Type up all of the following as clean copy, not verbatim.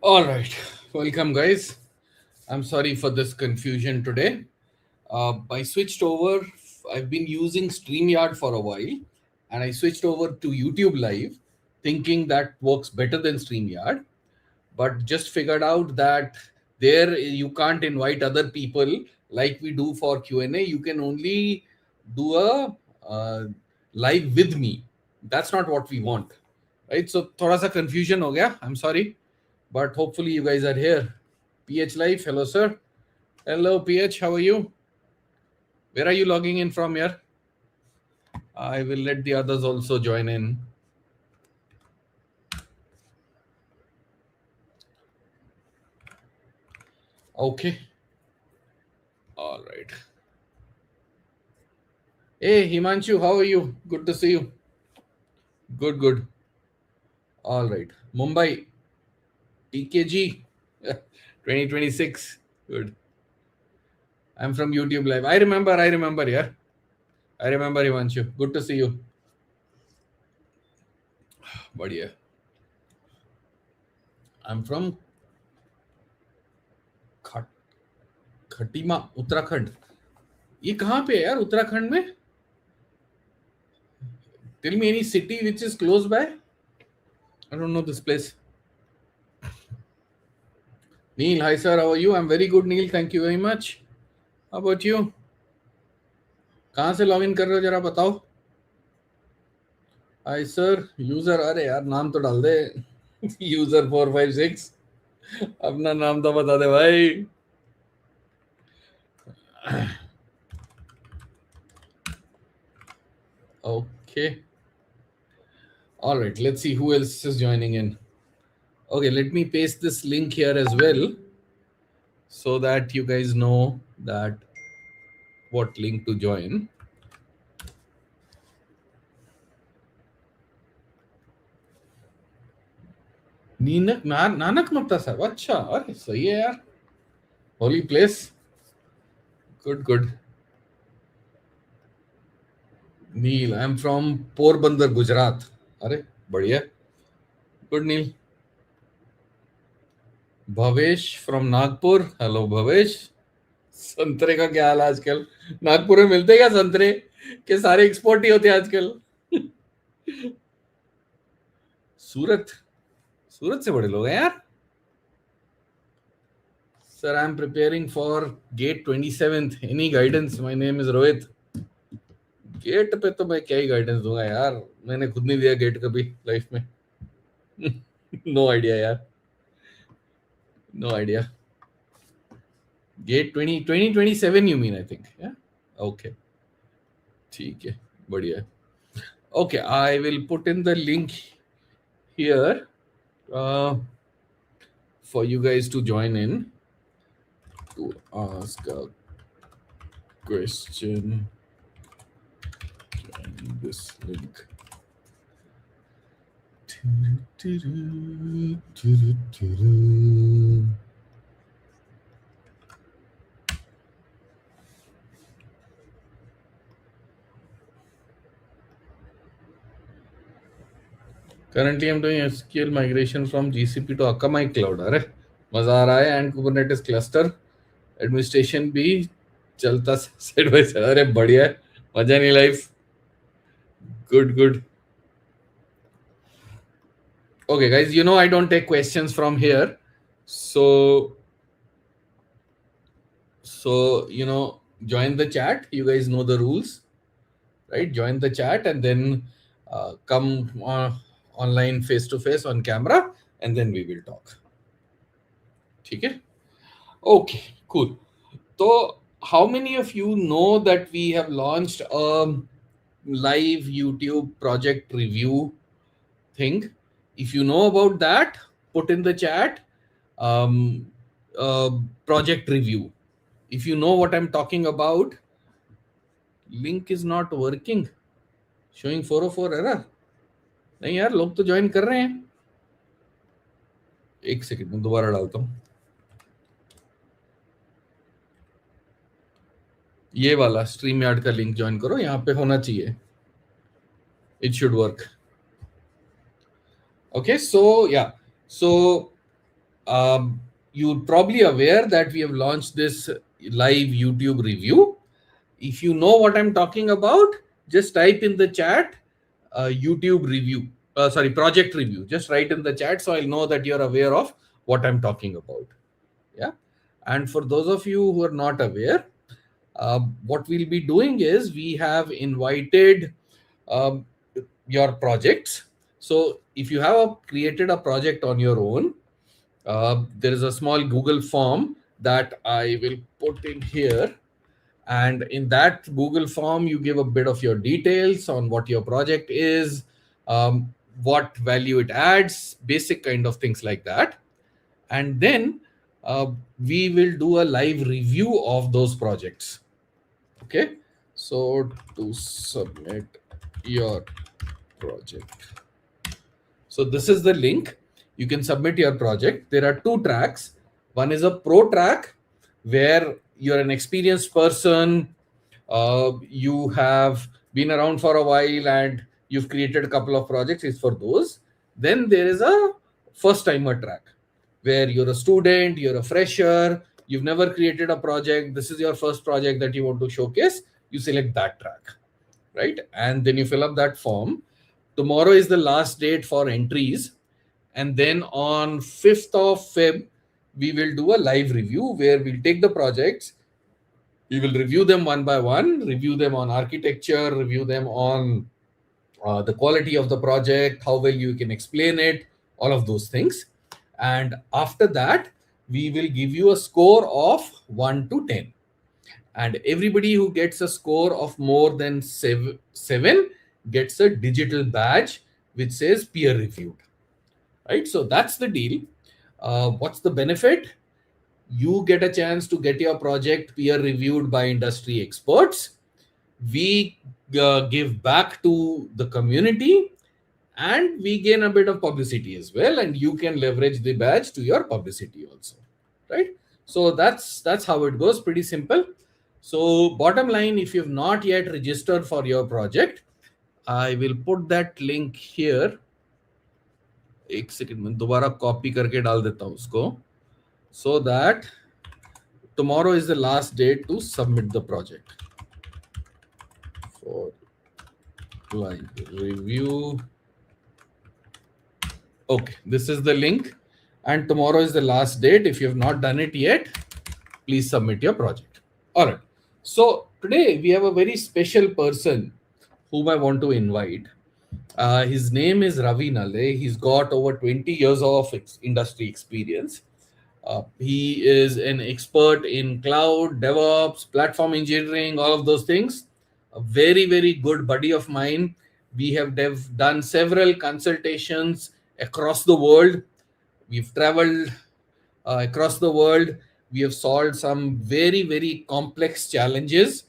All right, welcome, guys. I'm sorry for this confusion today. I switched over. I've been using StreamYard for a while, and I switched over to YouTube Live, thinking that works better than StreamYard. But just figured out that there you can't invite other people like we do for Q&A. You can only do a live with me. That's not what we want, right? So thoda sa confusion ho gaya. I'm sorry, but hopefully you guys are here. PH Live, hello sir. Hello PH, how are you? Where are you logging in from here? I will let the others also join in. Okay. All right. Hey Himanshu, how are you? Good to see you. Good, good. All right. Mumbai, TKG 2026. Good. I'm from YouTube Live. I remember, yeah. I remember Himanshu. Good to see you. Badhiya. I'm from Khatima Uttarakhand. ये कहाँ पे है यार उत्तराखंड में? Tell me any city which is close by. I don't know this place. Neil, hi sir, how are you? I'm very good, Neil. Thank you very much. How about you? कहाँ से log in कर रहे हो जरा बताओ. Hi sir, user, अरे यार नाम तो डाल दे. यूजर 456. अपना नाम तो बता दे भाई. Okay. All right, let's see who else is joining in. Okay, let me paste this link here as well so that you guys know that what link to join. Nanak मत्ता साहब, अच्छा, अरे सही है यार. Holy place. Good good. Neel, I am from Porbandar, Gujarat. अरे बढ़िया. Good Neel. Bhavesh from Nagpur. Hello Bhavesh. संतरे का क्या हाल आजकल? नागपुर में मिलते क्या संतरे के? सारे एक्सपोर्ट ही होते हैं आजकल. सूरत. सूरत से बड़े लोग हैं यार. Sir, I am preparing for GATE 27th. Any guidance? My name is Rohit. GATE पे तो मैं क्या ही गाइडेंस दूंगा यार. मैंने खुद नहीं दिया गेट कभी लाइफ में. नो आइडिया यार. No idea. GATE 2027 you mean, I think. Okay, ठीक है, बढ़िया. Okay, I will put in the link here for you guys to join in to ask a question. Join this link. Currently, I'm doing SQL migration from GCP to Akamai Cloud. अरे मजा आ रहा है. And Kubernetes cluster administration भी चलता side by side. अरे बढ़िया है. मजा नहीं life. Good good. Okay, guys, you know I don't take questions from here, so you know, join the chat. You guys know the rules, right? Join the chat and then come online face to face on camera, and then we will talk. Okay? Okay, cool. So, how many of you know that we have launched a live YouTube project review thing? If you know about that, put in the chat project review. If you know what I'm talking about. Link is not working. Showing 404 error. नहीं यार, लोग तो join कर रहे हैं. एक second में दोबारा डालता हूं. ये वाला स्ट्रीम यार्ड का लिंक ज्वाइन करो. यहाँ पे होना चाहिए. It should work. Okay, so yeah, so you're probably aware that we have launched this live YouTube review. If you know what I'm talking about, just type in the chat YouTube review. Sorry, project review. Just write in the chat so I'll know that you're aware of what I'm talking about. Yeah. And for those of you who are not aware, what we'll be doing is we have invited um, your projects. So if you have created a project on your own, there is a small Google form that I will put in here. And in that Google form, you give a bit of your details on what your project is, what value it adds, basic kind of things like that. And then we will do a live review of those projects. Okay. So to submit your project. So this is the link. You can submit your project. There are two tracks. One is a pro track where you're an experienced person. You have been around for a while and you've created a couple of projects. It's for those. Then there is a first timer track where you're a student, you're a fresher, you've never created a project. This is your first project that you want to showcase. You select that track, right? And then you fill up that form. Tomorrow is the last date for entries. And then on 5th of Feb, we will do a live review where we'll take the projects. We will review them one by one, review them on architecture, review them on the quality of the project, how well you can explain it, all of those things. And after that, we will give you a score of 1 to 10. And everybody who gets a score of more than seven gets a digital badge which says peer reviewed. Right? So that's the deal. What's the benefit? You get a chance to get your project peer reviewed by industry experts. We give back to the community and we gain a bit of publicity as well, and you can leverage the badge to your publicity also, right? So that's how it goes. Pretty simple. So bottom line, if you've not yet registered for your project, I will put that link here. एक second में दोबारा copy करके डाल देता हूं उसको, so that tomorrow is the last date to submit the project for live review. Okay, this is the link, and tomorrow is the last date. If you have not done it yet, please submit your project. All right. So today we have a very special person whom I want to invite. His name is Ravi Nalle. He's got over 20 years of industry experience. He is an expert in cloud, DevOps, platform engineering, all of those things. A very, very good buddy of mine. We have done several consultations across the world. We've traveled across the world. We have solved some very, very complex challenges.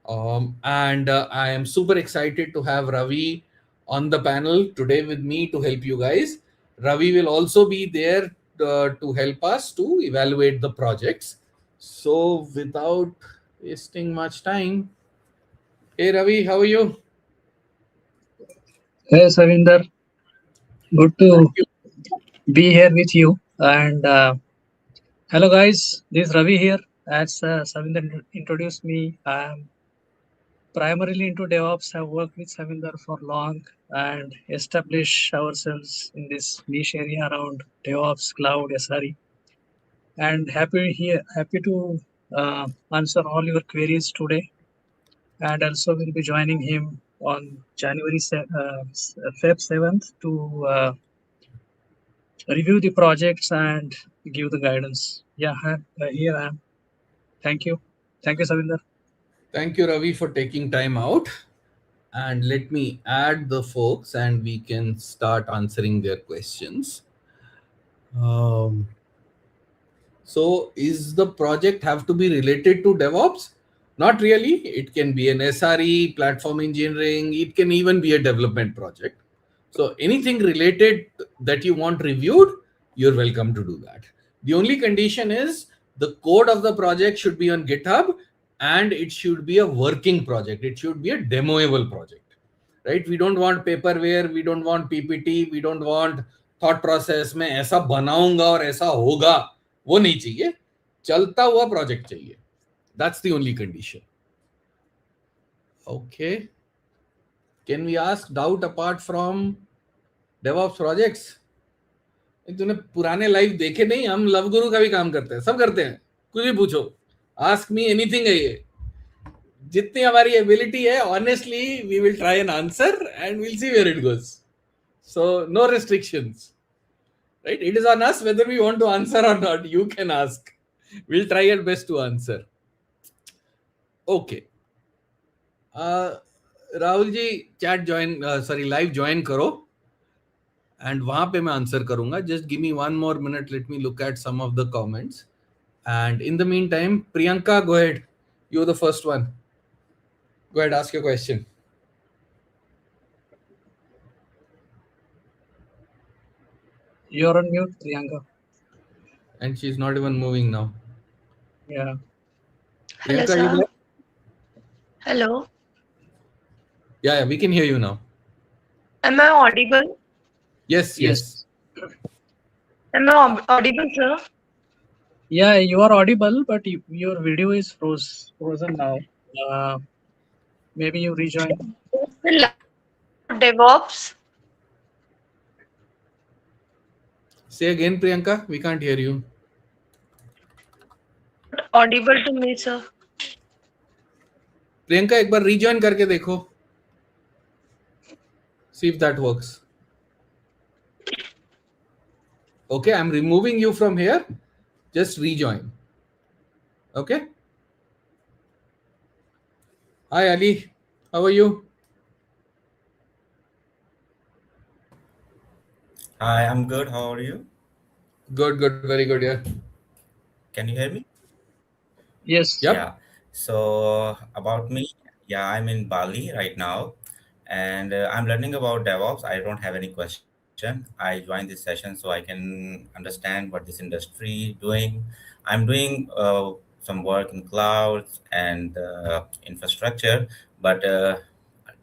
And I am super excited to have Ravi on the panel today with me to help you guys. Ravi will also be there to help us to evaluate the projects. So without wasting much time, hey Ravi, how are you? Hey Savinder, good to be here with you. And hello guys, this is Ravi here. As Savinder introduced me, I am primarily into DevOps. I've worked with Savinder for long and established ourselves in this niche area around DevOps, cloud, SRE. And happy to answer all your queries today. And also will be joining him on January Feb 7th to review the projects and give the guidance. Yeah, here I am. Thank you. Thank you, Savinder. Thank you, Ravi, for taking time out. And let me add the folks and we can start answering their questions. So is the project have to be related to DevOps? Not really. It can be an SRE, platform engineering. It can even be a development project. So anything related that you want reviewed, you're welcome to do that. The only condition is the code of the project should be on GitHub and it should be a working project. It should be a demoable project, right? We don't want paperware. We don't want PPT. We don't want thought process में ऐसा बनाऊंगा और ऐसा होगा, वो नहीं चाहिए. चलता हुआ प्रोजेक्ट चाहिए. That's the only condition. Okay, can we ask doubt apart from DevOps projects? तूने पुराने लाइव देखे नहीं? हम लव गुरु का भी काम करते हैं, सब करते हैं. कुछ भी पूछो, आस्क मी एनीथिंग है ये. जितनी हमारी एबिलिटी है, honestly we will try an answer and will see where it goes. So no restrictions, right? It is on us whether we want to answer or not. You can ask, we'll try our best to answer. Okay. Rahul ji, chat join, sorry live join करो and वहां पे मैं answer करूंगा. Just give me 1 more minute, let me look at some of the comments. And in the meantime, Priyanka, go ahead. You're the first one. Go ahead, ask your question. You're on mute, Priyanka. And she's not even moving now. Yeah. Hello, Priyanka, you sir. there? Hello. Yeah, we can hear you now. Am I audible? Yes, yes. Am I audible, sir? Yeah, you are audible, but your video is frozen now. Maybe you rejoin. The last about DevOps. Say again, Priyanka. We can't hear you. Audible to me, sir. Priyanka, एक बार rejoin करके देखो. See if that works. Okay, I'm removing you from here. Just rejoin. Okay. Hi, Ali. How are you? Hi, I'm good. How are you? Good, good, very good. Yeah. Can you hear me? Yes. Yep. Yeah. So, about me, yeah, I'm in Bali right now and I'm learning about DevOps. I don't have any question. I joined this session so I can understand what this industry doing. I'm doing some work in clouds and infrastructure, but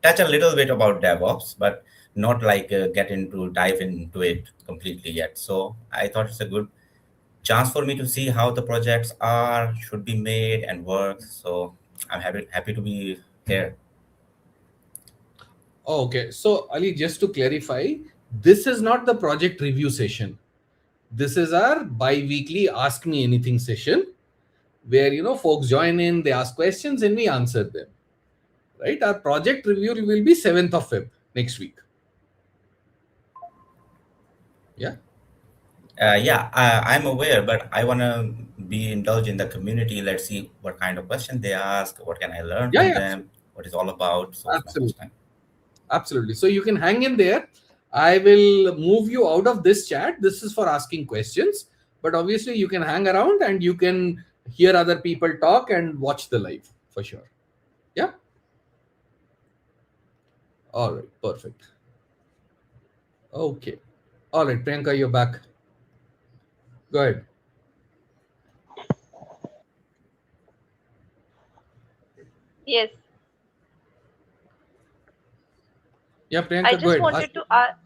touch a little bit about DevOps, but not like get into dive into it completely yet. So, I thought it's a good chance for me to see how the projects are should be made and work. So I'm happy to be here. Oh, okay. So, Ali, just to clarify, this is not the project review session. This is our bi-weekly Ask Me Anything session where, folks join in, they ask questions and we answer them. Right? Our project review will be 7th of Feb next week. Yeah. I'm aware, but I want to be indulged in the community. Let's see what kind of question they ask. What can I learn Yeah, from yeah, them? What is all about? So it's my first absolutely. time. Absolutely. So you can hang in there. I will move you out of this chat. This is for asking questions, but obviously you can hang around and you can hear other people talk and watch the live for sure. Yeah. All right. Perfect. Okay. All right. Priyanka, you're back. Go ahead. Yes. Yeah, Priyanka, I go just ahead. wanted to ask.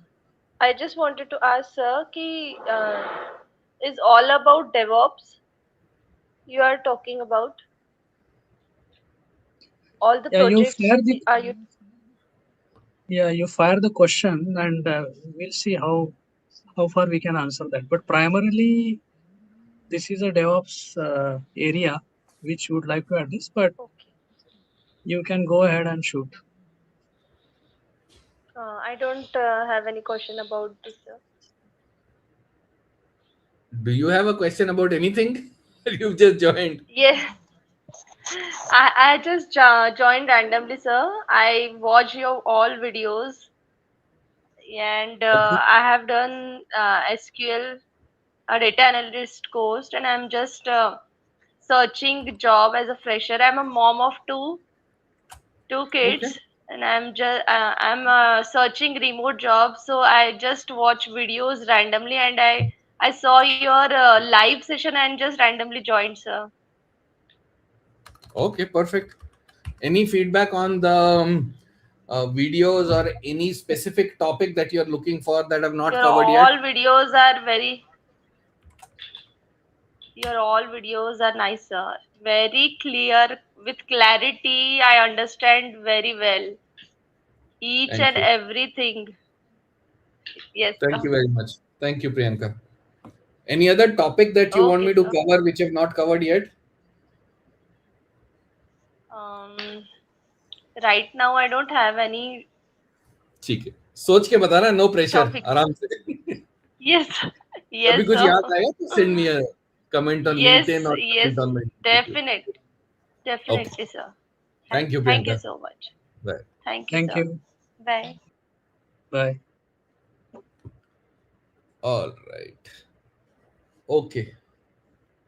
I just wanted to ask, sir, ki is all about DevOps you are talking about? All the Yeah, you projects fire the are you? you fire the question, and we'll see how far we can answer that. But primarily, this is a DevOps area which you would like to address, but Okay. you can go ahead and shoot. I don't have any question about this, sir. Do you have a question about anything? You've just joined. Yes. I just joined randomly, sir. I watch your all videos and Okay. I have done SQL, a data analyst course, and I'm just searching job as a fresher. I'm a mom of two Okay. kids, and I'm searching remote jobs. So I just watch videos randomly, and I saw your live session and just randomly joined, sir. Okay. Perfect. Any feedback on the videos or any specific topic that you're looking for that I've not Your covered yet? all videos are very your all videos are nice, sir. Very clear with clarity. I understand very well each Thank and you. everything. Yes, Thank sir. you very much. Thank you, Priyanka. Any other topic that you want Okay, me to sir. cover which I've not covered yet? Um, right now I don't have any ठीक है सोच के बताना no pressure topic. आराम से Yes, अभी yes, कुछ sir. याद आएगा तो send me a comment on Yes, LinkedIn और yes, comment on my YouTube definite, okay definitely, sir. Thank you Thank you Priyanka so much. Bye Thank you, Thank sir. you. Bye. Bye. Alright okay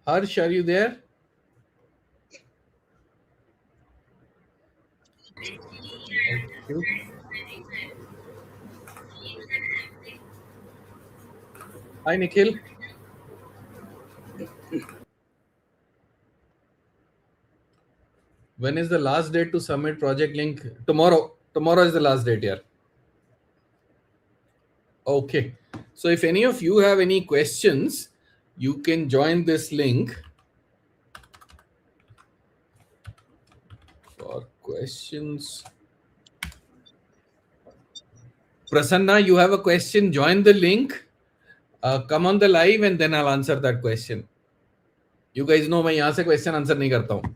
Harsh are you there okay hi Nikhil when is the last date to submit project link tomorrow is the last date here okay so if any of you have any questions you can join this link for questions Prasanna you have a question join the link come on the live and then I'll answer that question you guys know मैं यहाँ से question answer नहीं करता हूँ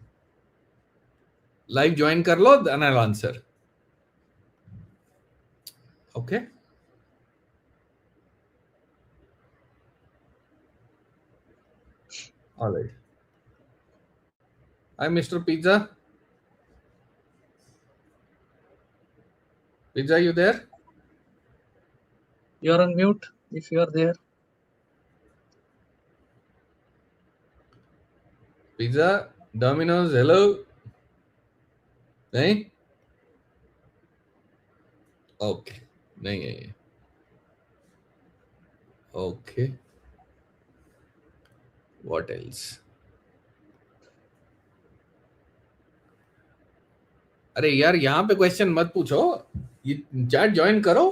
live join कर लो then I'll answer okay all right hi Mr. Pizza you there You are on mute if you are there. Pizza Domino's hello नहीं okay नहीं है ये okay what else अरे यार यहाँ पे क्वेश्चन मत पूछो ये चैट ज्वाइन करो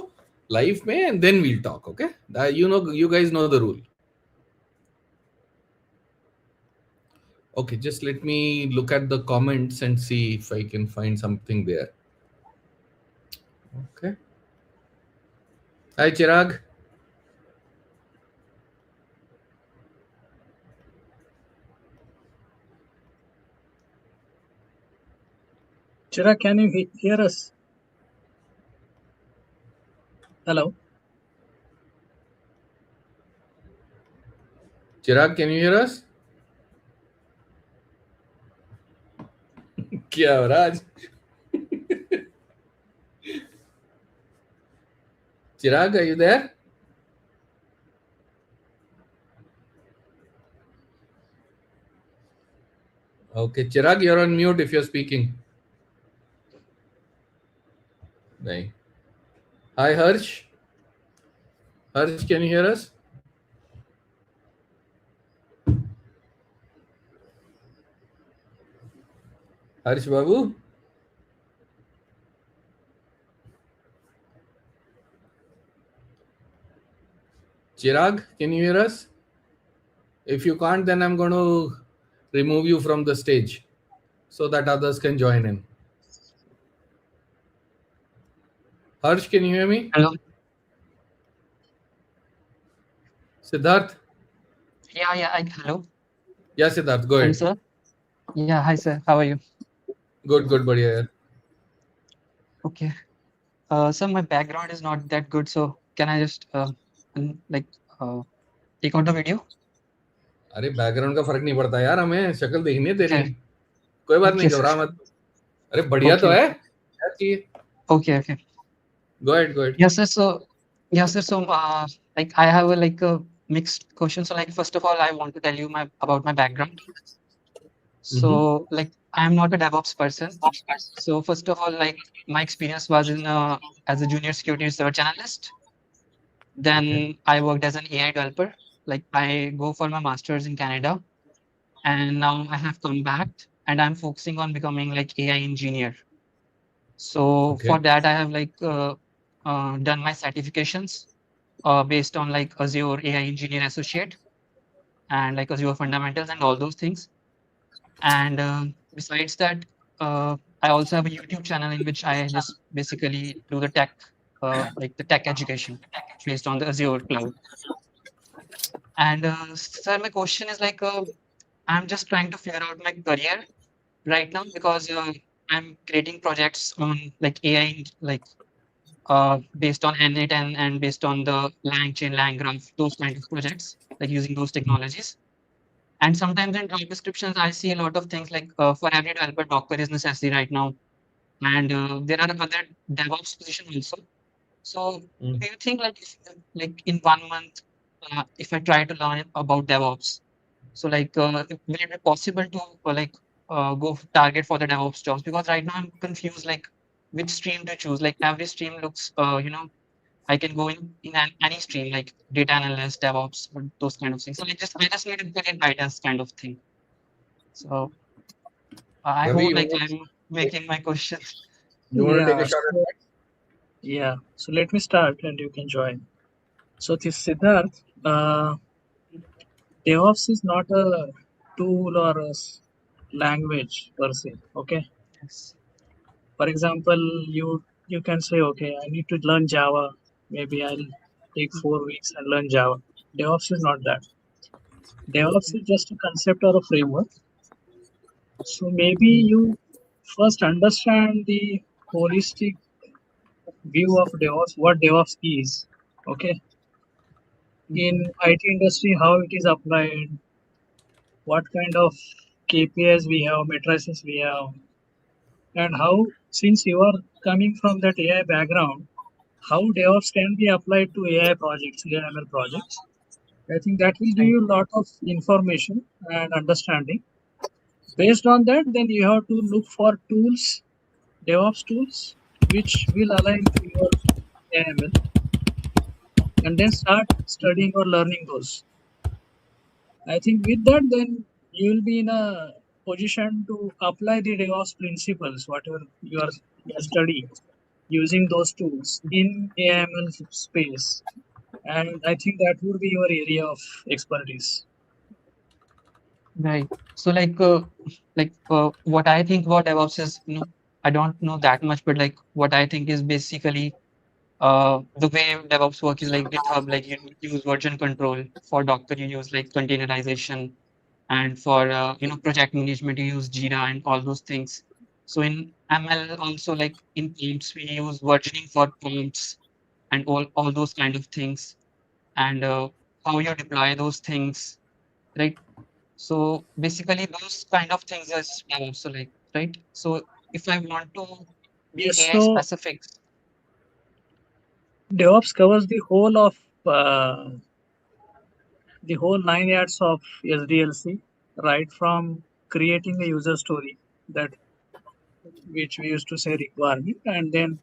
लाइव में and then we'll talk okay you guys know the rule okay just let me look at the comments and see if I can find something there okay hi Chirag Chirag, can you hear us? Hello. Chirag can you hear us क्या हो रहा आज Chirag are you there okay Chirag you're on mute if you're speaking नहीं hi Harsh can you hear us Harsh Babu Chirag can you hear us if you can't then I'm going to remove you from the stage so that others can join in Harsh can you hear me Hello. Siddharth Hello. yeah Siddharth go Hi, ahead sir. Yeah, hi, sir. How are you? good बढ़िया यार Okay. Sir, my background is not that good, so can I just like take out the video? अरे background का फर्क नहीं पड़ता यार हमें शक्ल देखनी है तेरी Okay. कोई बात नहीं Okay, घबरा sir. मत अरे बढ़िया तो Okay. है क्या चाहिए Okay. go ahead Yes, sir. So, like I have a mixed question. So, like first of all, I want to tell you about my background. So, like I am not a DevOps person. So, first of all, like my experience was in as a junior security research analyst. Then I worked as an AI developer. Like I go for my master's in Canada, and now I have come back and I'm focusing on becoming like AI engineer. So Okay. for that, I have done my certifications based on like Azure AI Engineer Associate and like Azure Fundamentals and all those things. And besides that, I also have a YouTube channel in which I just basically do the tech, like the tech education based on the Azure cloud. And sir, my question is I'm just trying to figure out my career right now because I'm creating projects on like AI, based on NIT and based on the LangChain, LangGraph, those kind of projects, like using those technologies. And sometimes in job descriptions, I see a lot of things like for every developer, Docker is necessary right now. And there are other DevOps position also. So Mm. do you think like in 1 month, if I try to learn about DevOps, so will it be possible to go target for the DevOps jobs? Because right now I'm confused like which stream to choose. Like every stream looks, I can go in any stream like data analyst, DevOps, or those kind of things. So I just need a career guidance kind of thing. So I Ravi, hope like I'm making my questions. you want to take Yeah. a shot at So, yeah. So let me start, and you can join. So this Siddharth, DevOps is not a tool or a language per se. Okay. Yes. For example, you can say, okay, I need to learn Java. Maybe I'll take 4 weeks and learn Java. DevOps is not that. DevOps is just a concept or a framework. So maybe Mhm. you first understand the holistic view of DevOps, what DevOps is. Okay. Mhm. In IT industry, how it is applied, what kind of KPIs we have, matrices we have, and how, since you are coming from that AI background, how DevOps can be applied to AI projects, AML projects. I think that will give Right. you a lot of information and understanding. Based on that, then you have to look for tools, DevOps tools, which will align to your AML, and then start studying or learning those. I think with that, then you will be in a position to apply the DevOps principles, whatever you are studying, using those tools in AML space. And I think that would be your area of expertise. Right. So what I think about DevOps is, I don't know that much, but like what I think is basically the way DevOps work is like GitHub, like you use version control. For Docker, you use like containerization, and for project management, you use Jira and all those things. So in ML also, like in prompts, we use versioning for prompts and all those kind of things, and how you deploy those things, right? So basically, those kind of things is also like, right? So if I want to be Yes, AI so specific, DevOps covers uh, the whole 9 yards of SDLC, right from creating a user story, that which we used to say requirement, and then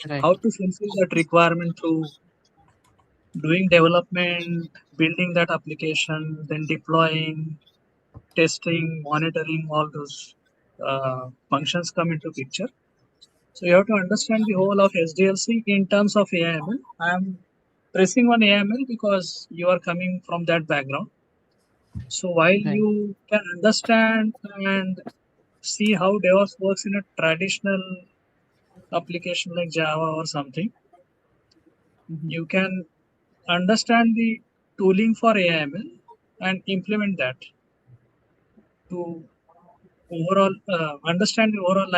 right, how to fulfill that requirement through doing development, building that application, then deploying, testing, monitoring, all those functions come into picture. So you have to understand the whole of SDLC in terms of AML. I'm pressing on AML because you are coming from that background. So while right. you can understand and see how DevOps works in a traditional application like Java or something, Mhm. you can understand the tooling for AML and implement that to overall understand the overall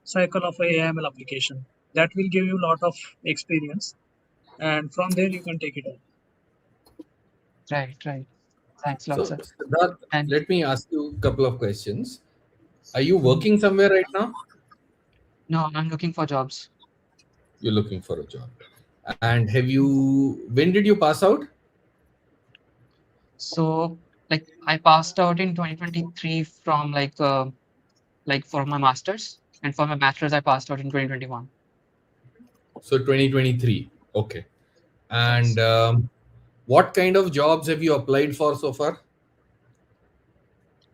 cycle of a AML application. That will give you a lot of experience, and from there you can take it on. Right, right. Thanks a lot, So, sir. Siddharth, And let me ask you a couple of questions. Are you mhm. working somewhere right now? No, I'm looking for jobs. You're looking for a job. And when did you pass out? So like I passed out in 2023 from like for my masters, and for my bachelor's I passed out in 2021. So 2023. Okay. And Yes. what kind of jobs have you applied for so far?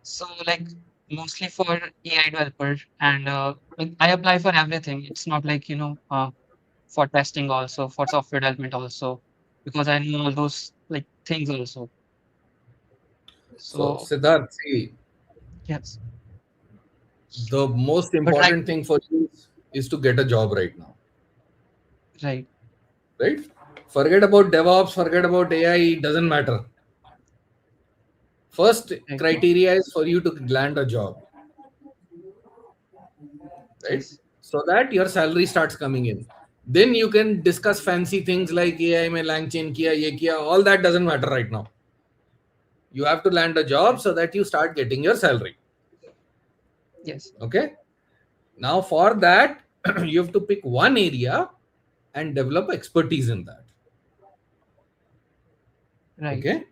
So like mostly for AI developer and like I apply for everything. It's not like, for testing also, for software development also, because I know all those like things also. So, So Siddharth, see, yes, the most but right, important thing for you is to get a job right now, right, right? Forget about DevOps, forget about AI, it doesn't matter. First right, criteria is for you to land a job, right? yes, So that your salary starts coming in. Then you can discuss fancy things like AI mein langchain kiya, ye kiya, all that doesn't matter right now. You have to land a job right, so that you start getting your salary. yes, Okay. Now, for that, you have to pick one area and develop expertise in that. right. Okay.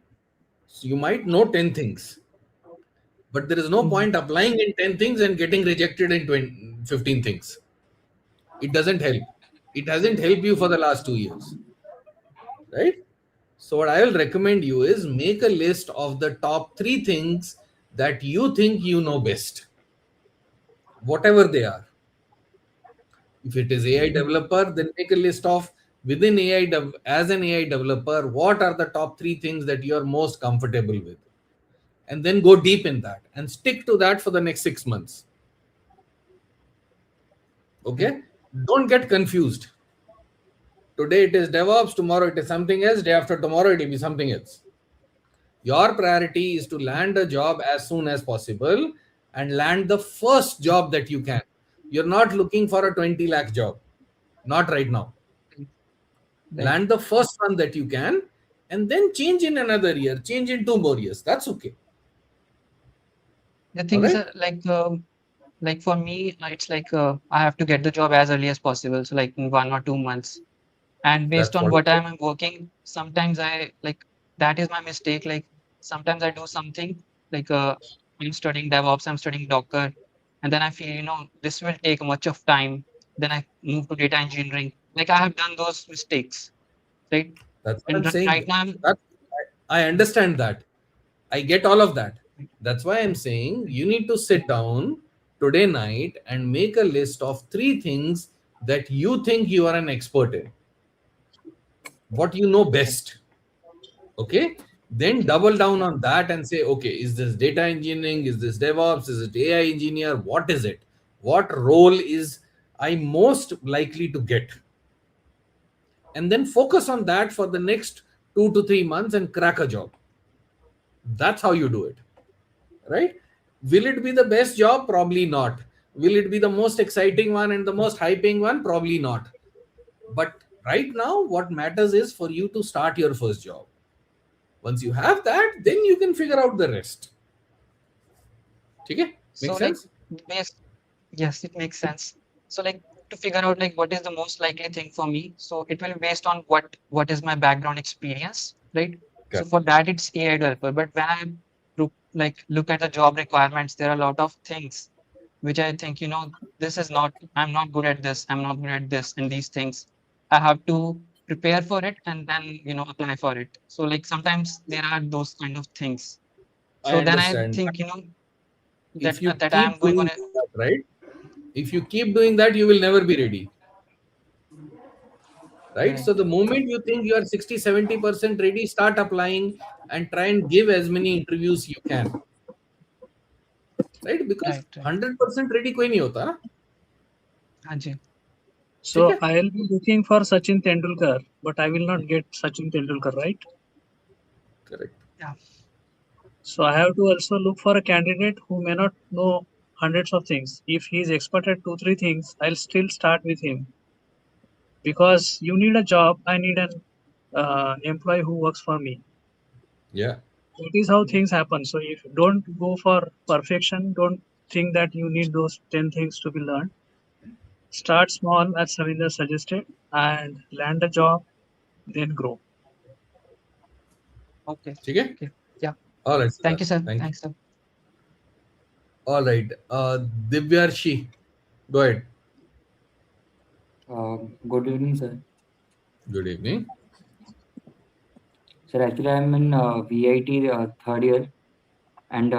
So you might know 10 things, but there is no Mhm. point applying in 10 things and getting rejected in 20, 15 things. It doesn't help. It hasn't helped you for the last 2 years, right? So, what I will recommend you is make a list of the top three things that you think you know best, whatever they are. If it is AI Mhm. developer, then make a list of within as an AI developer, what are the top three things that you are most comfortable with, and then go deep in that and stick to that for the next 6 months. Okay, Okay, don't get confused. Today it is DevOps, tomorrow it is something else, day after tomorrow it will be something else. Your priority is to land a job as soon as possible and land the first job that you can. You're not looking for a 20 lakh job, not right now. right, right. Land the first one that you can and then change in another year, change in 2 more years. That's okay. The All thing is, right. like for me, it's like I have to get the job as early as possible, so like in 1 or 2 months. And based That's on what wonderful. I'm working, sometimes I like that is my mistake. Like sometimes I do something like I'm studying DevOps, I'm studying Docker, and then I feel this will take much of time. Then I move to data engineering. Like I have done those mistakes, right? That's what And I'm saying. right now, I'm That I understand that. I get all of that. That's why I'm saying you need to sit down today night and make a list of three things that you think you are an expert in, what you know okay, best. Okay. Then okay, double down on that and say, okay, is this data engineering? Is this DevOps? Is it AI engineer? What is it? What role is I most likely to get? And then focus on that for the next 2 to 3 months and crack a job. That's how you do it, right? Will it be the best job? Probably not. Will it be the most exciting one and the most hyping one? Probably not. But right now, what matters is for you to start your first job. Once you have that, then you can figure out the rest. Okay? Make so like sense? based yes, it makes sense. So like to figure out like what is the most likely thing for me. So it will be based on what is my background experience, right? So Okay. for that it's AI developer. But when I look at the job requirements, there are a lot of things which I think, this is not I'm not good at this, I'm not good at this and these things. I have to prepare for it and then, apply for it. So like sometimes there are those kind of things. I So then I understand. think, If you that I am keep going doing on a that, right? If you keep doing that, you will never be ready. Right? So right, the moment you think you are 60, 70% ready, start applying and try and give as many interviews you can. Right? Because right, right. 100% ready कोई नहीं होता ना. हाँ जी, ठीक So है? I'll be looking for Sachin Tendulkar, but I will not get Sachin Tendulkar, right? Correct. yeah, So I have to also look for a candidate who may not know hundreds of things. If he is expert at two, three things, I'll still start with him because you need a job. I need an employee who works for me. Yeah. That is how yeah. things happen. So if don't go for perfection, don't think that you need those 10 things to be learned. Start small, as Savinder suggested, and land a job, then grow. Okay, ठीक है? okay. Yeah. All right, Thank you, Siddharth. sir. Thank you. Thanks, sir. All right. Divyarshi, go ahead. Good evening, sir. Good evening. Sir, actually, I'm in VIT third year, and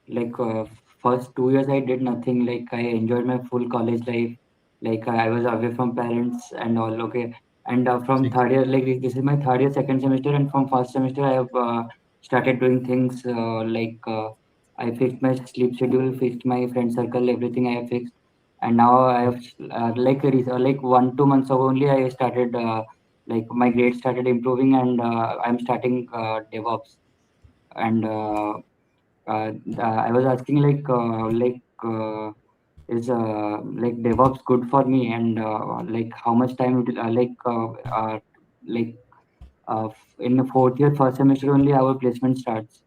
like first 2 years I did nothing. Like I enjoyed my full college life. Like I was away from parents and all. Okay, and from third year, like this is my third year, second semester, and from first semester I have started doing things I fixed my sleep schedule, fixed my friend circle, everything I have fixed. And now I have like 1 2 months ago only I started like my grades started improving, and I'm starting DevOps. And I was asking is like DevOps good for me, and like how much time it will like in the fourth year, first semester only our placement starts.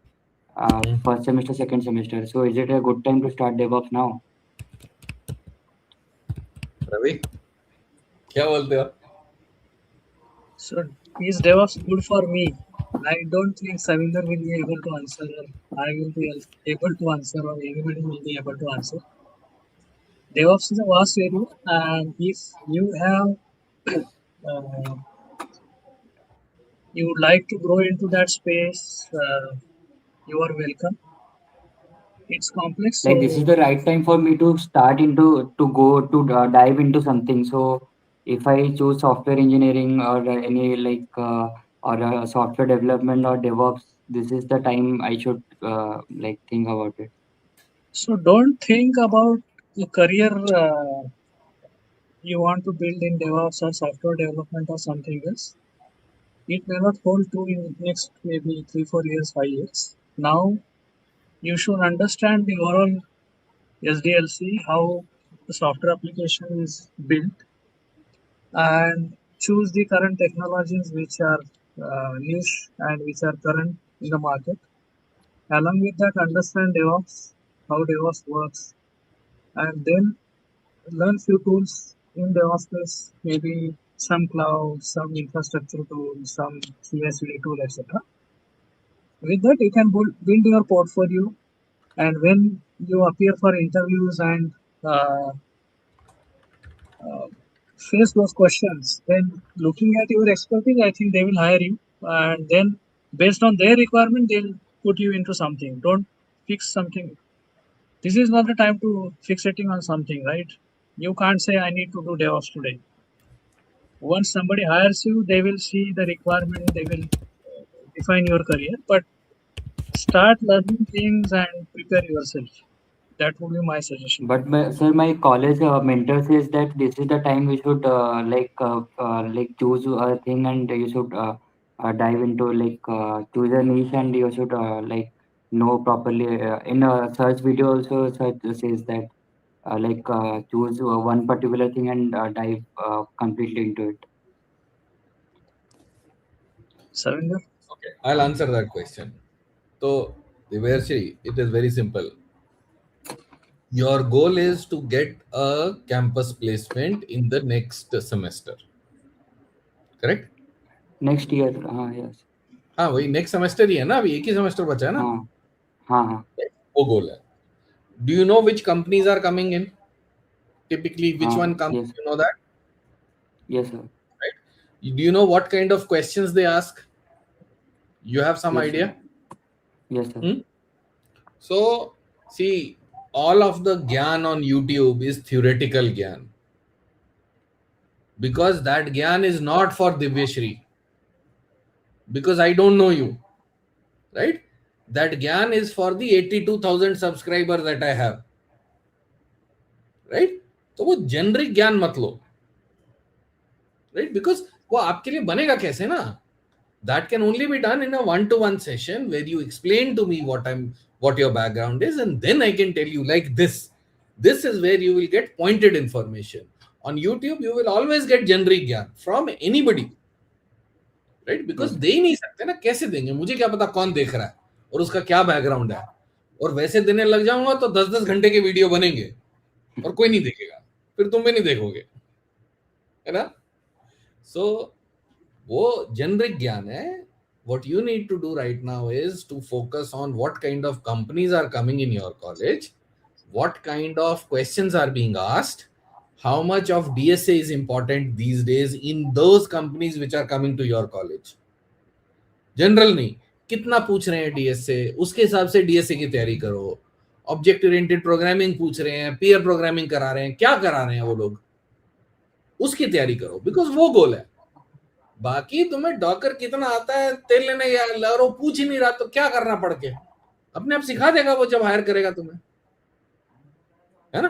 First semester, second semester. So is it a good time to start DevOps now? Ravi क्या बोलते हो? So is DevOps good for me? I don't think Savinder will be able to answer, or I will be able to answer, or anybody will be able to answer. DevOps is a vast area, and if you have uh, you would like to grow into that space, you are welcome. It's complex, Like this is so the right time for me to start into to go to dive into something. So if I choose software engineering or any or software development or DevOps, this is the time I should like think about it. don't think about the career you want to build in DevOps or software development or something else. It may not hold true in next maybe 3 4 years, 5 years. Now you should understand the overall SDLC, how the software application is built, and choose the current technologies which are niche and which are current in the market. Along with that, understand DevOps, how DevOps works, and then learn few tools in DevOps space, maybe some cloud, some infrastructure tools, some CI/CD tool, etc. With that, you can build your portfolio, and when you appear for interviews and uh, uh, face those questions, then looking at your expertise, I think they will hire you, and then based on their requirement, they'll put you into something. Don't fix something. This is not the time to fixating on something, right? You can't say I need to do DevOps today. Once somebody hires you, they will see the requirement, they will define your career, but start learning things and prepare yourself. That would be my suggestion. But sir, my college mentor says that this is the time we should like choose a thing, and you should dive into choose a niche, and you should know properly. In a search video also, search says that choose one particular thing and dive completely into it. Savinder? Okay, I'll answer that question. So, Devarshi, it is very simple. Your goal is to get a campus placement in the next semester, correct? Next year, yes. हाँ वही next semester ही है ना, अभी एक ही semester बचा है ना, हाँ हाँ हाँ. वो गोल है. Do you know which companies are coming in? Typically, which one comes? Yes. You know that, Yes, sir. right? Do you know what kind of questions they ask? You have some Yes, idea? sir. Yes, sir. So, see, all of the gyan on YouTube is theoretical gyan. Because that gyan is not for Divyashri. Because I don't know you. Right? That gyan is for the 82,000 subscribers that I have. Right? तो वो generic ज्ञान मत लो. Right? Because वो आपके लिए बनेगा कैसे ना? That can only be done in a one-to-one session where you explain to me what your background is, and then I can tell you like this. This is where you will get pointed information. On YouTube, you will always get generic ज्ञान from anybody, right? Because दे ही नहीं सकते ना, कैसे देंगे? मुझे क्या पता कौन देख रहा है और उसका क्या बैकग्राउंड है, और वैसे देने लग जाऊंगा तो 10-10 घंटे के वीडियो बनेंगे और कोई नहीं देखेगा, फिर तुम भी नहीं देखोगे, है ना? So वो जेनरिक ज्ञान है. What you need to do right now is to focus on what kind of companies are coming in your college, what kind of questions are being asked, how much of DSA is important these days in those companies which are coming to your college. General नहीं, कितना पूछ रहे हैं DSA, उसके हिसाब से DSA की तैयारी करो. ऑब्जेक्ट ओरिएंटेड प्रोग्रामिंग पूछ रहे हैं, पीयर प्रोग्रामिंग करा रहे हैं, क्या करा रहे हैं वो लोग, उसकी तैयारी करो, बिकॉज वो गोल है। बाकी तुम्हें डॉकर कितना आता है तेल लेने या और वो पूछ ही नहीं रहा तो क्या करना पड़ के, अपने आप सिखा देगा वो जब हायर करेगा तुम्हें, है ना।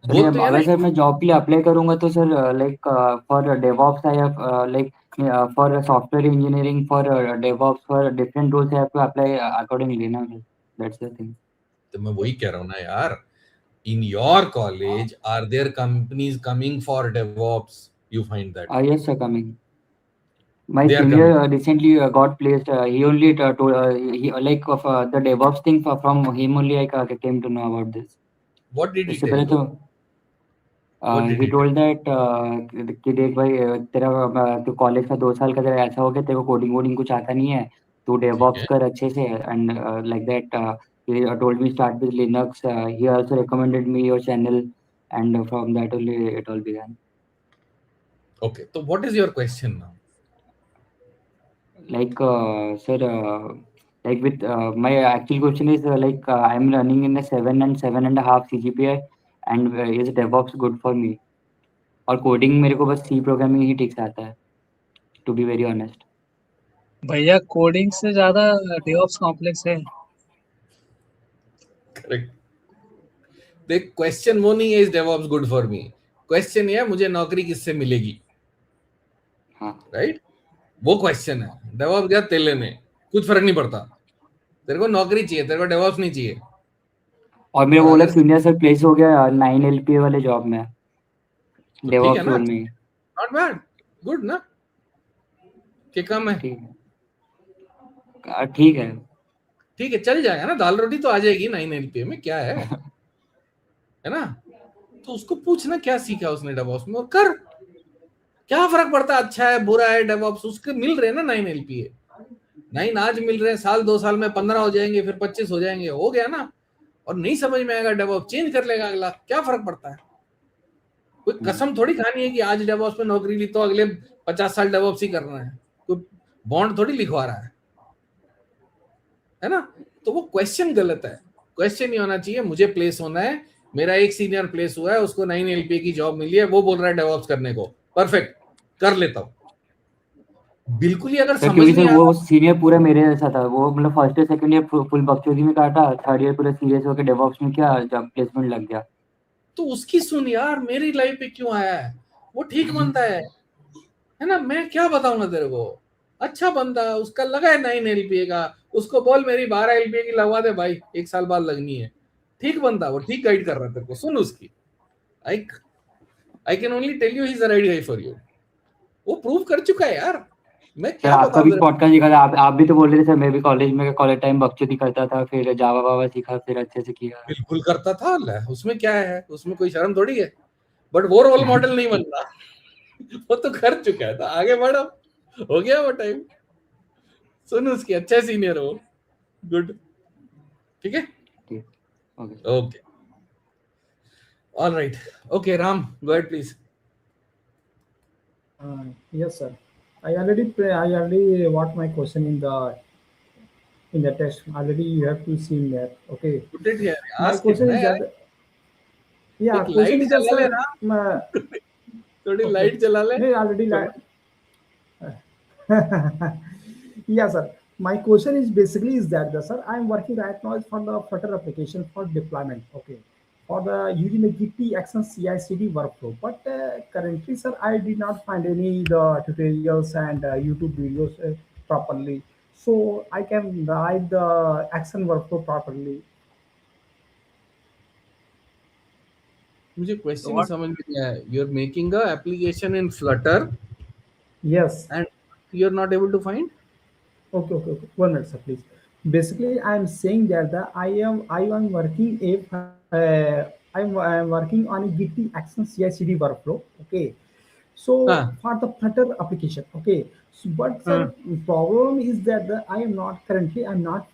तो गोल नहीं, तो ये अगर ना। सर मैं जॉब के लिए अप्लाई करूंगा तो sir like for DevOps I have like for software engineering for DevOps for different roles I have to apply accordingly ना, दैट्स द थिंग। तो मैं वही कह रहा हूँ ना यार, in your college are there companies coming for DevOps? You find that Yes sir, coming. My they are senior coming. recently got placed. He only told he like of the DevOps thing from him only I came to know about this. What did he इससे tell पहले you? तो What did he he tell? Told that कि देख भाई तेरा तो college का 2 साल का तेरा ऐसा हो गया, तेरे को कोडिंग वोडिंग कुछ आता नहीं है, तू ठीक डेवऑप्स है। कर अच्छे से and like that he told me start with Linux. He also recommended me your channel, and from that only it all began. Okay, so what is your question now? Like sir, like with my actual question is I'm running in a 7 and 7.5 CGPA, and is DevOps good for me? और coding मेरे को बस सी programming ही ठीक से आता है, to be very honest. भैया coding से ज्यादा डेवऑप्स कॉम्प्लेक्स है। Correct. देख, क्वेश्चन वो नहीं है is DevOps good for me, question ये है मुझे नौकरी किससे मिलेगी, हाँ राइट। वो क्वेश्चन है। डेवऑप्स गया तेल लेने, कुछ फर्क नहीं पड़ता, तेरे को नौकरी चाहिए, तेरे को डेवऑप्स नहीं चाहिए। और मेरे और को बोला अगर सीनियर सर प्लेस हो गया 9 LPA वाले जॉब में, तो ठीक है डेवऑप्स ना, रोल में ही। नॉट बैड, गुड ना, कि कम है। ठीक ठीक है। ठीक है, चल जाएगा ना, दाल रोटी तो आ जाएगी 9 LPA में, क्या है ना। तो उसको पूछना क्या सीखा उसने डेवऑप्स में और कर, क्या फर्क पड़ता है, अच्छा है बुरा है, डेवऑप्स उसके मिल रहे हैं ना 9 LPA। 9 आज मिल रहे हैं, साल 2 साल में 15 हो जाएंगे, फिर 25 हो जाएंगे, हो गया ना। और नहीं समझ में आएगा डेवऑप्स चेंज कर लेगा अगला, क्या फर्क पड़ता है। कोई कसम थोड़ी खानी है कि आज डेवऑप्स में नौकरी ली तो अगले 50 साल डेवऑप्स ही करना है, कोई बॉन्ड थोड़ी लिखवा रहा है ना। तो वो क्वेश्चन गलत है। क्वेश्चन ये होना चाहिए मुझे प्लेस होना है, मेरा एक सीनियर प्लेस हुआ है, उसको 9 LPA की जॉब मिली है, वो बोल रहा है डेवऑप्स करने को, परफेक्ट, कर लेता हूं। बिल्कुल ही अगर सर समझ क्योंकि नहीं सर आ वो रहा, सीनियर पूरा मेरे जैसा था, वो मतलब first year second year full बकचोदी में काटा, थर्ड ईयर पूरा सीरियस होकर डेवऑप्स में किया, जब प्लेसमेंट लग गया। तो उसकी सुन यार, मेरी लाइफ पे क्यों आया है, वो ठीक बनता है ना। मैं क्या बताऊंगा तेरे को, अच्छा बंदा है, उसका लगा है 9 LPA का, उसको बोल मेरी 12 LPA की लगवा दे भाई, 1 साल बाद लगनी है, ठीक बनता, वो ठीक गाइड कर रहा है तेरे को, सुन उसकी। I I can only tell you he is the right guy for you, वो प्रूव कर चुका है यार, मैं सर क्या आपका बताऊं भी तेरे को। पॉडकास्ट दिखा था, आप भी तो बोल रहे थे सर, मैं भी कॉलेज टाइम बकचोदी करता था, फिर जावा वावा सीखा, फिर अच्छे से किया। बिल्कुल करता था, उसमें क्या है, उसमें कोई शर्म थोड़ी है, बट वो रोल मॉडल नहीं बनता। वो तो कर चुका है, तो आगे बढ़ो, हो गया वो टाइम। सुन उसकी, अच्छा सीनियर हो, गुड, ठीक है, ठीक, okay. Okay, all right, okay Ram, go ahead please. Yes, sir. I already what my question in the test. Already you have to see that. Okay. Put it here, My ask him question ना is यार, that yeah, एक question light is that जला ले sir. Ram, थोड़ी Okay. Light जला ले, No, already चलो। yeah, sir. My question is basically is that the sir I'm working right now is for the Flutter application for deployment. Okay. For the using the Git action CI/CD workflow. But currently, sir, I did not find any the tutorials and YouTube videos properly, so I can write the action workflow properly. मुझे So question ही what? समझ में नहीं आया, you are making a application in Flutter Yes. And you are not able to find. Okay, okay, okay. 1 minute, sir, please. Basically, I am saying that I am working I'm working on a Git Action CI/CD workflow. Okay, so हाँ for the Flutter application. Okay, so, but sir, हाँ problem is that I'm not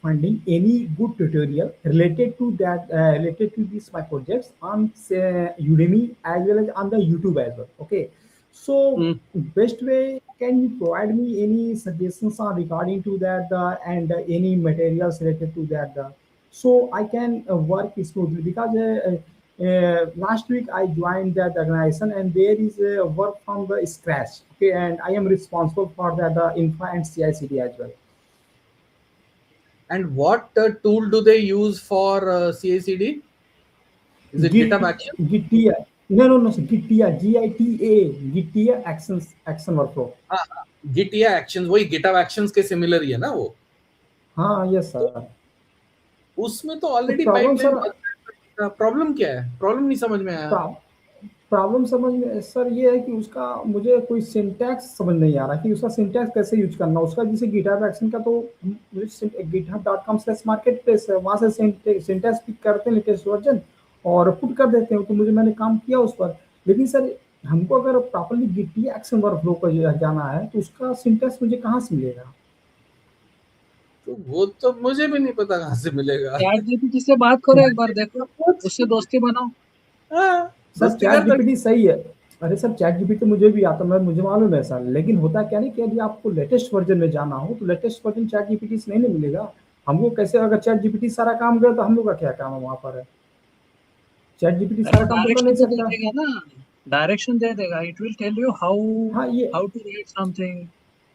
finding any good tutorial related to that related to these my projects on say, Udemy as well as on the YouTube as well. Okay, so hmm, best way, can you provide me any suggestions on regarding to that and any materials related to that so I can work smoothly because last week I joined that organization and there is work from the scratch. Okay, and I am responsible for that infra and CI/CD as well. And what tool do they use for CACD? Is it GitHub Action? Gitia. No, sir. Gitia. GITA. Gitia action workflow. हाँ हाँ, Git या Actions, वही GitHub Actions के similar ही है ना वो। हाँ, yes तो सर। उसमें तो तो ऑलरेडी प्रॉब्लम पाइपलाइन सर, बन रहा है। प्रॉब्लम क्या है? प्रॉब्लम नहीं समझ में आया। प्रॉब्लम समझ में सर ये है कि उसका मुझे कोई सिंटैक्स समझ नहीं आ रहा कि उसका सिंटैक्स कैसे यूज करना। उसका जैसे गिटहब एक्शन का तो मुझे github.com/marketplace है, वहाँ से सिंटैक्स पिक करते हैं लेटेस्ट वर्जन और पुट कर देते हैं। तो मैंने काम किया उस पर, लेकिन सर हमको अगर प्रॉपरली गिट एक्शन वर्कफ्लो को जाना है तो उसका सिंटैक्स मुझे कहाँ से मिलेगा? तो वो तो मुझे भी नहीं पता कहाँ से मिलेगा। चैट जीपीटी से बात करो एक बार, देखो उससे दोस्ती बनाओ। हाँ, सर दोस्ती चैट कर सकते। जीपीटी सही है। अरे सर चैट जीपीटी मुझे भी आता है, मुझे मालूम है सर, लेकिन होता क्या नहीं कि यदि आपको लेटेस्ट वर्जन में जाना हो तो लेटेस्ट वर्जन चैट जीपीटी से नहीं मिलेगा। हमको कैसे, अगर चैट जीपीटी सारा काम करे तो हम लोग का क्या काम है वहां पर? है चैट जीपीटी अरे सारा काम तो कर डायरेक्शन नहीं तो दे सकता। देगा ना, डायरेक्शन दे देगा। It will tell you how हाँ ये, how to write something.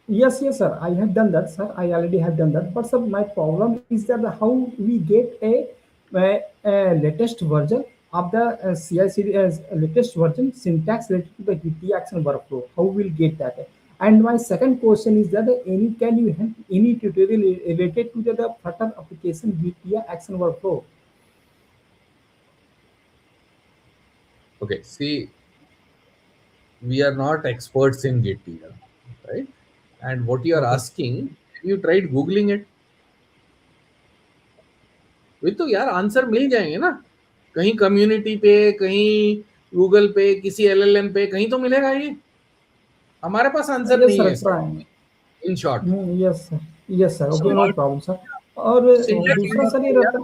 yes sir, I have done that sir, I already have done that, but sir my problem is that how we get a latest version of the CI/CD as latest version syntax related to the Git action workflow, how we'll get that? And my second question is that any, can you have any tutorial related to the Flutter application Git action workflow? Okay, see, we are not experts in Git here, right? And what you are Okay. asking, have you tried googling it? वे तो यार answer मिल जाएंगे ना, कहीं community पे, कहीं Google पे, किसी LLM पे, कहीं तो मिलेगा ये। हमारे पास आंसर Yes नहीं sir, है इसका, try. In short. Yes sir, yes sir, So okay, no what? problem sir. और So what सिंटैक्स kind दूसरा of सर ये यार, रहता,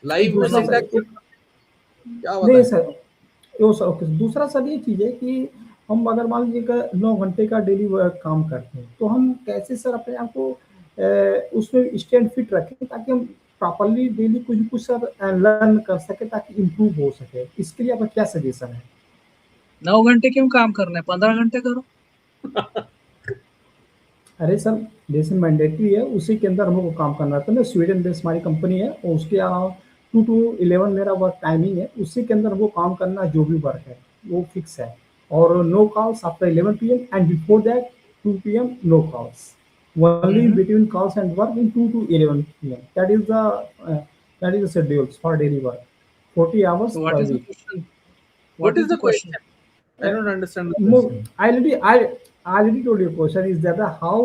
लाइव में दूसरा सर सिंटैक्स क्या नहीं बताएं। सर, यो सर ओके। दूसरा सर ये चीज़ है कि हम अगर मान लीजिए कि 9 घंटे का डेली काम करते हैं तो हम कैसे सर अपने आप को उसमें स्टैंड फिट रखें ताकि हम प्रॉपरली डेली कुछ न कुछ सर लर्न कर सके ताकि इम्प्रूव हो सके। इसके लिए आपका क्या सजेशन है? 9 घंटे क्यों काम करना है, 15 घंटे करो। अरे सर जैसे मैंडेटरी है उसी के अंदर हमको काम करना था ना, स्वीडन बेस्ड हमारी कंपनी है और उसके अलावा 2 to 11 मेरा वर्क टाइमिंग है, उसी के अंदर हमको काम करना, जो भी वर्क है वो फिक्स है। और no calls after 11 PM and before that 2 PM no calls, only Mhm. Between calls and work in 2 to 11 PM, that is the schedules for daily work, 40 hours So what per is the week. question? What What is is the the question? question? I don't understand the No, question. I already told you question is that how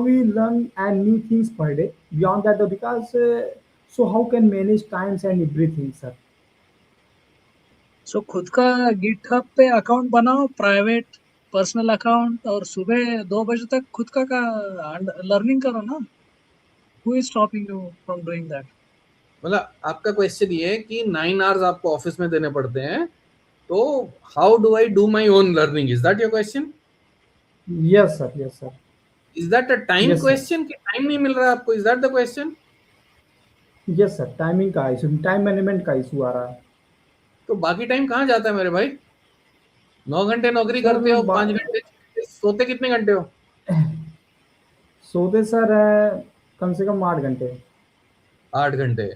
we learn and new things per day. Beyond that, because so how can manage times and everything, sir? सो खुद का GitHub पे account बनाओ, private personal account, और सुबह 2 बजे तक खुद का लर्निंग करो ना। Who is stopping you from doing that? मतलब आपका क्वेश्चन ये है कि 9 आवर्स आपको ऑफिस में देने पड़ते हैं, तो how do I do my own learning? Is that your question? Yes, sir. Yes, sir. Is that a time Yes, sir. Question कि टाइम नहीं मिल रहा है आपको? Is that the question? Yes, sir. Timing का इशू, टाइम मैनेजमेंट का issue आ रहा है। तो बाकी टाइम कहाँ जाता है मेरे भाई? 9 घंटे नौकरी सर करते हो, 5 घंटे सोते कितने घंटे हो? सोते सर कम से कम 8 घंटे। 8 घंटे।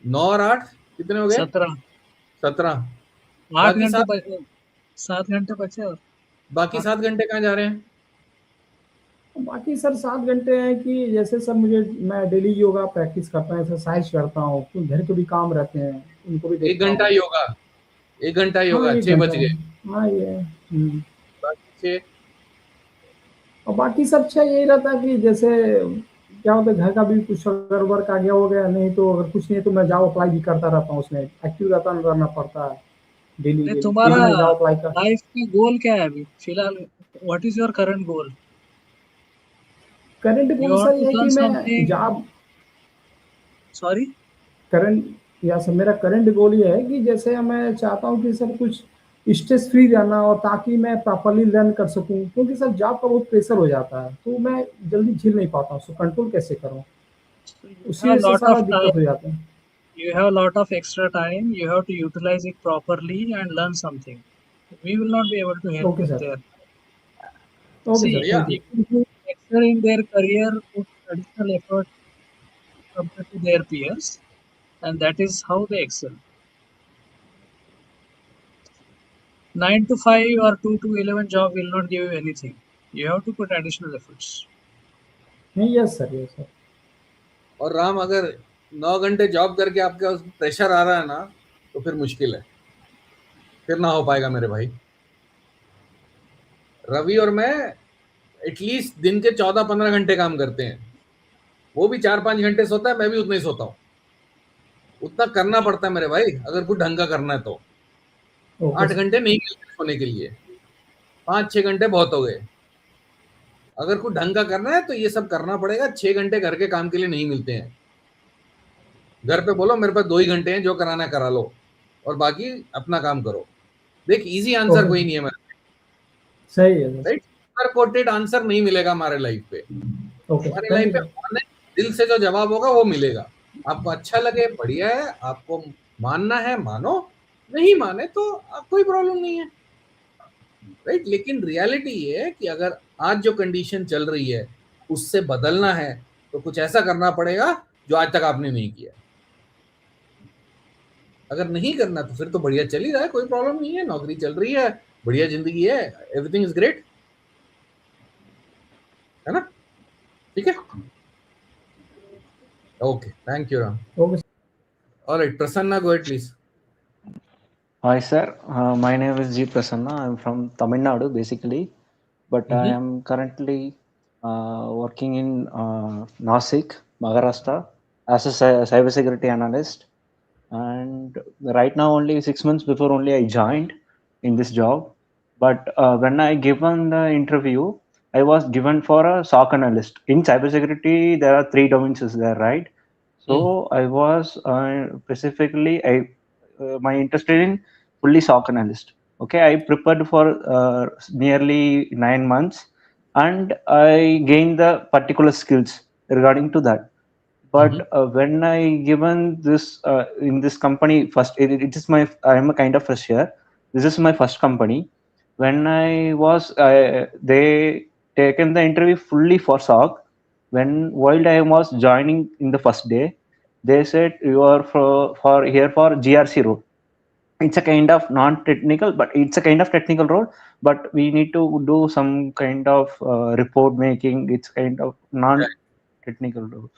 9 और 8 कितने हो गए? 17। 17। 8 बाकी घंटे सात 7 घंटे बचे और बाकी 7 घंटे कहाँ जा रहे हैं? बाकी सर 7 घंटे हैं कि जैसे सर मैं डेली योगा प्रैक्टिस करता हूँ, एक्सरसाइज करता हूँ, तो घर के भी काम रहते हैं, उनको भी एक देखता घंटा हूँ। योगा, 1 घंटा हाँ योगा, एक 6 घंटा बज गए। हाँ ये बाकी 6। और बाकी सब अच्छा यही रहता है कि जैसे क्या होता है, घर का भी कुछ अगर वर्क आ गया हो गया, नहीं तो अगर कुछ नहीं तो मैं जॉब अप्लाई भी करता रहता हूँ, उसमें एक्टिव रहना पड़ता है। डेली नहीं, डेली तुम्हारा डेली मैं जॉब अप्लाई कर। लाइफ का गोल क्या है अभी फिलहाल? What is your current goal? Current you goal want sir to ये है लर्न कि मैं समथिंग? Job sorry? करंट, या सर मेरा करंट गोल ये है कि जैसे मैं चाहता हूँ कि सर कुछ स्ट्रेस फ्री रहना, और ताकि मैं प्रॉपरली लर्न कर सकूँ, क्योंकि सर जॉब का बहुत प्रेशर हो जाता है तो मैं जल्दी झेल नहीं पाता हूँ, सो कंट्रोल कैसे करूँ? So उसी वजह से सारा दिक्कत हो जाता है. you have a lot of extra time. You have to utilize it properly and learn something. We will not be able to help Okay, you sir. there. Okay, sir. See, Yeah. Thank you. people who excel in their career put additional effort compared to their peers, and that is how they excel. 9 to 5 or 2 to 11 job will not give you anything. You have to put additional efforts. Yes, sir. Yes, sir. और राम, अगर 9 घंटे job करके आपके पास pressure आ रहा है ना, तो फिर मुश्किल है, फिर ना हो पाएगा मेरे भाई। रवि और मैं एटलीस्ट दिन के 14-15 घंटे काम करते हैं। वो भी 4-5 घंटे सोता है, मैं भी उतना ही सोता हूँ। उतना करना पड़ता है मेरे भाई, अगर कुछ ढंग का करना है तो। Okay, 8 sir. घंटे नहीं मिलते सोने के लिए, 5-6 घंटे बहुत हो गए। अगर कुछ ढंग का करना है तो ये सब करना पड़ेगा। 6 घंटे घर के काम के लिए नहीं मिलते हैं। घर पे बोलो मेरे पास 2 ही घंटे हैं, जो कराना है करा लो, और बाकी अपना काम करो। देख, इजी आंसर Okay, कोई sir. नहीं है मेरे, सही है sir. Right? Super coated answer नहीं मिलेगा हमारे लाइफ पे। Okay, हमारे thank लाइफ you, पे sir. honest दिल से जो जवाब होगा वो मिलेगा। आपको अच्छा लगे बढ़िया है, आपको मानना है मानो, नहीं माने तो कोई प्रॉब्लम नहीं है, राइट? लेकिन रियलिटी ये है कि अगर आज जो कंडीशन चल रही है उससे बदलना है तो कुछ ऐसा करना पड़ेगा जो आज तक आपने नहीं किया। अगर नहीं करना तो फिर तो बढ़िया चल ही रहा है, कोई प्रॉब्लम नहीं है, नौकरी चल रही है, बढ़िया जिंदगी है, एवरीथिंग इज ग्रेट, है ना? ठीक है, okay, thank you Ram. Okay, alright, Prasanna, go ahead please. Hi sir, my name is G Prasanna. I'm from Tamil Nadu basically, but I am currently working in Nasik, Maharashtra as a cybersecurity analyst. And right now, only 6 months before only I joined in this job. But when I given the interview, I was given for a SOC analyst. In cybersecurity, there are three domains is there, right? So I was specifically my interested in fully SOC analyst. Okay, I prepared for nearly 9 months, and I gained the particular skills regarding to that. But when I given this in this company first, it is my, I am a kind of fresher. This is my first company. When I was they taken the interview fully for SOC. When while I was joining in the first day, they said you are for here for GRC role. It's a kind of non-technical, but it's a kind of technical role. But we need to do some kind of report making. It's kind of non-technical role.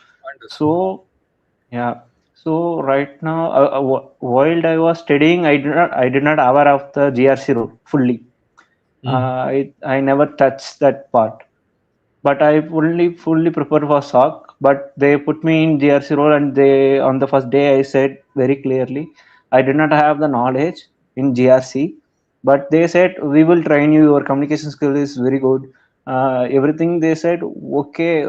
So yeah. So right now, while I was studying, I did not aware of the GRC role fully. I never touched that part, but I only fully prepared for SOC. But they put me in GRC role, and they on the first day I said very clearly, I did not have the knowledge in GRC, but they said we will train you. Your communication skill is very good. Everything they said okay.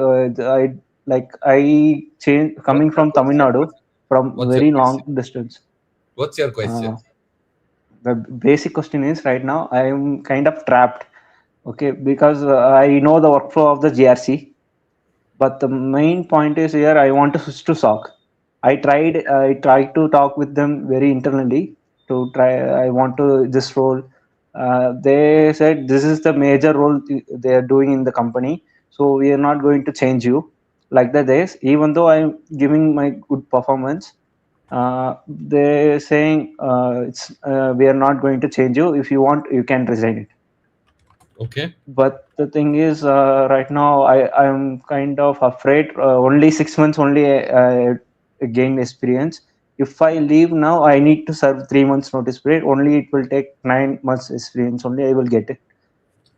I changed What's coming your from Tamil question? Nadu from What's your very long question? distance. What's your Uh, question? the basic question is right now I am kind of trapped. Okay, because I know the workflow of the GRC, but the main point is here I want to switch to SOC. I tried to talk with them very internally to try. I want to this role. They said this is the major role they are doing in the company, so we are not going to change you like that. Is even though I'm giving my good performance, they saying it's we are not going to change you. If you want, you can resign it. Okay. But the thing is, right now I'm kind of afraid. Only 6 months only gained experience. If I leave now, I need to serve 3 months notice period. Only it will take 9 months experience. Only I will get it.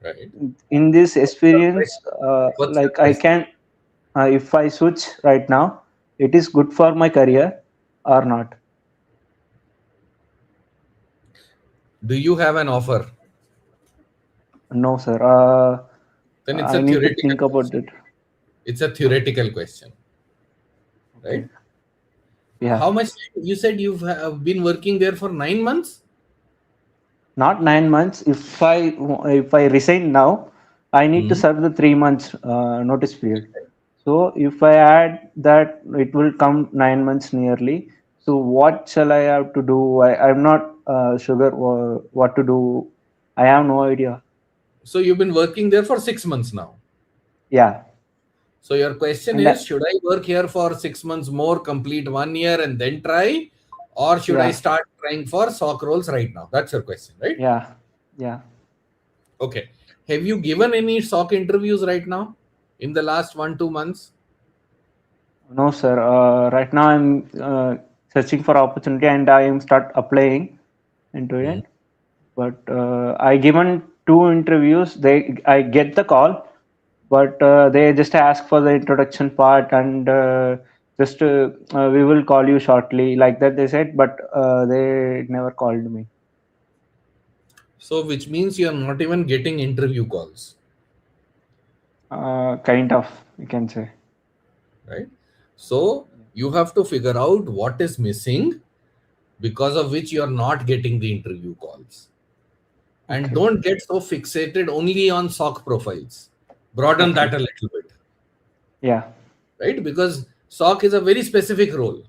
Right. In this What's your experience, question? What's your like I question? can, if I switch right now, it is good for my career or not? Do you have an offer? No, sir. Then it's a I need to theoretical think about question. it. It's a theoretical question, Okay. right? Yeah. How much you said you've been working there for 9 months? Not 9 months. If I resign now, I need to serve the 3 months notice period. So if I add that, it will come 9 months nearly. So what shall I have to do? I'm not sure what to do. I have no idea. So you've been working there for 6 months now. Yeah. So your question And is, should I work here for 6 months more, complete 1 year, and then try, or should I yeah, start trying for SOC roles right now? That's your question, right? yeah, yeah. Okay. Have you given any SOC interviews right now in the last 1 2 months? No, sir. Right now I'm searching for opportunity and I am start applying into Hmm. it. But I given two interviews. I get the call, but they just ask for the introduction part and just we will call you shortly, like that they said. But they never called me. So, which means you're not even getting interview calls, Kind of, you can say. right? So, you have to figure out what is missing because of which you're not getting the interview calls. And Okay. don't get so fixated only on SOC profiles. Broaden that Okay. a little bit, Yeah. right? Because SOC is a very specific role,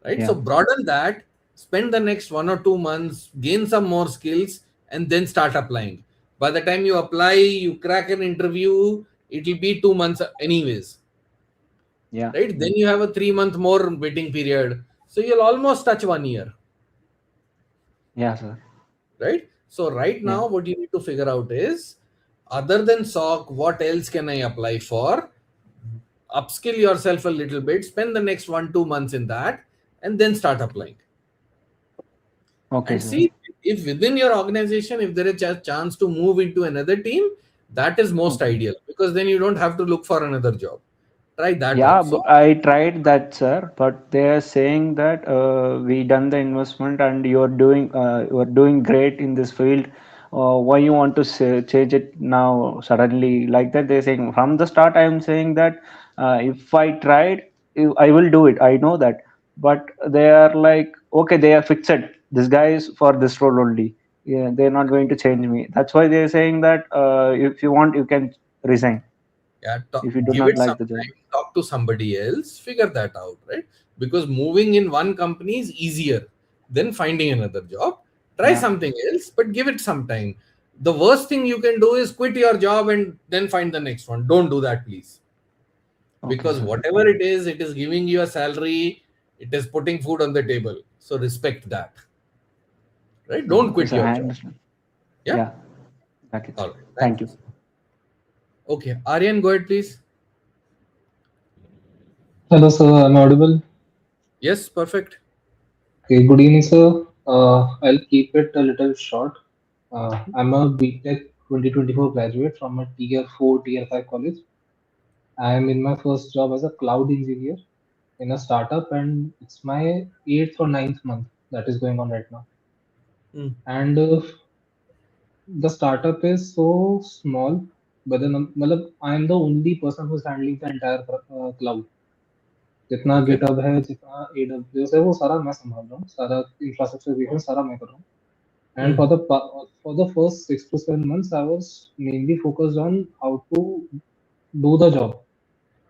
right? So Yeah. broaden that, spend the next 1 or 2 months, gain some more skills, and then start applying. By the time you apply, you crack an interview, it will be 2 months anyways, Yeah. right? Then you have a 3 month more waiting period. So you'll almost touch 1 year, Yeah, sir. right? So right Yeah. now, what you need to figure out is, other than SOC, what else can I apply for? Upskill yourself a little bit, spend the next 1 2 months in that, and then start applying. Okay, And sir. see if within your organization, if there is a chance to move into another team, that is most Okay. ideal, because then you don't have to look for another job. Try that Yeah, also. I tried that, sir, but they are saying that we done the investment and you're doing great in this field. Why you want to change it now suddenly like that? They're saying from the start. I am saying that if I tried, I will do it. I know that, but they are like, okay, they are fixed. This guy is for this role only. Yeah, they're not going to change me. That's why they're saying that if you want, you can resign Yeah, if you do give not it like some the job. time, talk to somebody else, figure that out, right? Because moving in one company is easier than finding another job. Try Yeah. something else, but give it some time. The worst thing you can do is quit your job and then find the next one. Don't do that, please. Okay, Because sir. whatever it is giving you a salary, it is putting food on the table. So respect that, right? Don't Okay, quit sir. your I job. understand. Yeah. Yeah, exactly. All right. Thank Thank you. you. Okay. Aryan, go ahead, please. Hello, sir. I'm audible. Yes, perfect. Okay, good evening, sir. I'll keep it a little short. I'm a BTech 2024 graduate from a Tier 4, Tier 5 college. I am in my first job as a cloud engineer in a startup, and it's my eighth or ninth month that is going on right now. Mm, And the startup is so small, but then I am the only person who's handling the entire cloud. जितना okay. GitHub है जितना AWS है वो सारा मैं संभाल रहा हूँ सारा इंफ्रास्ट्रक्चर क्रिएशन सारा मैं कर रहा हूँ and Mm, for the first 6 to 7 months I was mainly focused on how to do the job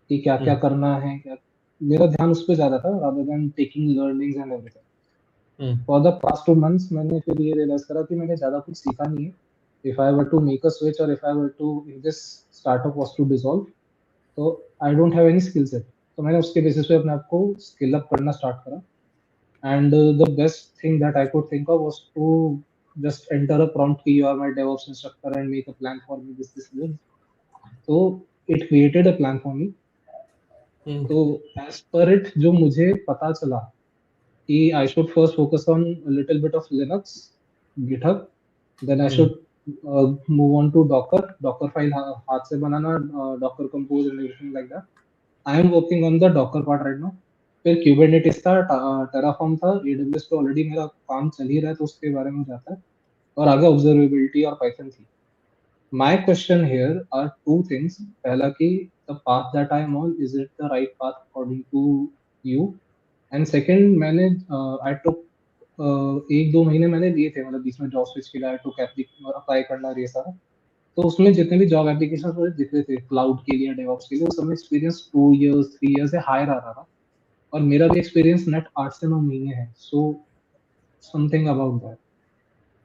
कि क्या क्या mm, करना है क्या मेरा ध्यान उस पर ज्यादा था rather than taking learnings and everything mm, for the past 2 months मैंने फिर ये realize करा कि मैंने ज्यादा कुछ सीखा नहीं है if I were to make a switch or if this startup was to dissolve तो I don't have any skill set तो मैंने उसके बेसिस पे अपने आप को स्किल अप करना स्टार्ट करा and the best thing that I could think of was to just enter a prompt कि you are my DevOps instructor and make a plan for me this. So it created a plan for me. mm, तो as per it जो मुझे पता चला कि I should first focus on a little bit of Linux, GitHub, then I mm, should move on to Docker file हाथ से बनाना, Docker compose and everything like that. I am working on the Docker part right now फिर Kubernetes था Terraform था AWS पे already मेरा काम चल ही रहा है तो उसके बारे में जाता है और आगे ऑब्जर्वेबिलिटी और पाइथन थी my question here are two things पहला कि the path that I am on is it the right path according to you and second मैंने आई टुक 1 2 महीने मैंने लिए थे मतलब बीच में जॉब स्विच के लिए आई टुक अप्लाई करना ये सारा तो उसमें जितने भी जॉब एप्लीकेशन मुझे दिख रहे थे क्लाउड के लिए, डेवऑप्स के लिए, वो सब में एक्सपीरियंस 2 इयर्स 3 इयर्स से हायर आ रहा था, और मेरा भी एक्सपीरियंस नेट 8 से 9 महीने है. सो समथिंग अबाउट दैट,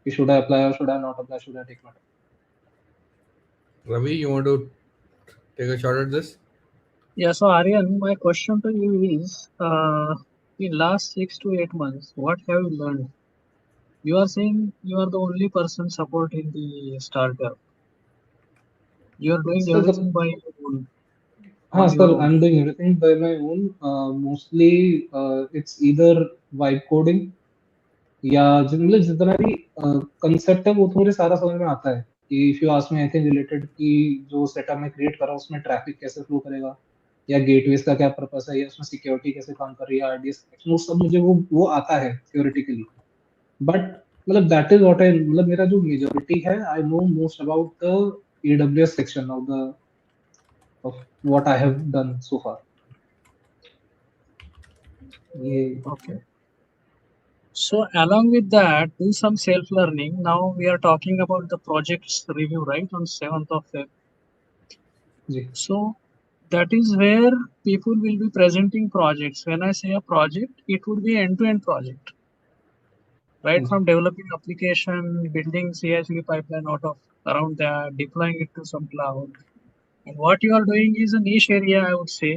कि शुड आई अप्लाई और should I not apply, should I take my time. Ravi, you want to take a shot at this? Yeah, so Aryan, my question to you is, in last 6 to 8 months, what have you learned? You are saying you are the only person supporting the startup. You are doing sir everything by your own, हाँ on sir, your I own. Am doing everything by my own. Mostly it's either vibe coding, या मतलब जितना भी concept है वो थोड़े सारा समझ में आता है. कि if you ask me anything related कि जो सेटअप मैं क्रिएट कर रहा हूँ उसमें ट्रैफिक कैसे फ्लो करेगा, या गेटवेज का क्या पर्पस है, या उसमें सिक्योरिटी कैसे काम कर रही है, आरडीएस, वो सब मुझे वो आता है थियोरेटिकली. बट मतलब दैट इज व्हाट आई, मतलब मेरा जो मेजॉरिटी है, I know most about the AWS section of the of what I have done so far. ये Okay. So along with that, do some self-learning. Now we are talking about the project's review, right, on 7th of Feb. Ji. So that is where people will be presenting projects. When I say a project, it would be end-to-end project, right? हाँ जी. From developing application, building CI/CD pipeline out of around that, deploying it to some cloud. And what you are doing is a niche area, I would say,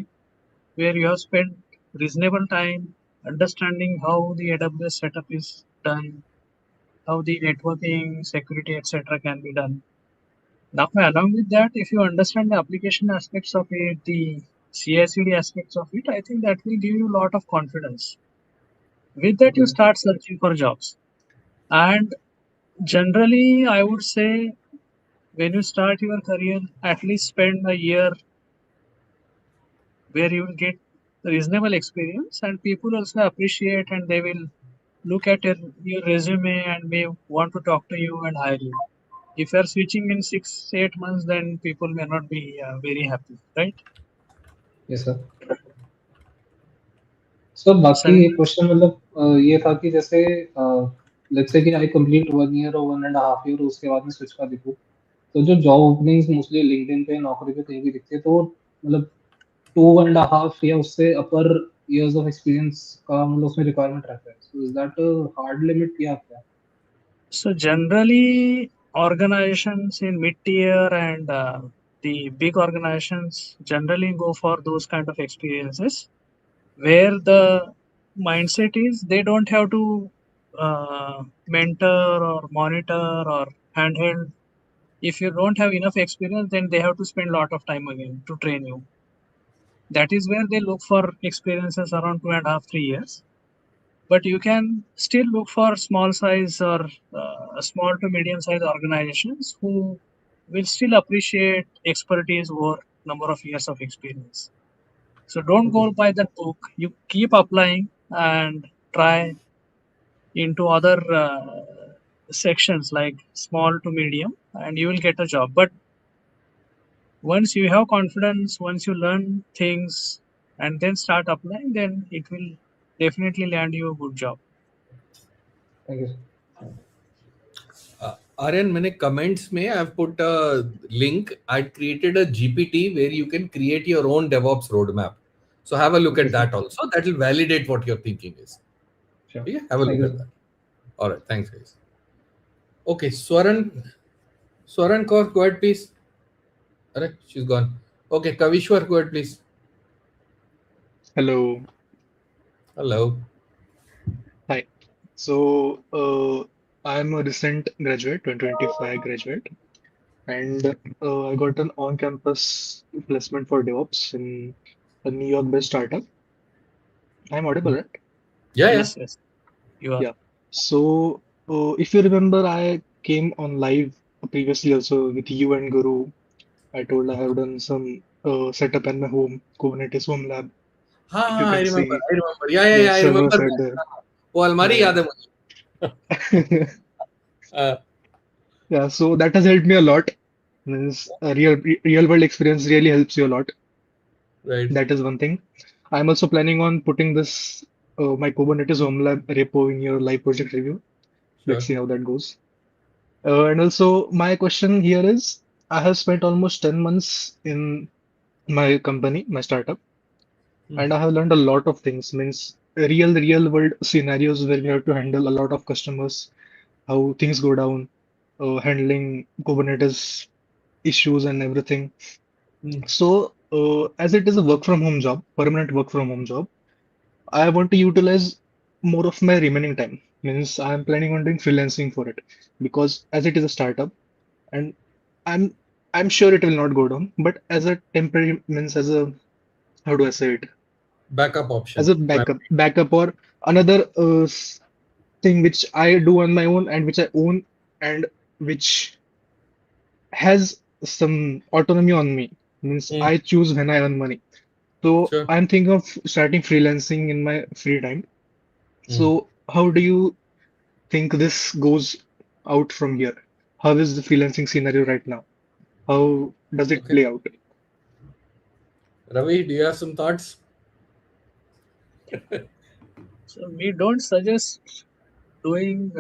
where you have spent reasonable time understanding how the AWS setup is done, how the networking, security, etc. can be done. Now, along with that, if you understand the application aspects of it, the CI/CD aspects of it, I think that will give you a lot of confidence. With that, you Okay. start searching for jobs. And generally, I would say when you start your career, at least spend a year where you will get reasonable experience, and people also appreciate and they will look at your resume and may want to talk to you and hire you. If you are switching in 6 8 months, then people may not be very happy, right? Yes sir. Sir बाकी Seven. एक question, मतलब ये था कि जैसे let's say कि आई complete 1 year और 1.5 year, उसके बाद में स्विच का देखूँ, तो जो जॉब ओपनिंग्स मोस्टली लिंक्डइन पे, नौकरी पे कहीं भी दिखती है, तो वो मतलब 2.5 या उससे अपर इयर्स ऑफ एक्सपीरियंस का मतलब उसमें रिक्वायरमेंट रहता है. So is that hard limit या क्या? So generally, organizations in mid-tier and the big organizations generally go for those kind of experiences where the mindset is they don't have to mentor or monitor or handheld. If you don't have enough experience, then they have to spend a lot of time again to train you. That is where they look for experiences around 2.5 3 years. But you can still look for small size or small to medium size organizations who will still appreciate expertise over number of years of experience. So don't Okay. go by that book. You keep applying and try into other sections like small to medium, and you will get a job. But once you have confidence, once you learn things and then start applying, then it will definitely land you a good job. Thank you. Aryan, मैंने comments में I've put a link. I created a GPT where you can create your own DevOps roadmap. So have a look Okay, at that also. That will validate what your thinking is. sure. Yeah, have a Thank look you. at that. All right, thanks, guys. Okay, Swaran Kaur, go ahead, please. All right, she's gone. Okay, Kavishwar, go ahead, please. Hello. Hello. Hi. So, I'm a recent graduate, 2025 graduate, and I got an on-campus placement for DevOps in a New York-based startup. I'm audible, right? Yeah, yeah. Yes, yes, you are. Yeah. So, if you remember, I came on live previously also with you and Guru. I told I have done some setup in my home, Kubernetes home lab. If you I can remember. see I remember. Yeah, yeah, the yeah. I remember servers right that. there. वो अलमारी याद है मुझे. Yeah. Uh, Yeah, so that has helped me a lot. Means a real world experience really helps you a lot. right. That is one thing. I'm also planning on putting this my Kubernetes Home Lab repo in your live project review. Let's Sure. see how that goes. And also my question here is, I have spent almost 10 months in my company, my startup, Hmm. and I have learned a lot of things. Means real world scenarios where we have to handle a lot of customers, how things go down, handling Kubernetes issues and everything. Hmm. So, as it is a work from home job, permanent work from home job, I want to utilize more of my remaining time. Means I am planning on doing freelancing for it because as it is a startup and I'm I'm sure it will not go down, but as a temporary means as a how do I say it? Backup As option. a backup or another thing which I do on my own and which I own and which has some autonomy on me. Means Hmm. I choose when I earn money. So Sure. I'm thinking of starting freelancing in my free time. Hmm. So how do you think this goes out from here? How is the freelancing scenario right now? How does it Okay. play out? Ravi, do you have some thoughts? So we don't suggest doing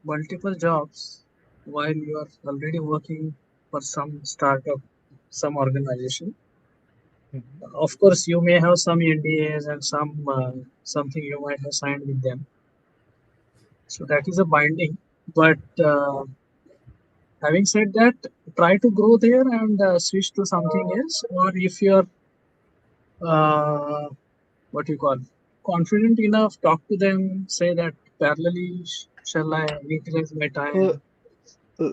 multiple jobs while you are already working for some startup, some organization. Mhm. Of course, you may have some NDAs and some something you might have signed with them. So that is a binding. But having said that, try to grow there and switch to something else. Or if you're uh, what you call confident enough, talk to them. Say that parallelly, shall I utilize my Uh, time?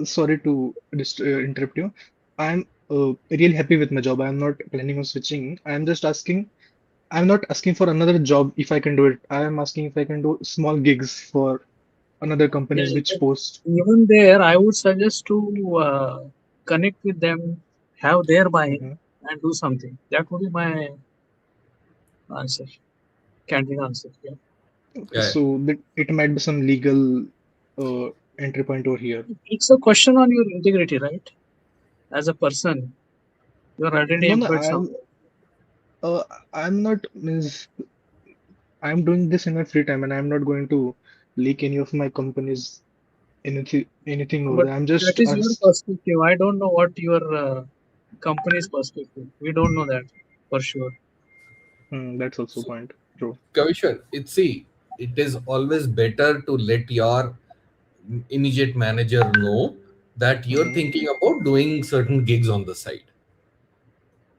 Sorry to interrupt you. I'm really happy with my job. I'm not planning on switching. I'm just asking. I'm not asking for another job if I can do it. I am asking if I can do small gigs for another Yeah, companies which but post. even there, I would suggest to connect with them, have their buy-in, Mhm. and do something. That would be my answer, candid answer. Yeah. Yeah. So that it might be some legal uh, entry point over here. It's a question on your integrity, right? As a person, you're already No, no, employed somewhere. uh, I'm not means I'm doing this in my free time and I'm not going to leak any of my company's anything over But there. I'm that just is your ask. perspective. I don't know what your company's perspective. We don't know that for sure. That's also a So, point. True. Kavishwar, it is always better to let your immediate manager know that you're Hmm. thinking about doing certain gigs on the side,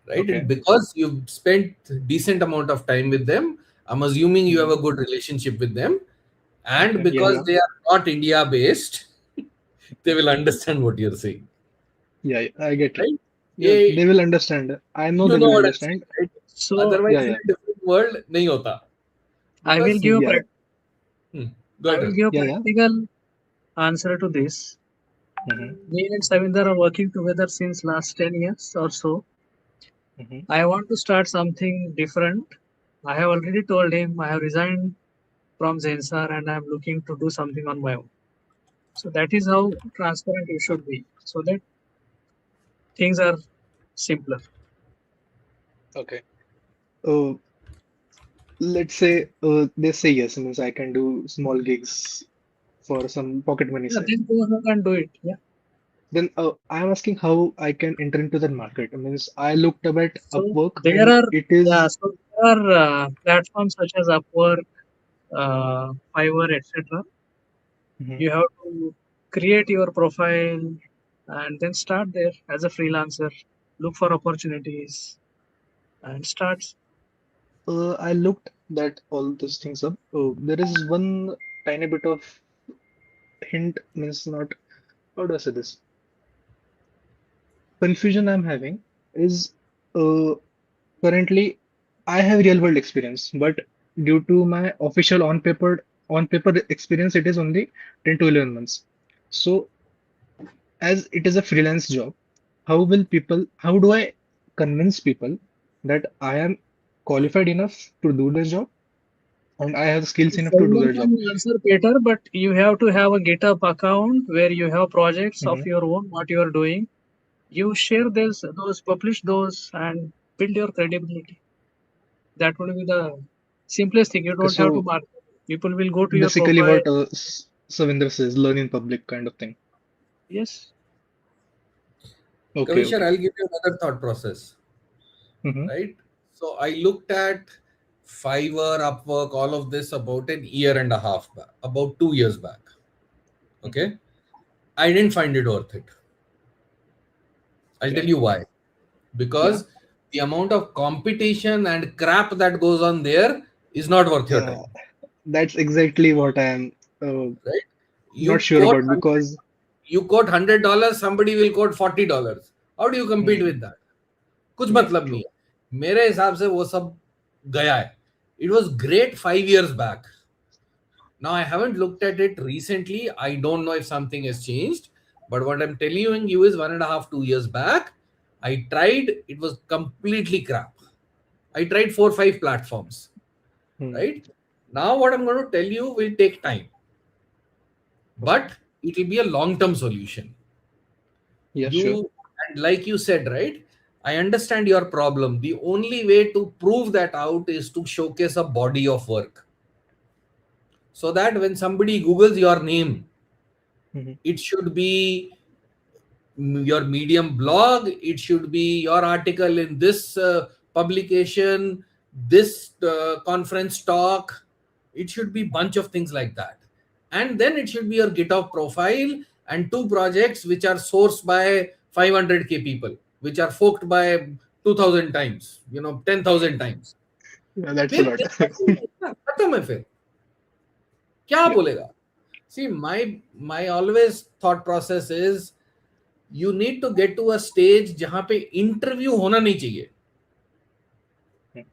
right? And Okay. because you've spent decent amount of time with them, I'm assuming you have Hmm. a good relationship with them, and Okay. Yeah, because yeah. they are not India based, they will understand what you're saying, Yeah, yeah, I get it. right? Yeah, Yeah, they will understand. I know you they know will what I'm saying, understand. right? So Otherwise, Yeah, in yeah. a different world, nahi hota. I will Because give a Yeah, hmm, go I ahead, will Ravi. give a yeah, yeah. practical answer to this. Hmm. Me and Savinder are working together since last 10 years or so. Hmm. I want to start something different. I have already told him I have resigned from Zensar and I am looking to do something on my own. So that is how transparent you should be, so that things are simpler. Okay. Uh, let's say they say yes, means I can do small gigs for some pocket money Yeah, side. then go ahead and do it. Yeah. Then I'm asking how I can enter into that market. Means I looked up at So Upwork there and are it yeah, is so there are platforms such as Upwork, Fiverr, etc. Mhm. You have to create your profile and then start there as a freelancer. Look for opportunities and start. I looked that all those things up. There is one tiny bit of hint, means not how do I say this? Confusion I'm having is uh, currently I have real world experience, but due to my official on paper experience, it is only 10 to 11 months. So as it is a freelance job, how do I convince people that I am qualified enough to do this job and I have skills enough to do Someone the job? can answer better, but you have to have a GitHub account where you have projects of Hmm. your own, what you are doing. You share those, publish those, and build your credibility. That would be the simplest thing. You Okay, don't have to so market. People will go to your basically profile. what Savinder says, learn in public kind of thing. Yes. Okay, Kavishar, okay. I'll give you another thought process, Mm-hmm. right? So I looked at Fiverr, Upwork, all of this about an year and a half back, about 2 years back. Mm-hmm. Okay. I didn't find it worth it. I'll tell Okay. you why. Yeah. Because the amount of competition and crap that goes on there is not worth your Yeah. time. That's exactly what I am uh, Right? not You sure quote about because you quote $100, somebody will quote $40. How do you compete hmm, with that? कुछ yeah, मतलब नहीं true. है मेरे हिसाब से वो सब गया है. It was great 5 years back. Now I haven't looked at it recently. I don't know if something has changed. But what I'm telling you is 1.5, 2 years back, I tried. It was completely crap. I tried 4, 5 platforms. Hmm. Right now, what I'm going to tell you will take time, Okay. but it will be a long-term solution. Yeah, sure. You and like you said, right? I understand your problem. The only way to prove that out is to showcase a body of work, so that when somebody Googles your name, Mm-hmm. it should be your Medium blog, it should be your article in this publication, this conference talk. It should be bunch of things like that, and then it should be your GitHub profile and 2 projects which are sourced by 500k people, which are forked by 2000 times, 10,000 times. Yeah, that's a फिर lot. तेरा खत्म है फिर क्या Yeah. बोलेगा. See, my always thought process is you need to get to a stage जहां पे interview होना नहीं चाहिए. Yeah.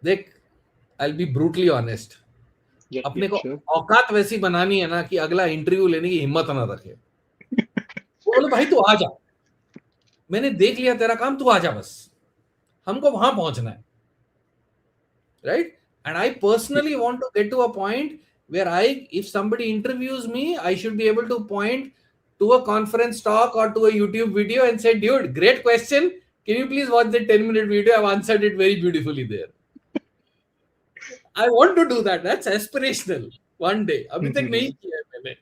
देख, I'll be brutally honest. Yeah. Yeah. अपने को Sure. औकात वैसी बनानी है ना कि अगला इंटरव्यू लेने की हिम्मत ना रखे. वो बोले भाई तू आ जा, मैंने देख लिया तेरा काम, तू आ जा बस, हमको वहां पहुंचना है. Right? And I personally want to get to a point where if somebody interviews me, I should be able to point to a conference talk or to a YouTube video and say, dude, great question. Can you please watch the 10-minute video? I've answered it very beautifully there. I want to do that. That's aspirational. One day. अभी तक नहीं Mm-hmm. किया है मैंने.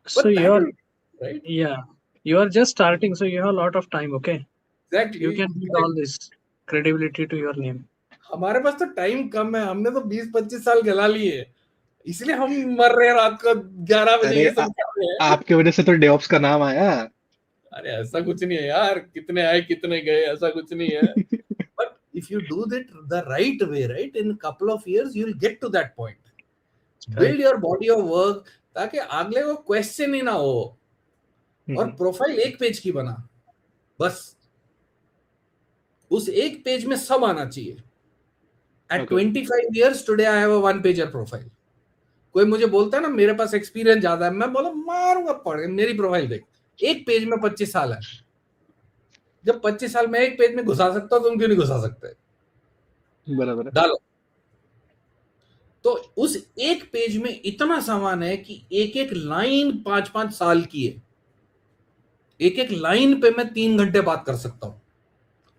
So But that you're is right. yeah, you are just starting, so you have a lot of time. Okay, you Exactly. can build all this credibility to your name. हमारे पास तो time कम है. हमने तो 20-25 साल गला लिए, इसलिए हम मर रहे हैं रात को 11 बजे अरे ये सब कर रहे हैं. आपके वजह से तो डेवऑप्स का नाम आया. अरे ऐसा कुछ नहीं है यार, कितने आए कितने गए, ऐसा कुछ नहीं है. But if you do that the right way, right, in a couple of years you'll get to that point. Right. Build your body of work ताकि अगले को क्वेश्चन ही ना हो. और Mm-hmm. प्रोफाइल एक पेज की बना, बस उस एक पेज में सब आना चाहिए. At Okay. 25 years today I have a 1 pager profile. कोई मुझे बोलता है ना मेरे पास एक्सपीरियंस ज्यादा है, मैं बोला मारूंगा पड़, मेरी प्रोफाइल देख, एक पेज में 25 साल है. जब 25 साल में एक पेज में घुसा सकता हूं, तुम क्यों नहीं घुसा सकते? बराबर है. डालो. तो उस एक पेज में इतना सामान है कि एक एक लाइन 5-5 साल की है. एक एक लाइन पे मैं 3 घंटे बात कर सकता हूं,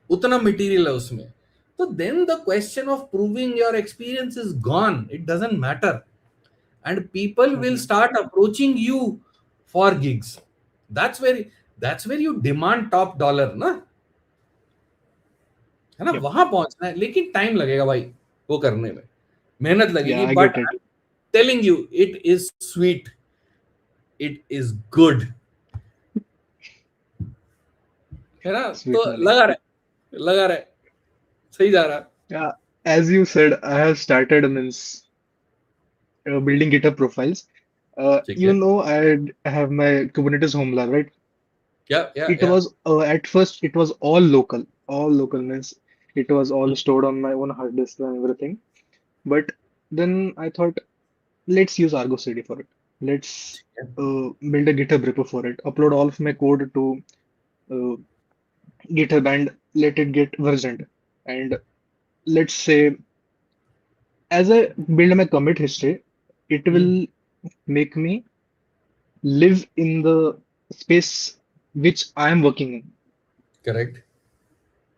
उतना मटेरियल है उसमें. तो then the question of proving your experience is gone. It doesn't matter. And people will Mm-hmm. start approaching you for gigs. That's where you demand top dollar ना, है ना. Yep. वहां पहुंचना है, लेकिन टाइम लगेगा भाई वो करने में, मेहनत Yeah, लगेगी. I but get it. Telling you it is sweet, it is good, है ना. Sweet तो Nalle. लगा रहे, सही जा रहा. Yeah, as you said, I have started means building GitHub profiles. ठीक You है. know, I have my Kubernetes home lab, right? Yeah. It was at first it was all local means it was all stored on my own hard disk and everything. But then I thought, let's use Argo CD for it. Let's build a GitHub repo for it. Upload all of my code to uh, GitHub and let it get versioned. And let's say, as I build my commit history, it will make me live in the space which I am working in. Correct.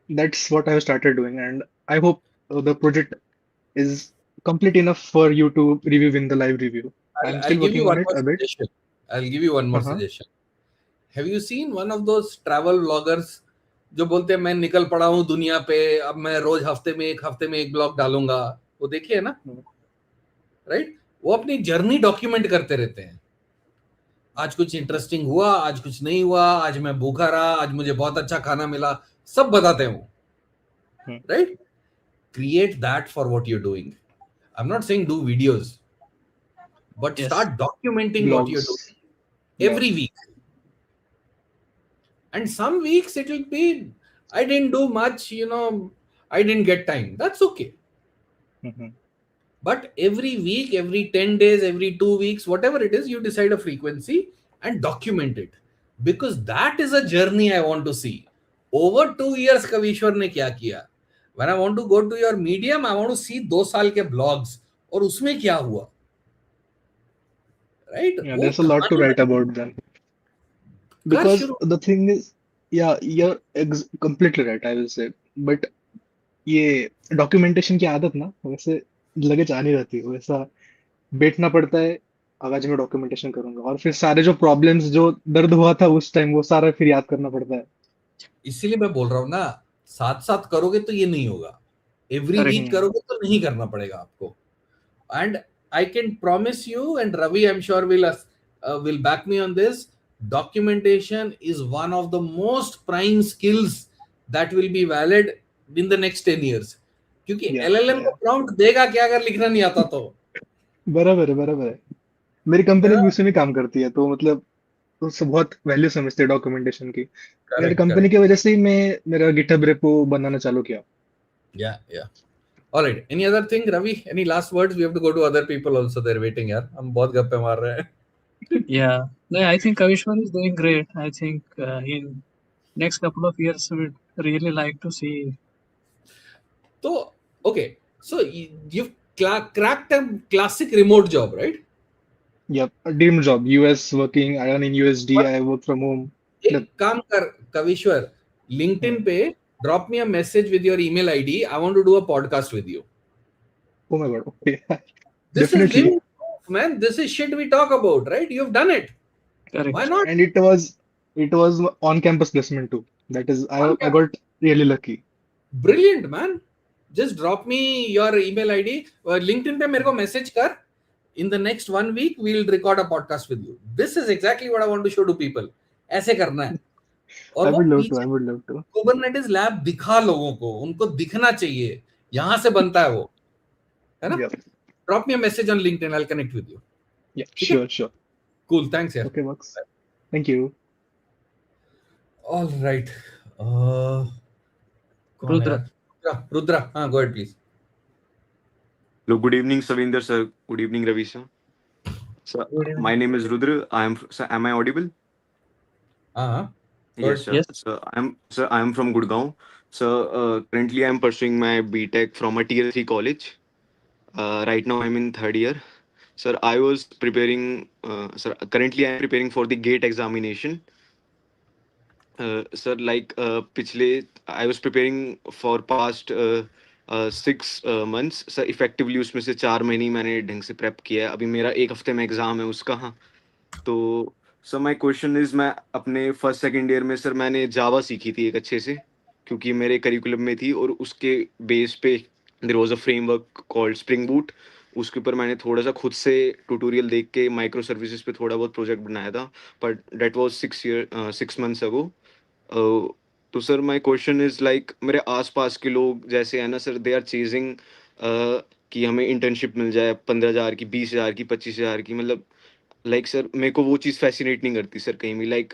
That's what I have started doing, and I hope the project is complete enough for you to review in the live review. I'm I'll still give you working on one it more a bit. suggestion. I'll give you one more Uh-huh. suggestion. Have you seen one of those travel vloggers जो बोलते हैं मैं निकल पड़ा हूँ दुनिया पे, अब मैं रोज हफ्ते में एक ब्लॉग डालूंगा? वो देखिए ना, राइट? वो अपनी जर्नी डॉक्यूमेंट करते रहते हैं। आज कुछ इंटरेस्टिंग हुआ, आज कुछ नहीं हुआ, आज मैं भूखा रहा, आज मुझे बहुत अच्छा खाना मिला, सब बताते हैं वो, right? Create that for what you're doing. I'm not saying do videos, but Yes. start documenting what you're Blogs. doing every week. And some weeks it will be, I didn't do much, I didn't get time. That's okay. But every week, every 10 days, every 2 weeks, whatever it is, you decide a frequency and document it. Because that is a journey I want to see. Over 2 years Kavishwar ने क्या किया? When I want to go to your medium, I want to see 2 साल के blogs और उसमें क्या हुआ, right? Yeah, वो there's a lot to कहानी write about them. कर Because शुरू। the thing is, yeah, you're completely right, I will say. But ये डॉक्यूमेंटेशन की आदत ना वैसे लगे जा नहीं रहती, वैसा बैठना पड़ता है। अब आज मैं डॉक्यूमेंटेशन करूंगा और फिर सारे जो प्रॉब्लम्स जो दर्द हुआ था उस टाइम वो सारा फिर याद करना पड़ता है। इसीलिए मैं बोल रहा हूँ ना, साथ साथ करोगे तो ये नहीं होगा, एवरी Correct. वीक करोगे तो नहीं करना पड़ेगा आपको। And I can promise you, and Ravi I am sure will back me on this, documentation is one of the most prime skills that will be valid in the next 10 years. क्योंकि या LLM को prompt देगा क्या अगर लिखना नहीं आता तो? बराबर है, बराबर है। मेरी कंपनी भी उसी में काम करती है, तो मतलब तो सब बहुत वैल्यू समझते हैं डॉक्यूमेंटेशन की। मेरी करेक्ट, कंपनी करेक्ट, की वजह से ही मैं मेरा गिटहब रेपो बनाना चालू किया। या all right, any other thing, Ravi? Any last words? We have to go to other people also, they're waiting यार, हम बहुत गप्पे मार रहे हैं। Yeah. No, I think Kavishwar is doing great. I think in next couple of years we'd really like to see. So, okay, so you've cracked a classic remote job, right? Yep, a dream job, US working, I earn in USD, But I work from home. एक काम कर Kavishwar, LinkedIn पे drop me a message with your email ID. I want to do a podcast with you. Oh my God, okay. This is Definitely. living proof, man. This is shit we talk about, right? You've done it. Correct. Why not? And it was on campus placement too. That is, I got really lucky. Brilliant, man. Just drop me your email ID. LinkedIn पे मेरे को message कर. In the next 1 week, we'll record a podcast with you. This is exactly what I want to show to people. ऐसे करना है। और I वो would love to. पीछे I would love to. Kubernetes lab दिखा लोगों को, उनको दिखना चाहिए यहाँ से बनता है वो, है ना? Yeah. Drop me a message on LinkedIn. I'll connect with you. Yeah, ठीक है? sure, sure. Cool. Thanks, यार. Okay, Max. Thank you. All right. कौन है Rudra. यार? Rudra. हाँ, go ahead, please. Hello, good evening, Savinder sir. Good evening, Ravi sir. Sir, Good evening. my name is Rudra. Sir, am I audible? हाँ, Yes, sir. Yes. I am from Gurgaon. Sir, currently I am pursuing my BTech from a tier 3 college. Right now I'm in third year. Sir, currently I am preparing for the GATE examination. Sir, I was preparing for past 6 months. Sir, effectively उसमें से 4 महीने ही मैंने ढंग से prep किया है। अभी मेरा 1 हफ्ते में एग्जाम है उसका। हाँ, तो सर माय क्वेश्चन इज, मैं अपने फर्स्ट सेकंड ईयर में सर मैंने जावा सीखी थी एक अच्छे से, क्योंकि मेरे करिकुलम में थी, और उसके बेस पे there was a framework called Spring Boot. उसके ऊपर मैंने थोड़ा सा खुद से ट्यूटोरियल देख के माइक्रो सर्विसेज पे थोड़ा बहुत प्रोजेक्ट बनाया था, बट दैट वाज 6 months अगो। तो sir my question is like, मेरे आसपास के लोग जैसे है ना सर, दे आर चेजिंग कि हमें इंटर्नशिप मिल जाए 15,000 की, 20,000 की, 25,000 की। मतलब लाइक सर मेरे को वो चीज़ फैसिनेट नहीं करती सर कहीं भी। Like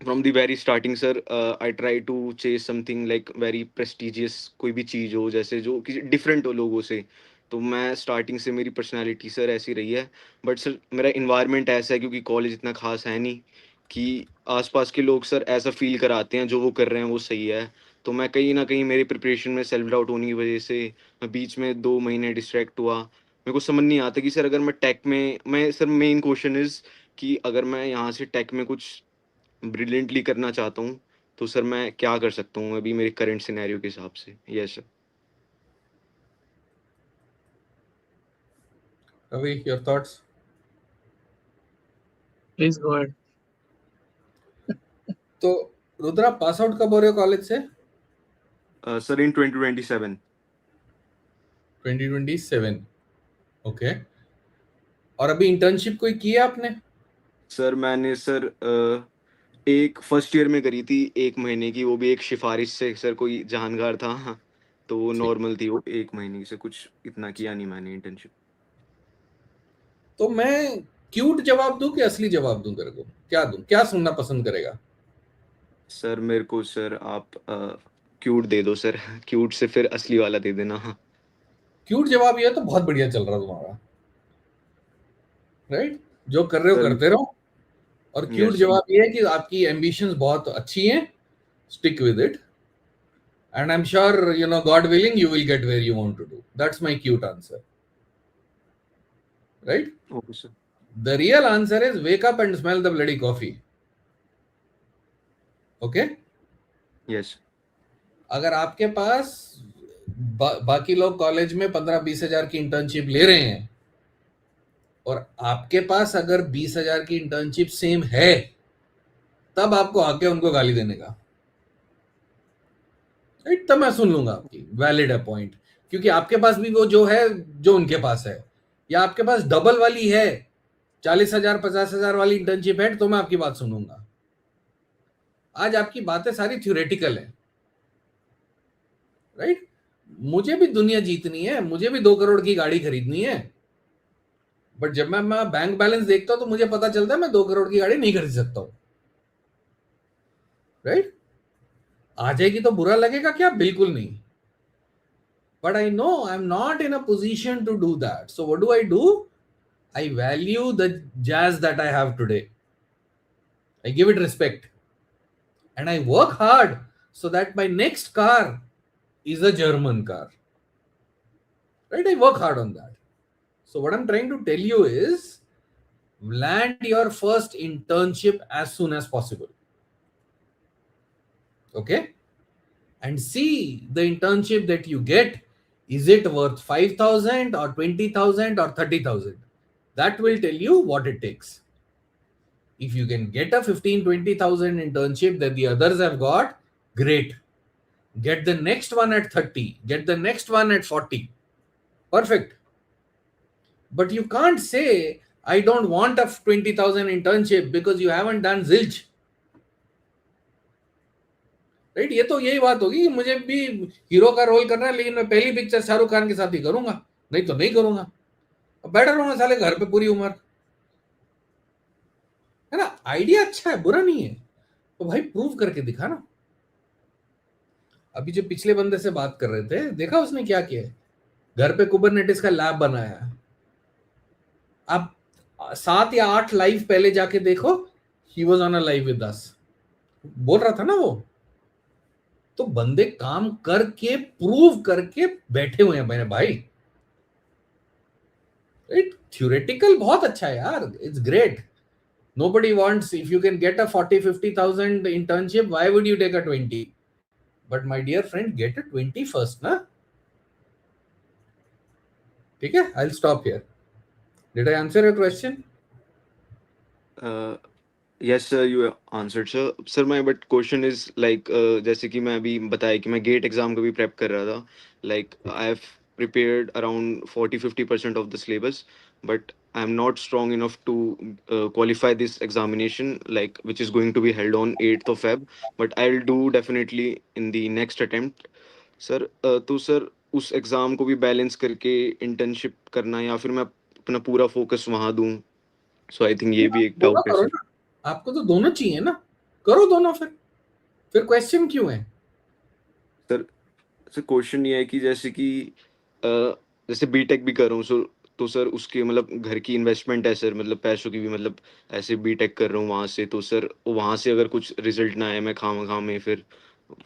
from the very starting sir, I try to chase something like very prestigious, कोई भी चीज़ हो जैसे जो किसी डिफरेंट हो लोगों से। तो मैं स्टार्टिंग से मेरी पर्सनालिटी सर ऐसी रही है, बट सर मेरा इन्वायरमेंट ऐसा है, क्योंकि कॉलेज इतना खास है नहीं, कि आसपास के लोग सर ऐसा फील कराते हैं जो वो कर रहे हैं वो सही है। तो मैं कहीं ना कहीं मेरे प्रिपरेशन में सेल्फ डाउट होने की वजह से मैं बीच में 2 महीने डिस्ट्रैक्ट हुआ। मेरे को समझ नहीं आता कि सर अगर मैं टेक में, मैं सर मेन क्वेश्चन इज कि अगर मैं यहाँ से टेक में कुछ ब्रिलियंटली करना चाहता हूँ, तो सर मैं क्या कर सकता हूँ अभी मेरे करंट सिनेरियो के हिसाब से? Yes sir. Ravi, your thoughts? Please go ahead. तो रुद्रा पास आउट कब हो रहे हो कॉलेज से? सर इन 2027। 2027। ओके। और अभी इंटर्नशिप कोई की है आपने? सर मैंने सर एक फर्स्ट ईयर में करी थी 1 महीने की, वो भी एक सिफारिश से सर, कोई जानकार था। हाँ, तो वो ठीक। नॉर्मल थी, वो 1 महीने से, कुछ इतना किया नहीं मैंने इंटर्नशिप। तो मैं क्यूट जवाब दूं कि असली जवाब दूं तेरे को? क्या दूं? क्या सुनना पसंद करेगा? सर मेरे को सर आप क्यूट दे दो सर। क्यूट से फिर असली वाला दे देना। हाँ क्यूट जवाब ये है तो बहुत बढ़िया चल रहा तुम्हारा, राइट? जो कर रहे हो सर। करते रहो। और क्यूट यस। जवाब ये है कि आपकी एम्बिशंस बहुत अच्छी हैं, stick with it, and I am sure God willing you will get where you want to do. That's my cute answer, right? Okay sir. The real answer is wake up and smell the bloody coffee. Okay. Yes. अगर आपके पास बाकी लोग college में 15-20 हजार की internship ले रहे हैं और आपके पास अगर 20 हजार की इंटर्नशिप सेम है, तब आपको आके उनको गाली देने का, राइट? तब मैं सुन लूंगा आपकी, वैलिड है पॉइंट, क्योंकि आपके पास भी वो जो है जो उनके पास है, या आपके पास डबल वाली है, 40 हजार 50 हजार वाली इंटर्नशिप है, तो मैं आपकी बात सुनूंगा। आज आपकी बातें सारी थ्योरेटिकल है, राइट? मुझे भी दुनिया जीतनी है, मुझे भी 2 करोड़ की गाड़ी खरीदनी है, बट जब मैं बैंक बैलेंस देखता हूं तो मुझे पता चलता है मैं 2 करोड़ की गाड़ी नहीं खरीद सकता हूं, राइट? आ जाएगी तो बुरा लगेगा क्या? बिल्कुल नहीं। But I know I'm not in a position to do that. So what do? I value the jazz that I have today. I give it respect. And I work hard so that my next car is a German car. Right? I work hard on that. So what I'm trying to tell you is land your first internship as soon as possible. Okay? And see the internship that you get, is it worth 5,000 or 20,000 or 30,000? That will tell you what it takes. If you can get a 15-20,000 internship that the others have got, great. Get the next one at 30, get the next one at 40. Perfect. But you can't say, I don't want a 20,000 internship because you haven't done zilch. Right? ये तो यही बात होगी कि मुझे भी hero का role करना है, लेकिन मैं पहली पिक्चर शाहरुख खान के साथ ही करूंगा, नहीं तो नहीं करूंगा। अब बैठा रहूंगा साले घर पे पूरी उम्र, है ना? आइडिया अच्छा है, बुरा नहीं है, तो भाई प्रूव करके दिखा ना। अभी जो पिछले बंदे से बात कर रहे थे, देखा उसने क्या किया? घर पे कुबरनेटिस का लैब बनाया। आप 7 या 8 लाइव पहले जाके देखो, he was on a live with us, बोल रहा था ना वो। तो बंदे काम करके प्रूव करके बैठे हुए हैं मेरे भाई, राइट? थ्योरेटिकल बहुत अच्छा है यार, it's great. Nobody wants, if you can get a 40-50,000 internship, why would you take a 20? But my dear friend, get a 20 first, na? ठीक है? I'll stop here. Did I answer your question? Yes sir, you answered sir. Sir my but question is like, जैसे कि मैं अभी बताया कि मैं gate exam का भी प्रेप कर रहा था। Like I have prepared around 40-50% of the syllabus, but I'm not strong enough to qualify this examination, like which is going to be held on 8th of Feb, but I'll do definitely in the next attempt. Sir तो sir उस exam को भी balance करके internship करना, या फिर मैं अपना पूरा फोकस वहाँ दूँ? सो आई थिंक ये भी एक दोनों डाउट है करो सर। ना, आपको तो दोनों चाहिए ना, करो दोनों। फिर क्वेश्चन क्यों है? सर सर क्वेश्चन ये है कि जैसे कि अ, जैसे बीटेक भी कर रहा हूँ, सो तो सर उसके मतलब घर की इन्वेस्टमेंट है सर, मतलब पैसों की भी, मतलब ऐसे बीटेक कर रहा हूँ वहाँ से, तो सर वहाँ से अगर कुछ रिजल्ट ना आए, मैं खामा में फिर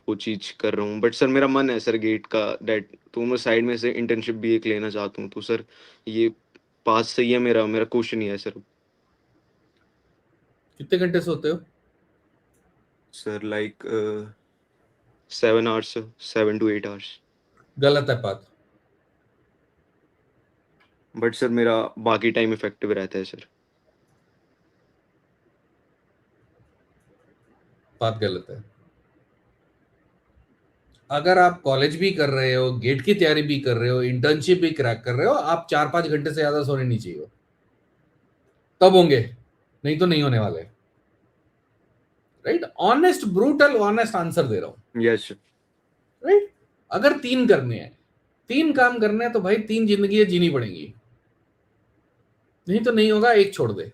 वो चीज़ कर रहा हूँ। बट सर मेरा मन है सर गेट का डेट, तो मैं साइड में से इंटर्नशिप भी एक लेना चाहता हूँ। तो सर ये पास सही है? मेरा मेरा क्वेश्चन ये है सर। कितने घंटे सोते हो? Sir like 7 hours, 7 to 8 hours. गलत है बात। बट सर मेरा बाकी टाइम इफेक्टिव रहता है सर। बात गलत है। अगर आप कॉलेज भी कर रहे हो, गेट की तैयारी भी कर रहे हो, इंटर्नशिप भी क्रैक कर रहे हो, आप 4-5 घंटे से ज्यादा सोने नहीं चाहिए, तब होंगे, नहीं तो नहीं होने वाले। Right, honest brutal honest answer दे रहा हूं। यस राइट, अगर 3 करने हैं, 3 काम करने हैं, तो भाई 3 जिंदगी जीनी पड़ेंगी, नहीं तो नहीं होगा, एक छोड़ दे।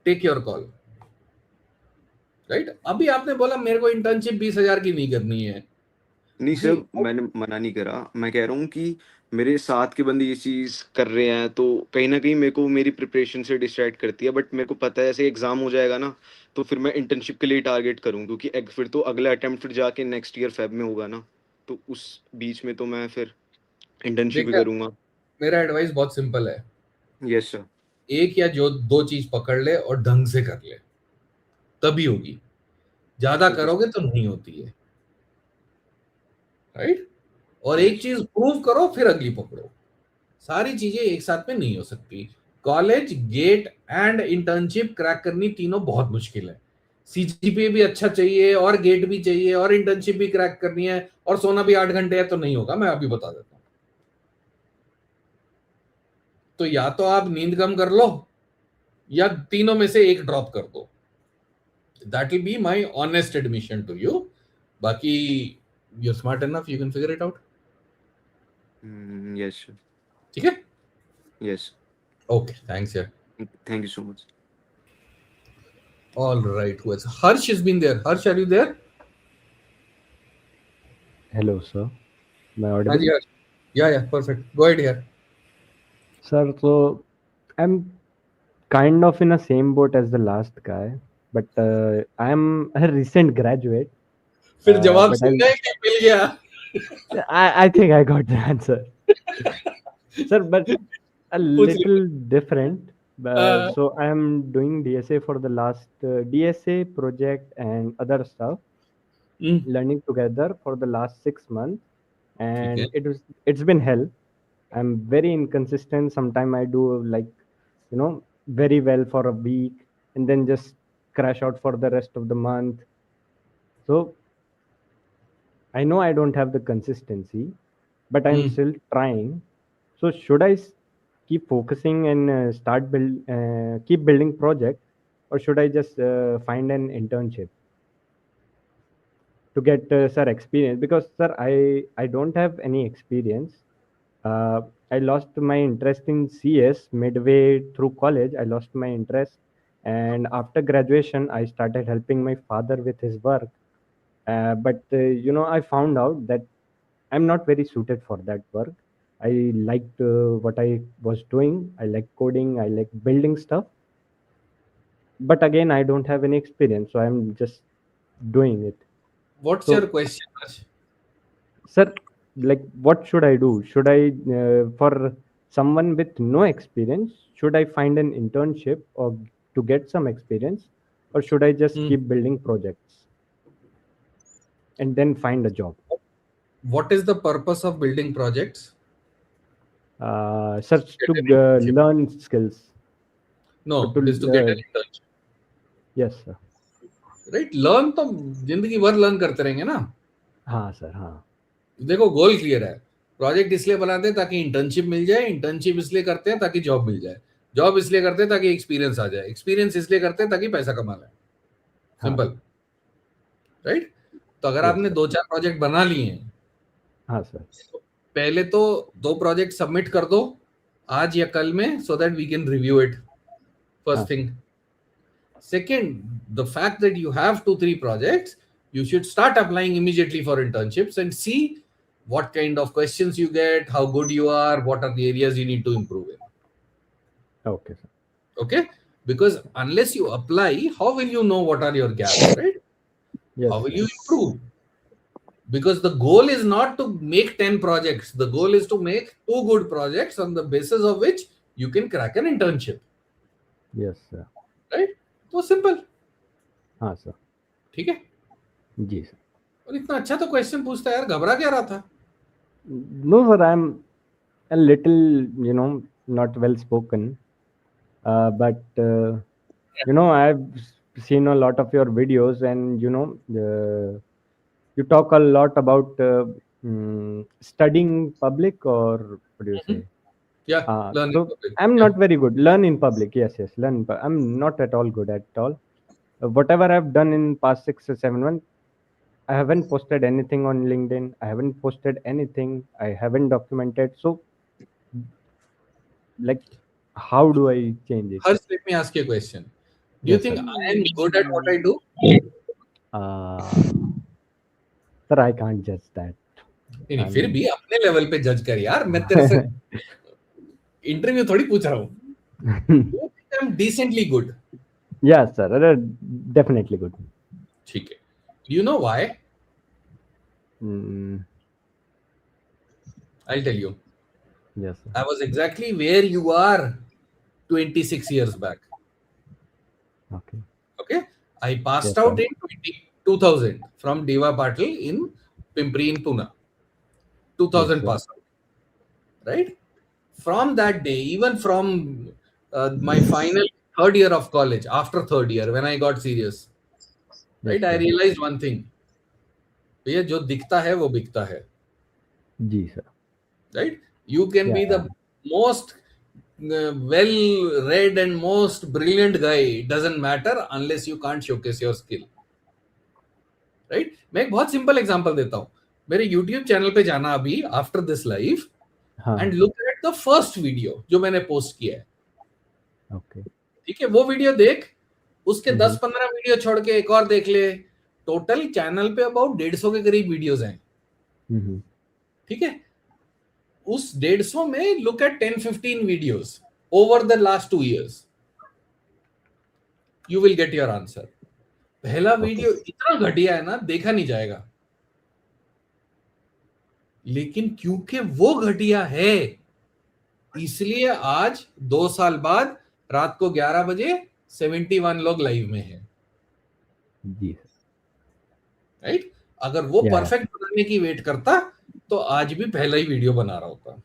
Take your call. राइट, अभी आपने बोला मेरे को इंटर्नशिप 20,000 की नहीं करनी है। नहीं भाई सर, मैंने मना नहीं करा। मैं कह रहा हूँ कि मेरे साथ के बंदे ये चीज कर रहे हैं तो कहीं ना कहीं मेरे को मेरी प्रिपरेशन से डिस्ट्रैक्ट करती है। बट मेरे को पता है ऐसे एग्जाम हो जाएगा ना, तो फिर मैं इंटर्नशिप के लिए टारगेट करूँ, क्योंकि फिर तो अगला अटेम्प्ट फिर जाके नेक्स्ट ईयर फेब में होगा ना, तो उस बीच में तो मैं फिर इंटर्नशिप ही देखिए, करूंगा। मेरा एडवाइस बहुत सिंपल है, यस सर। एक या जो दो चीज पकड़ ले और ढंग से कर ले, तभी होगी। ज्यादा ओके करोगे तो नहीं होती है। राइट, और एक यस। चीज प्रूव करो फिर अगली पकड़ो। सारी चीजें एक साथ में नहीं हो सकती। College, GATE and internship crack करनी तीनों बहुत मुश्किल है। सीजीपीए भी अच्छा चाहिए, और गेट भी चाहिए, और इंटर्नशिप भी क्रैक करनी है, और सोना भी 8 घंटे है, तो नहीं होगा, मैं अभी बता देता हूं। तो या तो आप नींद कम कर लो, या तीनों में से एक ड्रॉप कर दो। That will be my honest admission to you. बाकी you're smart enough, you can figure it out. Yes ठीक है, यस। ओके, थैंक्स यार। Thank you so much. All right, who else? Harsh has been there. Harsh, are you there? Hello, sir. Am I हाँ audible? Ji Harsh. Yeah, perfect. Go ahead here. Sir, so I'm kind of in the same boat as the last guy, but I'm a recent graduate. फिर जवाब But सुनना है कि मिल गया? I think I got the answer, sir. But a पूछ ले। little different. हाँ, So I'm doing DSA for the last DSA project and other stuff, learning together for the last 6 months, ठीक है। and it's been hell. I'm very inconsistent. Sometimes I do like, very well for a week and then just crash out for the rest of the month. So I know I don't have the consistency, but I'm still trying. So should I keep focusing and keep building project, or should I just find an internship to get sir experience? Because sir, I don't have any experience. I lost my interest in CS midway through college. I lost my interest, and after graduation, I started helping my father with his work. But I found out that I'm not very suited for that work. I liked what I was doing. I like coding. I like building stuff. But again, I don't have any experience, so I'm just doing it. What's your So, question, Harsh? sir, like, what should I do? Should I, for someone with no experience, should I find an internship or to get some experience, or should I just keep building projects and then find a job? What is the purpose of building projects? Sir, Get to an internship. learn skills. No, To, it is to get an internship. yes, sir. Right, learn तो जिंदगी भर learn करते रहेंगे ना। हाँ sir, हाँ। देखो, goal clear है। प्रोजेक्ट इसलिए बनाते हैं ताकि इंटर्नशिप मिल जाए, इंटर्नशिप इसलिए करते हैं ताकि जॉब मिल जाए, जॉब इसलिए करते हैं ताकि एक्सपीरियंस आ जाए, एक्सपीरियंस इसलिए करते हैं ताकि पैसा कमा लें। सिंपल। राइट, तो अगर आपने 2-4 प्रोजेक्ट बना लिए हैं, हाँ सर, तो पहले तो 2 प्रोजेक्ट सबमिट कर दो आज या कल में, so that we can review it, first thing. Second, the fact that you have 2-3 projects, you should start applying immediately for internships and see what kind of questions you get, how good you are, what are the areas you need to improve in. Okay, sir. Okay, because unless you apply, how will you know what are your gaps, right? Yes, How will sir. you improve? Because the goal is not to make 10 projects, the goal is to make 2 good projects on the basis of which you can crack an internship. Yes, sir. Right? तो simple. हाँ sir, ठीक है जी sir. और इतना अच्छा तो question पूछता है यार, घबरा क्या रहा था? No, sir, I'm a little, not well spoken, but I've seen a lot of your videos, and you talk a lot about studying public, or what do you Mhm. say? Yeah, learning So public. I'm Yeah. not very good. Learn in public. Yes, yes. Learn. I'm not at all good at all. Whatever I've done in past 6 or 7 months, I haven't posted anything on LinkedIn. I haven't posted anything. I haven't documented. So, like, how do I change it? Harsh, let me ask you a question. Do you Yes, think sir. I am good at what I do? Uh, sir, I can't judge that. नहीं नहीं, I फिर mean, भी अपने level पे जज कर यार, मैं तेरे से इंटरव्यू थोड़ी पूछ रहा हूँ. You think I'm decently good? yes, sir. Definitely good. ठीक है. Do you know why? Mm, I'll tell you. yes, sir. I was exactly where you are 26 years back. Okay. Okay. I passed Yes, sir. out in 2000 from Deva Patil in Pimpri in Pune. Yes, 2000 sir. passed out. Right? From that day, even from my final third year of college, after third year, when I got serious, Yes, right, I sir. realized one thing. भैया जो दिखता है वो बिकता है. जी, sir. Right? You can Yeah, be yeah. the most well read and most brilliant guy. It doesn't matter unless you can't showcase your skill. Right. मैं एक बहुत सिंपल एग्जांपल देता हूं. मेरे YouTube चैनल पे जाना अभी आफ्टर दिस लाइव हाँ. And look at the first video जो मैंने पोस्ट किया है. Okay. ठीक है, वो वीडियो देख, उसके Mm-hmm. 10-15 वीडियो छोड़ के एक और देख ले. टोटल चैनल पे अबाउट 150 के करीब वीडियोस हैं. Mm-hmm. ठीक है, उस 150 में look at 10-15 videos over the last 2 years. You will get your answer. पहला Okay. वीडियो इतना घटिया है ना, देखा नहीं जाएगा. लेकिन क्योंकि वो घटिया है, इसलिए आज 2 साल बाद रात को 11 बजे 71 लोग लाइव में हैं. जी, sir. राइट. अगर वो Yeah, yeah. परफेक्ट बनाने की वेट करता तो आज भी पहला ही वीडियो बना रहा होता.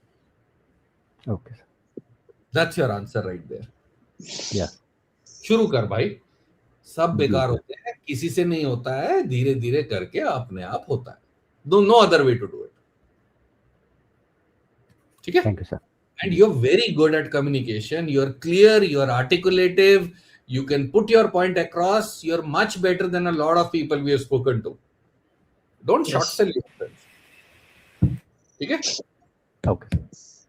Okay, sir. That's your answer right there. Yeah. शुरू कर भाई. सब जी, बेकार sir. होते हैं, किसी से नहीं होता है, धीरे धीरे करके अपने आप होता है. No other way to do it. ठीक है. Thank you, sir. And you're very good at communication. You're clear, you're articulative, you can put your point across. You're much better than a lot of people we have spoken to. Don't short Yes. sell yourself. Okay? Okay, sir.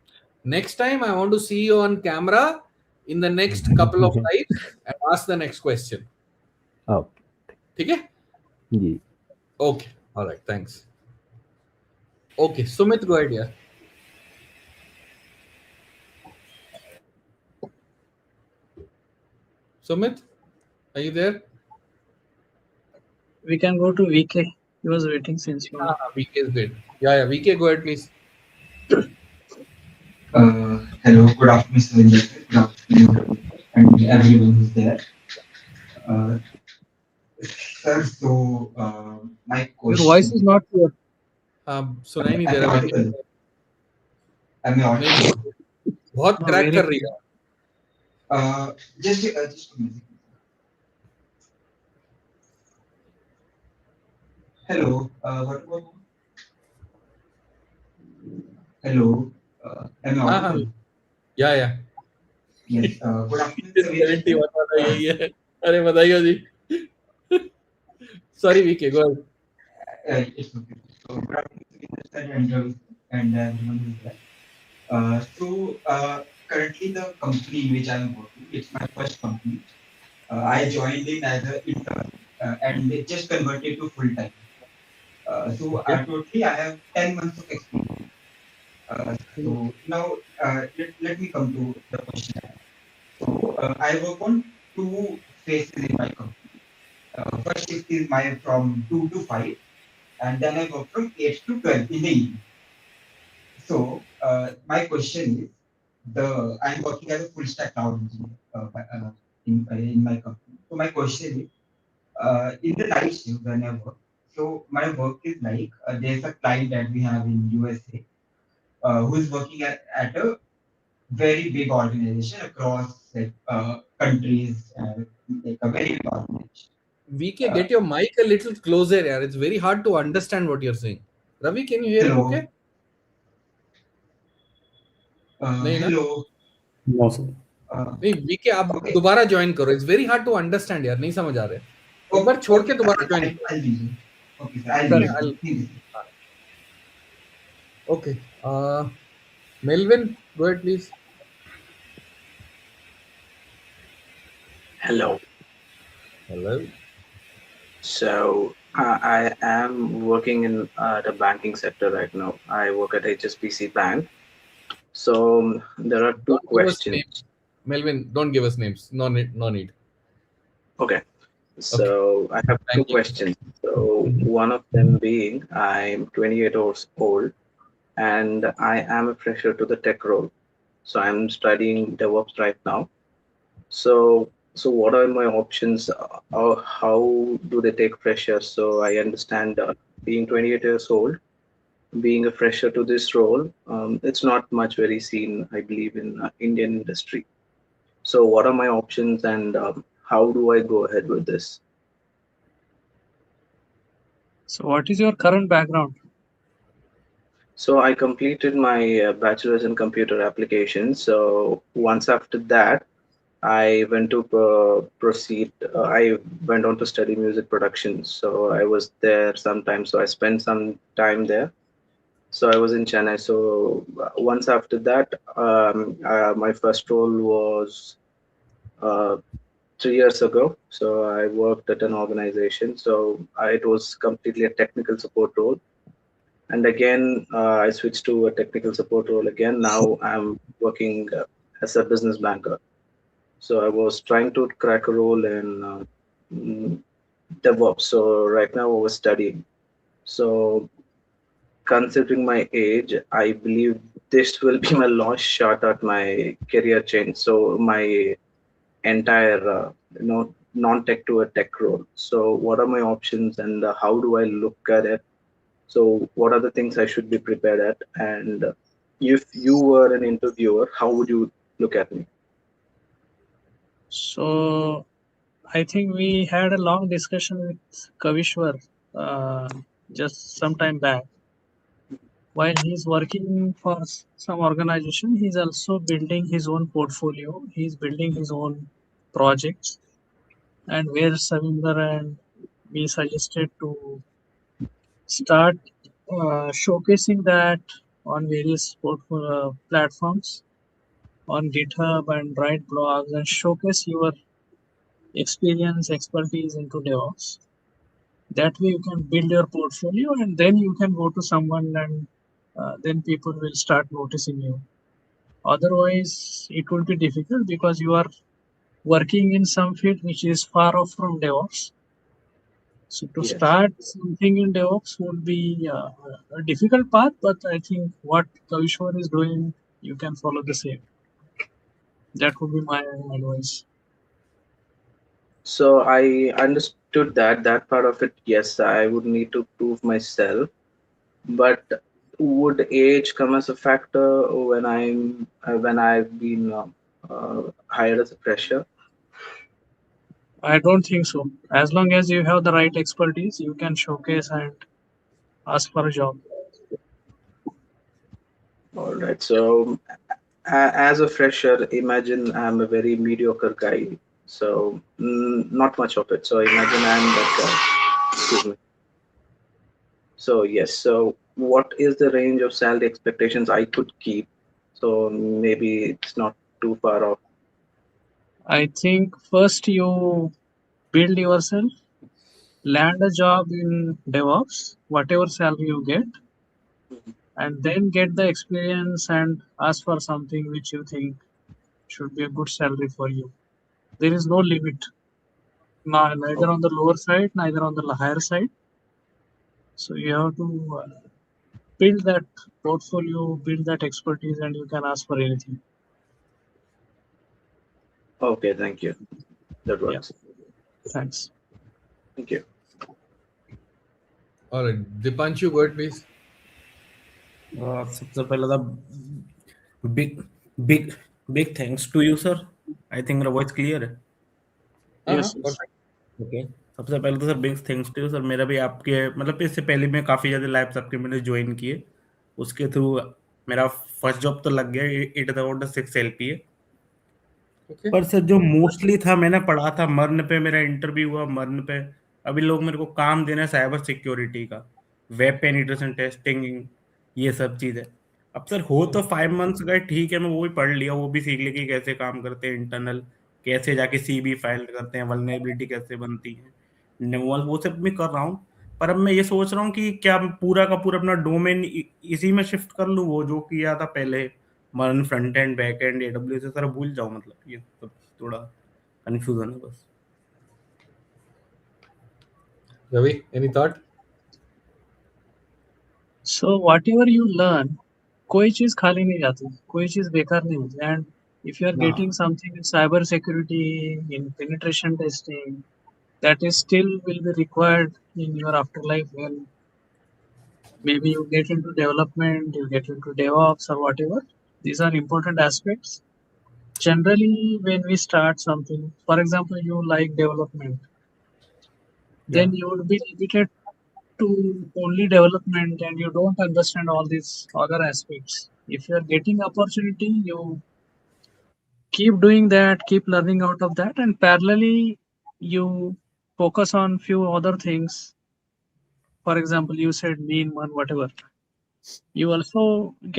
Next time I want to see you on camera in the next couple of lives and ask the next question. Okay. Okay? Ji. Okay. All right. Thanks. Okay. Sumit, go ahead. Yeah. Sumit, are you there? We can go to VK. He was waiting since long. VK is great. Yeah. VK, go ahead, please. Hello, good afternoon, Savinda. Good afternoon, and everyone who's there. Uh, Sir, so my Your question. voice is not clear. सुनाई नहीं Am they I रहा. audible? Am I audible? बहुत No, crack very कर रही clear. है. Just a minute. Hello, what about? Hello, am I हाँ. audible? या Yes. Good afternoon, Savinda. 71 वाला यही है. अरे बताइए जी. Sorry, VK, go ahead. It's okay. So good afternoon, Savinda sir, and everyone who's there. Currently the company in which I am working, it's my first company. I joined in as an intern and it just converted to full time. Okay. Totally I have 10 months of experience. So now let me come to the question. I work on two phases in my company. First shift is my from 2 to 5 and then I work from 8 to 12 in the evening. So my question is, I'm working as a full stack cloud engineer in my company. So my question is, in the night shift when I work, so my work is like there's a client that we have in USA who is working at a very big organization across like countries, like a very big organization. VK, get your mic a little closer, yaar. It's very hard to understand what you're saying. Ravi, can you hear him Hello, okay? नहीं ना? hello. No, sir. नहीं VK, आप Okay, दोबारा join करो. It's very hard to understand यार. नहीं समझ आ रहे. एक बार छोड़ के okay, दोबारा ज्वाइन करो. I'll resume. Okay, sir, I'll Correct. resume. Thank you. Okay. Melvin, go ahead, please. Hello. Hello. So I am working in the banking sector right now. I work at HSBC Bank. So there are two Don't give us questions. names. Melvin, don't give us names. No need. No need. Okay. Okay. So I have two Thank you. questions. So one of them being I'm 28 years old and I am a fresher to the tech role. So I'm studying DevOps right now. So what are my options? How do they take freshers? So I understand being 28 years old, being a fresher to this role, it's not much very seen, I believe, in Indian industry. So what are my options and how do I go ahead with this? So what is your current background? So I completed my bachelor's in computer applications. So once after that, I went to proceed. I went on to study music production. So I was there sometimes. So I spent some time there. So I was in Chennai. So once after that, my first role was uh, 3 years ago. So I worked at an organization. So it was completely a technical support role. And again, I switched to a technical support role again. Now I'm working as a business banker. So I was trying to crack a role in mm, DevOps. So right now I was studying. So considering my age, I believe this will be my last shot at my career change. So my entire, non-tech to a tech role. So what are my options and how do I look at it? So what are the things I should be prepared at? And if you were an interviewer, how would you look at me? So I think we had a long discussion with Kavishwar just some time back. While he's working for some organization, he's also building his own portfolio. He's building his own projects. And where Savinder and me suggested to start showcasing that on various platforms, on GitHub and write blogs and showcase your experience, expertise into DevOps. That way you can build your portfolio and then you can go to someone and then people will start noticing you. Otherwise, it will be difficult because you are working in some field which is far off from DevOps. So to Yes. start something in DevOps would be a difficult path, but I think what Kavishwar is doing, you can follow the same. That would be my advice. So I understood that part of it. Yes, I would need to prove myself, but would age come as a factor when I've been hired as a fresher? I don't think so. As long as you have the right expertise, you can showcase and ask for a job. All right. So as a fresher, imagine I'm a very mediocre guy. So not much of it. So imagine I'm that guy. Excuse me. So yes. So what is the range of salary expectations I could keep? So maybe it's not too far off. I think first you build yourself, land a job in DevOps, whatever salary you get, and then get the experience and ask for something which you think should be a good salary for you. There is no limit, neither on the lower side, neither on the higher side. So you have to build that portfolio, build that expertise, and you can ask for anything. Okay, thank you. That Yeah, works. thanks. Thank you. All right. Dipanshu, go ahead, please. सबसे पहले तो big Big big thanks to you, sir. I think मेरा voice clear है. Yes, yes. perfect. Okay. सबसे पहले तो sir big thanks to you sir. मेरा भी आपके मतलब इससे पहले मैं काफ़ी ज़्यादा लाइव्स आपके मैंने ज्वाइन किए. उसके थ्रू मेरा फर्स्ट जॉब तो लग गया. It about the 6 LPA. Okay. पर सर जो मोस्टली था मैंने पढ़ा था मर्न पे. मेरा इंटरव्यू हुआ मर्न पे. अभी लोग मेरे को काम दे रहे हैं साइबर सिक्योरिटी का, वेब पेनिट्रेशन टेस्टिंग, ये सब चीज़ है. अब सर हो तो 5 मंथ्स गए, ठीक है, मैं वो भी पढ़ लिया, वो भी सीख लिया कि कैसे काम करते हैं इंटरनल, कैसे जाके सीबी फाइल करते हैं, वल्नरेबिलिटी कैसे बनती है, वो सब मैं कर रहा हूँ. पर अब मैं ये सोच रहा हूँ कि क्या मैं पूरा का पूरा अपना डोमेन इसी में शिफ्ट कर लूँ, वो जो किया था पहले, मर्न फ्रंट एंड बैक एंड एडब्ल्यू से, सर भूल जाऊँ. मतलब ये सब थोड़ा कंफ्यूजन है बस. Ravi, any thought? So whatever you learn, कोई चीज खाली नहीं जाती, कोई चीज बेकार नहीं होती. And if you are getting हाँ. something in cyber security, in penetration testing, that is still will be required in your afterlife when maybe you get into development, you get into DevOps or whatever. These are important aspects. Generally, when we start something, for example, you like development, Yeah. then you would be limited to only development and you don't understand all these other aspects. If you are getting opportunity, you keep doing that, keep learning out of that, and parallelly you focus on few other things. For example, you said mean one, whatever. You also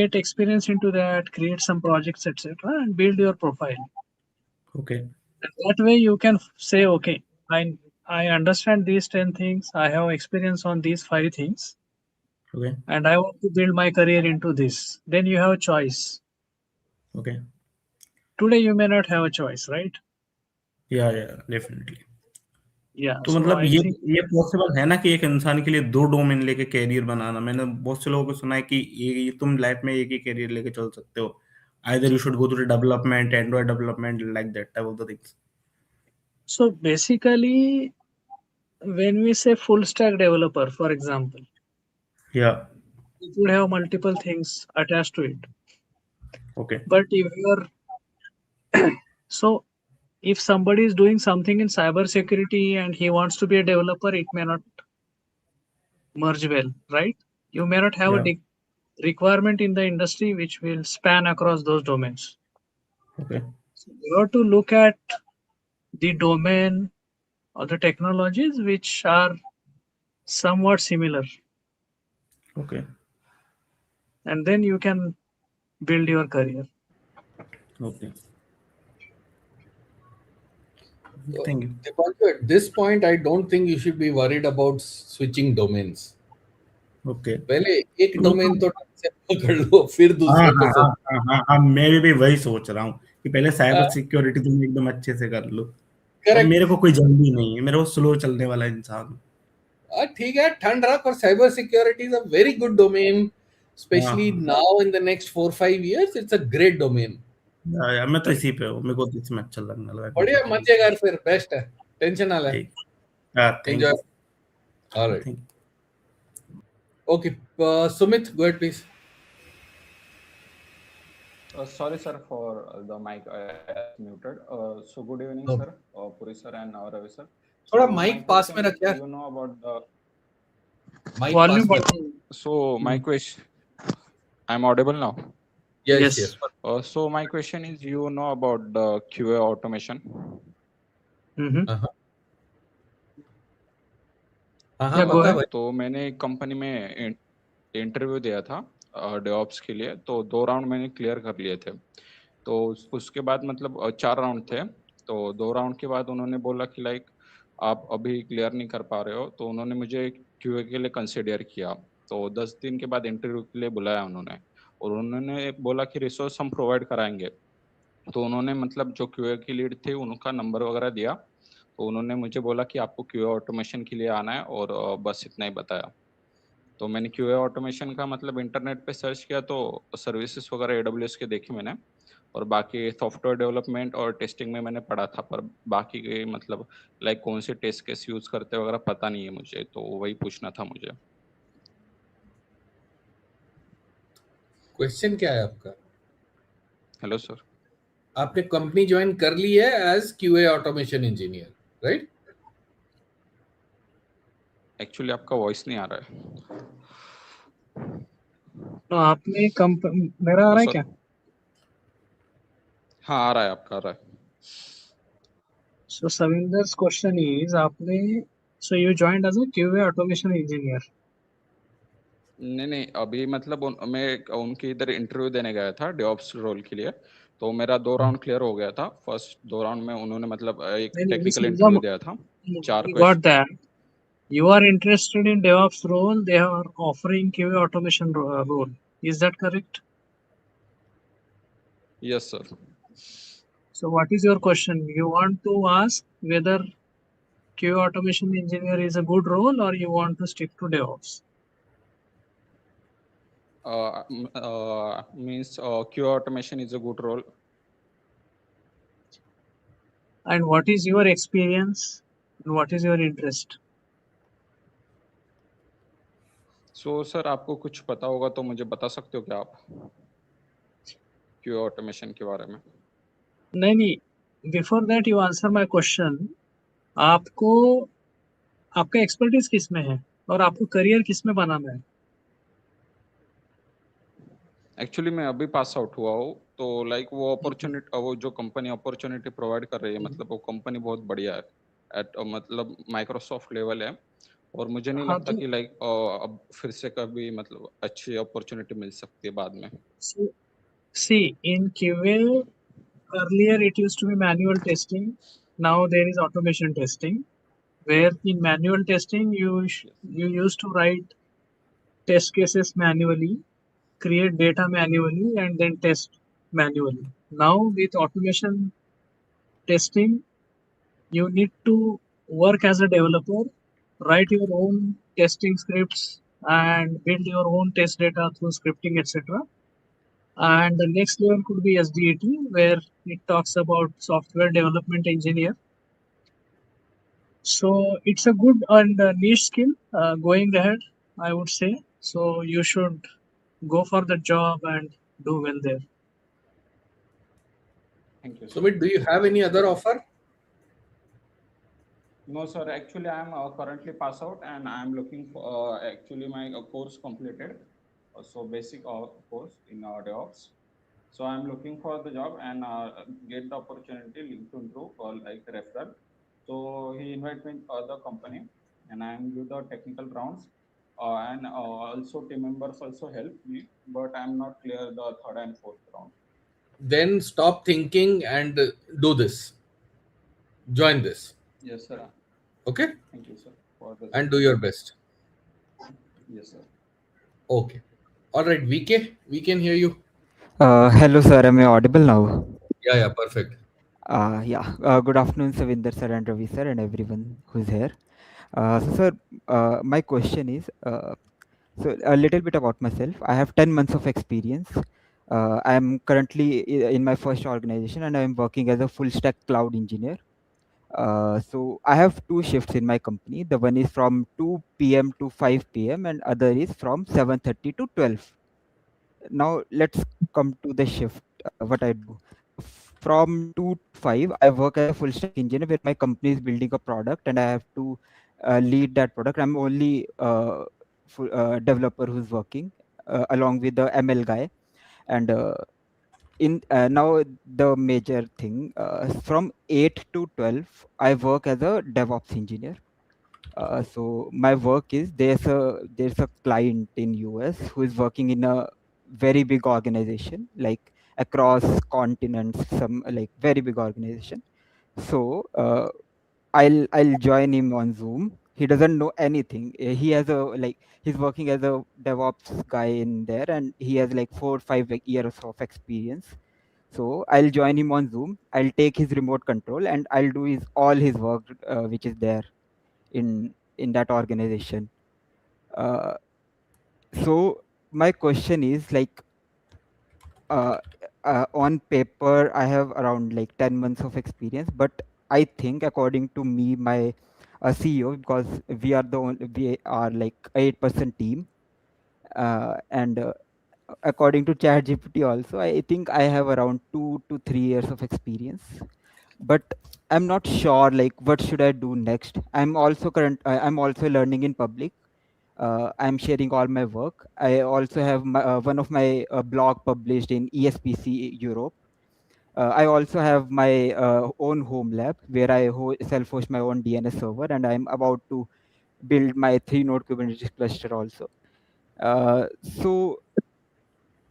get experience into that, create some projects, etc., and build your profile. Okay. And that way you can say, okay, I understand these 10 things, I have experience on these 5 things, Okay. and I want to build my career into this. Then you have a choice. Okay. Today you may not have a choice, right? या definitely. Yeah. तो So मतलब I think ये possible है ना कि एक इंसान के लिए दो डोमेन लेके कैरियर बनाना. मैंने बहुत से लोगों को सुना है कि ये तुम लाइफ में एक ही कैरियर लेके चल सकते हो. Either you should go to the development, Android development, like that type of the things. so. Basically, when we say full stack developer, for example, Yeah. it would have multiple things attached to it. Okay. But if you're so if somebody is doing something in cyber security and he wants to be a developer, it may not merge well, right? You may not have a Yeah. requirement in the industry which will span across those domains. Okay. So you have to look at the domain or the technologies which are somewhat similar, Okay. and then you can build your career. Okay. Thank you. Dipanshu, at this point, I don't think you should be worried about switching domains. Okay. पहले एक तो domain तो ढंग से पकड़ लो, फिर हाँ दूसरे हाँ पे हाँ सोच. हाँ हाँ हाँ, मैं भी वही सोच रहा हूँ कि पहले हाँ, साइबर सिक्योरिटी तुम एकदम अच्छे से कर लो. अब करेक्ट. मेरे को कोई जल्दी नहीं है, मेरे को स्लो चलने वाला इंसान हूँ. ठीक है, ठंड रख. और cyber security is a very good domain, हाँ स्पेशली हाँ. Now in the next 4-5 years. It's a great domain. मैं तो इसी पे हूँ, मेरे को तो इसमें अच्छा लगने लगा बढ़िया, कंप्यूटर. मजेदार. फिर बेस्ट है, टेंशन ना ले. ठीक. हाँ, thank enjoy. You. Alright. Thank okay, Sumit, go ahead please. Sorry, sir, for the mic is muted. So good evening, sir, Puri sir and Ravi sir. थोड़ा So my माइक पास में question रख is, यार. you know about the. Mic Volume पास में. button. So my question, I'm audible now. Yes, Yes. Yes. So my question is, you know about the QA automation. Mm-hmm. हाँ हाँ, Yeah, go बता ahead. भाई. तो मैंने एक कंपनी में इंटरव्यू दिया था डेवऑप्स के लिए. तो 2 राउंड मैंने क्लियर कर लिए थे. तो उसके बाद मतलब 4 राउंड थे. तो 2 राउंड के बाद उन्होंने बोला कि लाइक आप अभी क्लियर नहीं कर पा रहे हो. तो उन्होंने मुझे क्यूए के लिए कंसिडर किया. तो 10 दिन के बाद इंटरव्यू के लिए बुलाया उन्होंने, और उन्होंने बोला कि रिसोर्स हम प्रोवाइड कराएंगे. तो उन्होंने मतलब जो क्यूए की लीड थे उनका नंबर वगैरह दिया. तो उन्होंने मुझे बोला कि आपको क्यूए ऑटोमेशन के लिए आना है, और बस इतना ही बताया. तो मैंने क्यूए ऑटोमेशन का मतलब इंटरनेट पे सर्च किया, तो सर्विसेज वगैरह एडब्ल्यूएस के देखे मैंने, और बाकी सॉफ्टवेयर डेवलपमेंट और टेस्टिंग में मैंने पढ़ा था. पर बाकी के मतलब लाइक कौन से टेस्ट केस यूज करते वगैरह पता नहीं है मुझे. तो वही पूछना था मुझे. क्वेश्चन क्या है आपका? Hello sir. आपने कंपनी ज्वाइन कर ली है as QA automation engineer, right? Actually आपका वॉइस नहीं आ रहा है। तो आपने मेरा आ रहा है सर क्या? हाँ आ रहा है, आपका आ रहा है। So Savinder's question is, आपने so you joined as a QA automation engineer. नहीं नहीं, अभी मतलब मैं उनके इधर इंटरव्यू देने गया था डेवऑप्स रोल के लिए, तो मेरा 2 राउंड क्लियर हो गया था। फर्स्ट 2 राउंड में उन्होंने मतलब एक नहीं मैं टेक्निकल समझा, इंटरव्यू दिया था, 4 we got question. that. You are interested in DevOps role. They are offering QA automation role. Is that correct? Yes sir. So what is your question? You want to ask whether QA automation engineer is a good role or you want to stick to DevOps? Means QA automation is a good role. And what is your experience and what is your interest? So sir आपको कुछ पता होगा तो मुझे बता सकते हो क्या आप QA ऑटोमेशन के बारे में? नहीं, before that you answer my question. आपको आपका एक्सपर्टीज किस में है और आपको करियर किस में बनाना है? एक्चुअली मैं अभी पास आउट हुआ हूँ, तो लाइक वो अपॉर्चुनिटी, वो जो कंपनी अपॉर्चुनिटी प्रोवाइड कर रही है, मतलब वो कंपनी बहुत बढ़िया है, एट मतलब माइक्रोसॉफ्ट लेवल है, और मुझे नहीं हाँ लगता तो कि लाइक अब फिर से कभी मतलब अच्छी अपॉर्चुनिटी मिल सकती है बाद में। see, in QA earlier it used to be manual testing. Now there is automation testing, where in manual testing you used to write test cases manually, create data manually, and then test manually. Now with automation testing, you need to work as a developer, write your own testing scripts, and build your own test data through scripting, etc. And the next level could be SDET, where it talks about software development engineer. So it's a good and niche skill going ahead, I would say. So you should go for the job and do well there. Thank you, sir. Sumit, do you have any other offer? No, sir. Actually, I am currently pass out, and I am looking for actually my course completed. So basic course in DevOps. So I'm looking for the job and get the opportunity LinkedIn through like referral. So he invited me the company, and I am do the technical rounds. And also team members also help me, but I'm not clear the third and fourth round. Then stop thinking and do this. Join this. Yes, sir. Okay? Thank you, sir, for the And do your best. yes, sir. Okay. All right, VK, we can hear you. Hello, sir. Am I audible now? Yeah, perfect. Yeah. Good afternoon, Savinder sir and Ravi sir and everyone who's here. Sir, my question is, so a little bit about myself. I have 10 months of experience. I am currently in my first organization and I am working as a full stack cloud engineer. So I have two shifts in my company. The one is from 2 p.m. to 5 p.m. and other is from 7:30 to 12. Now let's come to the shift. What I do from 2 to 5, I work as a full stack engineer where my company is building a product and I have to lead that product. I'm only developer who's working along with the ML guy. And in now the major thing, from 8 to 12 I work as a DevOps engineer. So my work is, there's a client in US who is working in a very big organization, like across continents, some like very big organization. So I'll join him on Zoom. He doesn't know anything. He has a like he's working as a DevOps guy in there, and he has like 4 or 5 years of experience. So I'll join him on Zoom. I'll take his remote control and I'll do his all his work, which is there in that organization. uh, so my question is like, uh, on paper I have around like 10 months of experience, but I think according to me, my CEO, because we are like 8% team, and according to ChatGPT also, I think I have around 2 to 3 years of experience. But I'm not sure like what should I do next. I'm also learning in public. I'm sharing all my work. I also have one of my blog published in ESPC Europe. I also have my own home lab where I self-host my own DNS server, and I'm about to build my 3-node Kubernetes cluster also. So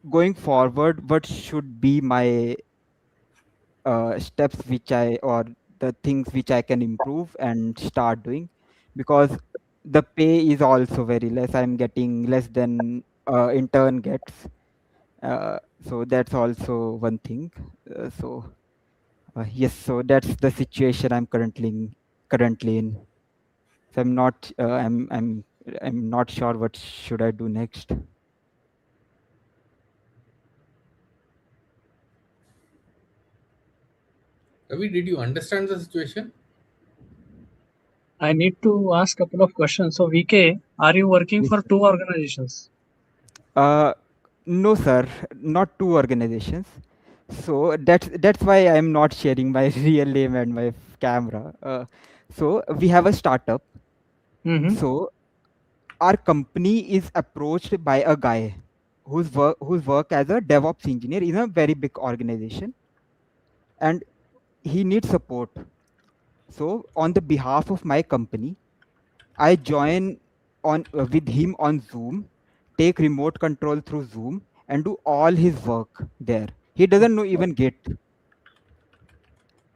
going forward, what should be my steps which I or the things which I can improve and start doing? Because the pay is also very less. I'm getting less than intern gets. So that's also one thing. Yes, so that's the situation I'm currently in. So I'm not sure what should I do next. Ravi, did you understand the situation? I need to ask a couple of questions. So, VK, are you working Yes, for sir. 2 organizations? No, sir, not 2 organizations. So that's why I'm not sharing my real name and my camera. So we have a startup. Mm-hmm. So our company is approached by a guy whose work as a DevOps engineer in a very big organization, and he needs support. So on the behalf of my company, I join on with him on Zoom, take remote control through Zoom, and do all his work there. He doesn't know even Git,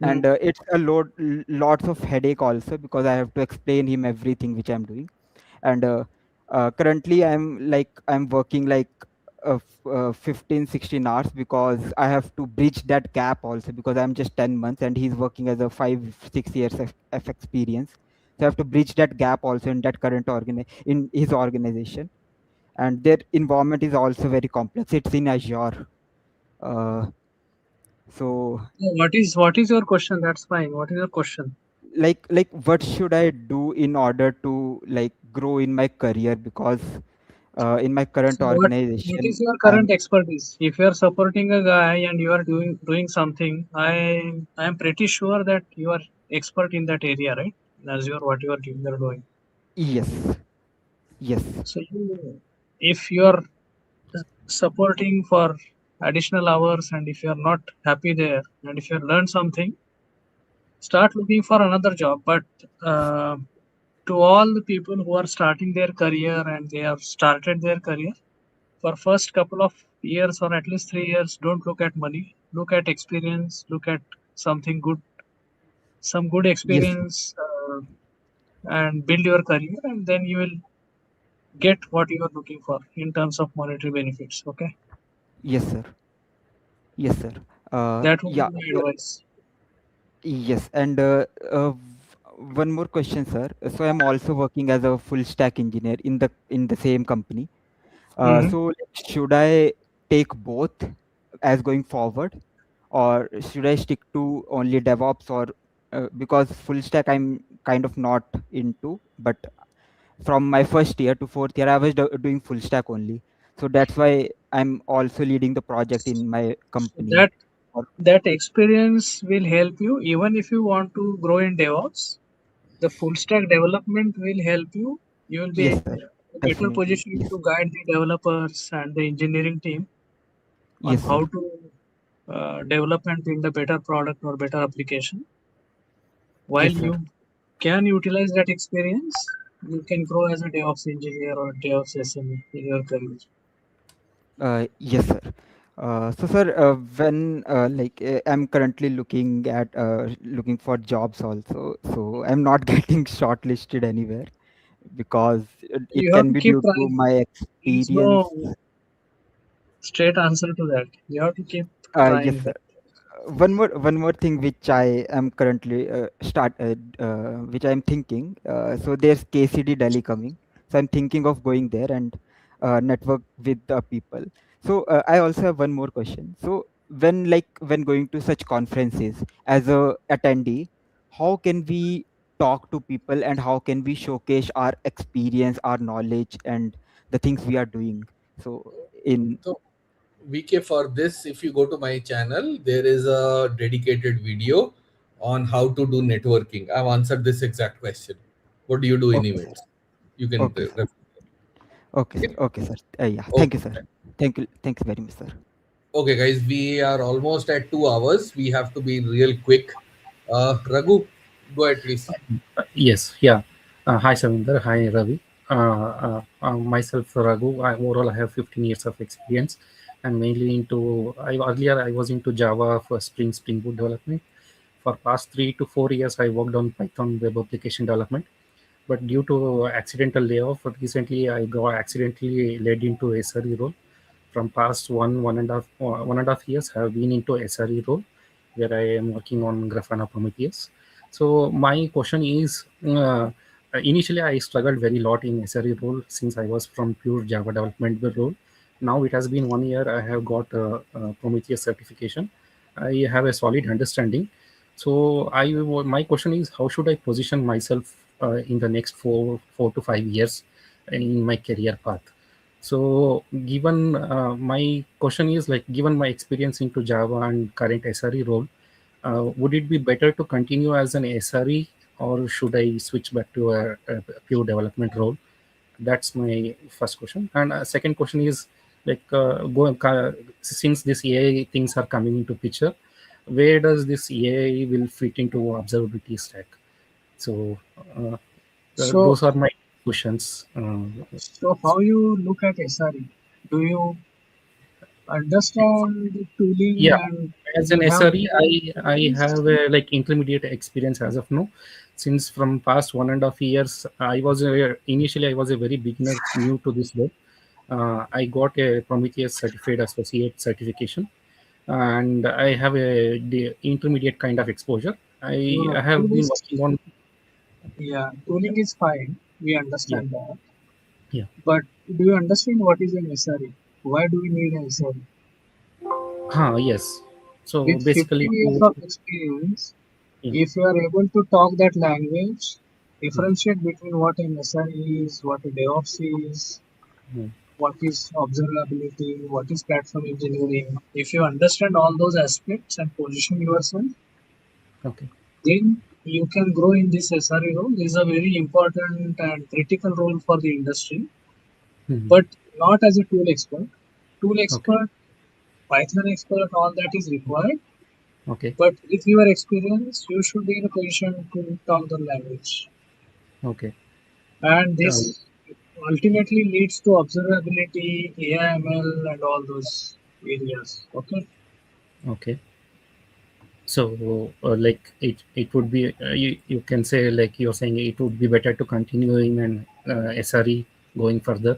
and it's a lots of headache also because I have to explain him everything which I'm doing. And currently I'm working like 15 16 hours because I have to bridge that gap also because I'm just 10 months and he's working as a 5 6 years of experience. So I have to bridge that gap also in that in his organization. And their environment is also very complex. It's in Azure. uh, so What is your question? That's fine. What is your question? like what should I do in order to like grow in my career? Because in my current So what is organization your I'm current expertise? If you are supporting a guy and you are doing something, I am pretty sure that you are expert in that area, right? In Azure, what you are doing. yes, yes, So if you are supporting for additional hours and if you are not happy there and if you have learned something, start looking for another job. But uh, to all the people who are starting their career and they have started their career, for first couple of years or at least 3 years, don't look at money, look at experience, look at something good, some good yes, experience, and build your career, and then you will get what you are looking for in terms of monetary benefits. Okay, yes, sir, yes, sir. that would be Yeah, my advice. yes. And one more question, sir. So I'm also working as a full stack engineer in the same company. Mhm. So like, should I take both as going forward, or should I stick to only DevOps? Or because full stack I'm kind of not into, but from my first year to fourth year I was doing full stack only. So that's why I'm also leading the project in my So company. that that experience will help you even if you want to grow in DevOps. The full stack development will help you. You will be Yes, in sir. a better Definitely. position Yes. to guide the developers and the engineering team on Yes, sir. how to develop and build a better product or better application. While Yes, sir. you can utilize that experience, you can grow as a DevOps engineer or DevOps SME in your career. Yes, sir. So, sir, when I'm currently looking for jobs also, so I'm not getting shortlisted anywhere because it You have can to be keep due to trying. my There is experience. no straight answer to that. You have to keep Yes, trying sir. that. One more thing which I am currently which I'm thinking. So there's KCD Delhi coming, so I'm thinking of going there and network with the people. So I also have one more question. So when going to such conferences as a attendee, how can we talk to people and how can we showcase our experience, our knowledge, and the things we are doing? So in So VK, for this, if you go to my channel, there is a dedicated video on how to do networking. I've answered this exact question. What do you do in Okay, sir. events? You can Okay, sir. refer. Okay, sir. Okay. Okay, sir. Yeah. Thank you, sir. Okay. Thank you. Thanks very much, sir. Okay, guys, we are almost at 2 hours. We have to be real quick. Raghu, go ahead, please. Yes, yeah. Hi, Savinder. Hi, Ravi. Myself, Raghu. Overall, I have 15 years of experience. I'm mainly into. Earlier I was into Java for Spring Boot development. For past 3 to 4 years, I worked on Python web application development. But due to accidental layoff, recently I got accidentally led into SRE role. From past one and a half years, I have been into SRE role, where I am working on Grafana Prometheus. So my question is, initially I struggled very lot in SRE role since I was from pure Java development role. Now it has been 1 year. I have got Prometheus certification. I have a solid understanding. So my question is, how should I position myself in the next 4 to 5 years in my career path? So, given my question is like, given my experience into Java and current SRE role, would it be better to continue as an SRE, or should I switch back to a pure development role? That's my first question. And second question is like, since this AI things are coming into picture, where does this AI will fit into observability stack? So, So, those are my questions. so how you look at SRE? Do you understand the tooling Yeah, and as an you have SRE, I experience? have a, like, intermediate experience as of now. Since from past 1.5 years, initially I was a very beginner, new to this role. I got a Prometheus certified associate certification, and I have the intermediate kind of exposure. No, I no, have been working on. yeah, tooling is fine. We Yeah, understand that. yeah. But do you understand what is an SRE? Why do we need an SRE? Yes. So With basically, 15 years of experience, yeah. if you are able to talk that language, Mm, differentiate between what an SRE is, what a DevOps is, mm, what is observability, what is platform engineering. If you understand all those aspects and position yourself, okay. then you can grow in this SRE role. This is a very important and critical role for the industry, Mm, but not as a tool expert. Tool okay. expert, Python expert, all that is required. Okay. But with your experience, you should be in a position to talk the language. Okay. And Um, this ultimately leads to observability, AIML, and all those areas. Okay. okay. So, like, it would be, you can say, like you're saying, it would be better to continue in an SRE going further,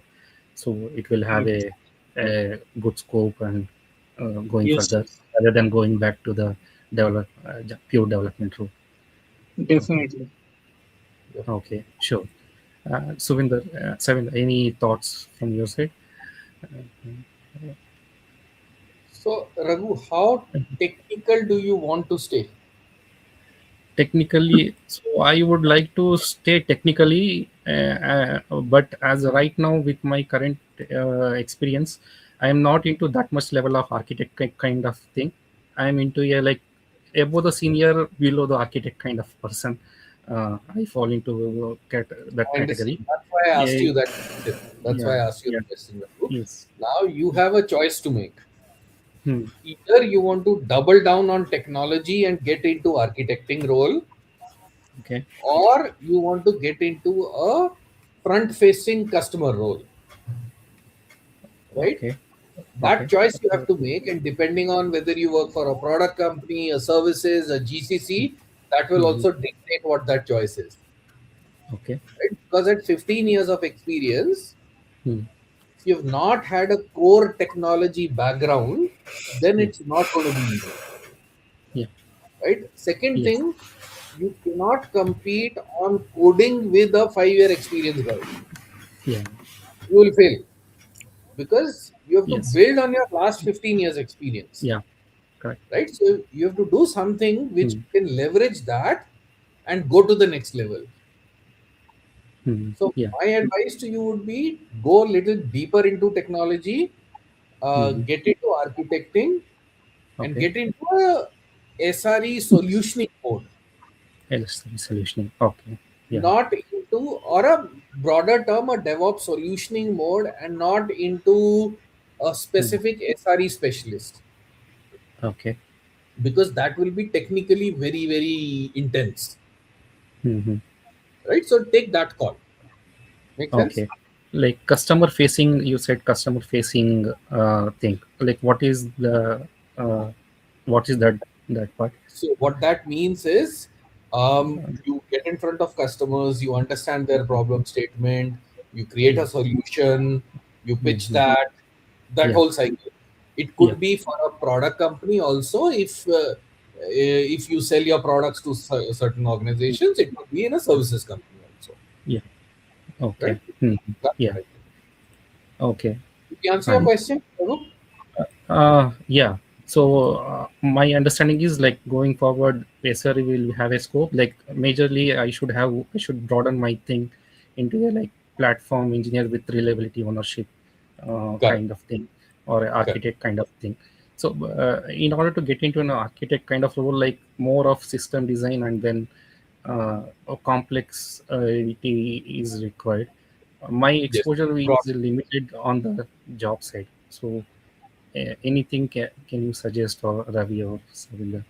so it will have Yes. a good scope and going Yes. further, Yes. rather than going back to the pure development route. Okay, Definitely. okay, sure. Savinder, any thoughts from your side? So, Raghu, how technical do you want to stay? Technically, so I would like to stay technically, but as right now with my current experience, I am not into that much level of architect kind of thing. I am into a, like, above the senior, below the architect kind of person. I fall into that I understand. category. That's why I asked Yeah, you that question. That's yeah, why I asked you yeah. the question, Raghu. Yes. Now you have a choice to make. Hmm. Either you want to double down on technology and get into architecting role, Okay. or you want to get into a front facing customer role, right? Okay. That Okay. choice you have to make, and depending on whether you work for a product company, a services, a GCC, that will Hmm. also dictate what that choice is, Okay. right? Because at 15 years of experience, Hmm. if you've not had a core technology background, then Yeah. it's not going to be easy, Yeah. right? Second Yes. thing, you cannot compete on coding with a 5 year experience guy. Yeah. You will fail because you have to Yes. build on your last 15 years experience, Yeah. Correct. right? So you have to do something which Hmm. can leverage that and go to the next level. Hmm. So Yeah. my advice to you would be go a little deeper into technology, Hmm. get into architecting and Okay. get into a SRE solutioning mode, LSD solutioning. Okay. Yeah. not into, or a broader term, a DevOps solutioning mode, and not into a Hmm. specific SRE specialist, Okay. because that will be technically very, very intense, Hmm. right? So take that call. Make sense? Okay. Like customer facing, you said customer facing thing. Like uh, what is that part? So what that means is, you get in front of customers, you understand their problem statement, you create Yeah. a solution, you pitch Hmm. that Yeah. whole cycle. It Yeah. could be for a product company also. If you sell your products to certain organizations, it could be in a services company also, Yeah. right? Okay. Hmm. That's Yeah. what I think. Okay. Did you answer your And question, Raghu? yeah. So my understanding is like going forward, SRE will have a scope. Like majorly, I should broaden my thing into a like platform engineer with reliability ownership Correct. kind of thing, or Correct. architect kind of thing. So in order to get into an architect kind of role, like more of system design and then a complex it is required. My Yes. exposure is Broad. limited on the job side. So anything can you suggest, or Ravi or Savinda?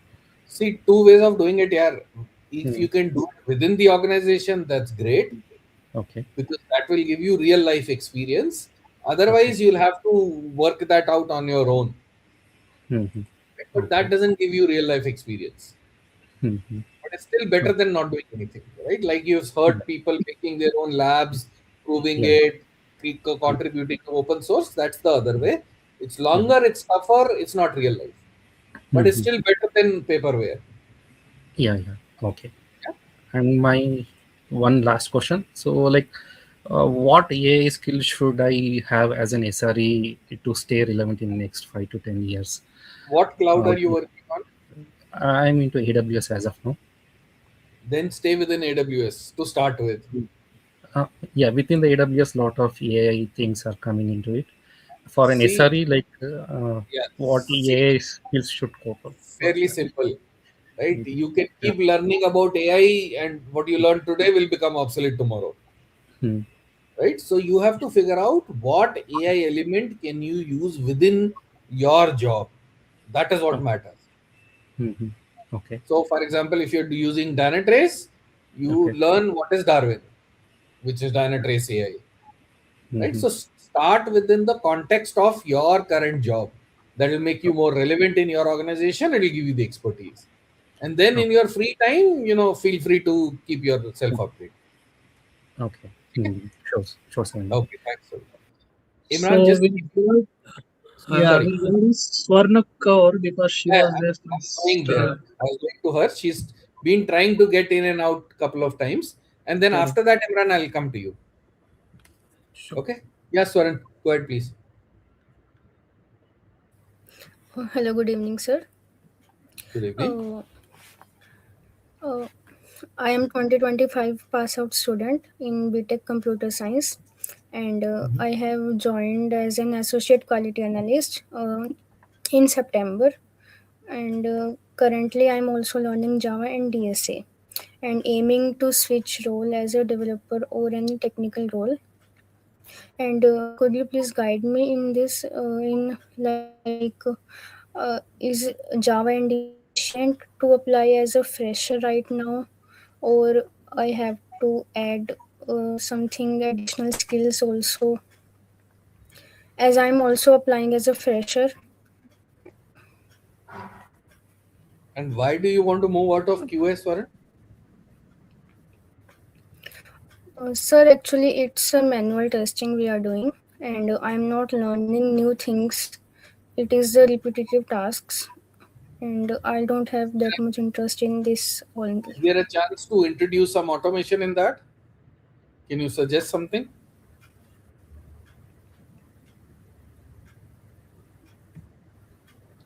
See, two ways of doing it. Yeah, if Hmm. you can do it within the organization, that's great, Okay. because that will give you real life experience. Okay. Otherwise, you'll have to work that out on your own. Hmm. Right? But Okay. that doesn't give you real life experience. Hmm. But it's still better than not doing anything, right? Like you've heard people making their own labs, proving Yeah. it, contributing to open source. That's the other way. It's Yeah. longer, it's tougher, it's not real life, but it's Hmm. still better than paperware. Yeah. Yeah. Okay. Yeah. And my one last question. So, like, what AI skills should I have as an SRE to stay relevant in the next 5 to 10 years? What cloud Uh, are you working on? I'm into AWS as of now. Then stay within AWS to start with. Uh, yeah, within the AWS, lot of AI things are coming into it. For an See, SRE, like, yeah, what see, AI skills should cover? fairly simple, right? Mhm. You can Yeah. keep learning about AI, and what you learn today will become obsolete tomorrow, Hmm. right? So you have to figure out what AI element can you use within your job. That is what Oh. matters. Mhm. Okay. So, for example, if you're using Dynatrace, you Okay. learn what is Darwin, which is Dynatrace AI, right? Hmm. So start within the context of your current job. That will make you more relevant in your organization. It will give you the expertise, and then in Okay. your free time, feel free to keep yourself updated. Okay. Sure. Sure, Savinda. Okay, thanks. Sir. Imran, So just we'll go, yeah, sorry. we'll go with Swarna Kaur because she Yeah, was there I'm going first. there. I was going to her. She's been trying to get in and out a couple of times, and then Correct. after that, Imran, I'll come to you. Okay? Yes, Swaran, go ahead, please. Hello, good evening, sir. Good evening. Uh, uh, I am 2025 pass out student in BTech Computer Science, and I have joined as an associate quality analyst in September. And currently, I am also learning Java and DSA, and aiming to switch role as a developer or any technical role. And could you please guide me in this? In like, is Java and DSA sufficient to apply as a fresher right now, or I have to add something additional skills also, as I'm also applying as a fresher? And why do you want to move out of QS, Swaran? Sir, actually, it's a manual testing we are doing, and I'm not learning new things. It is the repetitive tasks, and I don't have that much interest in this only. Is there a chance to introduce some automation in that? Can you suggest something?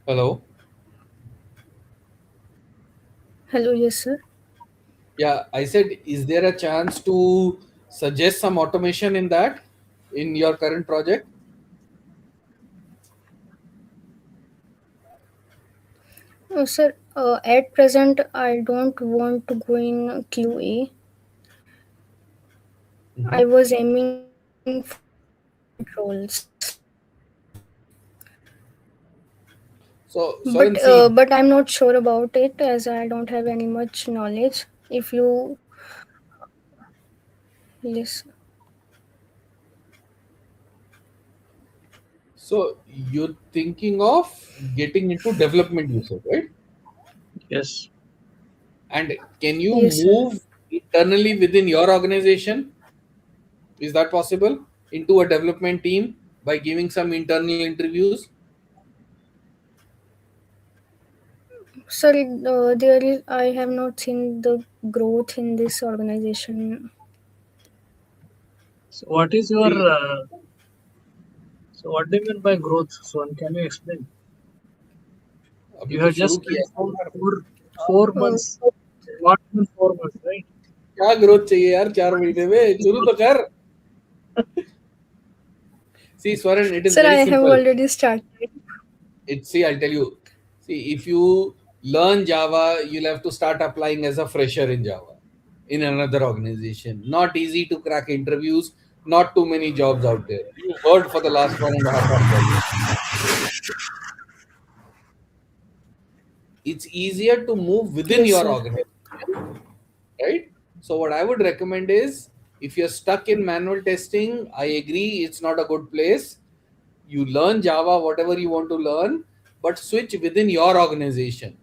Hello? Hello, yes, sir. Yeah, I said, is there a chance to suggest some automation in that in your current project? Sir, at present, I don't want to go in QA. I Mhm. was aiming for management roles. So, But Swaran, but see, I'm not sure about it as I don't have any much knowledge. If you yes, so you're thinking of getting into development, you said, right? Yes. And can you yes, sir. move internally within your organization? Is that possible? Into a development team by giving some internal interviews? Sorry, there is. I have not seen the growth in this organization. So what is your See, so what do you mean by growth? So can you explain? अभी You तो have just शुरू spent किया है यार. four months. Not even 4 months, right? क्या growth चाहिए यार 4 महीने में? शुरू तो कर. See, Swaran, it is Sir, I very have simple. already started. See, I'll tell you. See, if you learn Java, you'll have to start applying as a fresher in Java in another organization. Not easy to crack interviews. Not too many jobs out there. You heard for the last 1.5 hours. It's easier to move within Yes, your sir. organization, right? So what I would recommend is, if you're stuck in manual testing, I agree it's not a good place. You learn Java, whatever you want to learn, but switch within your organization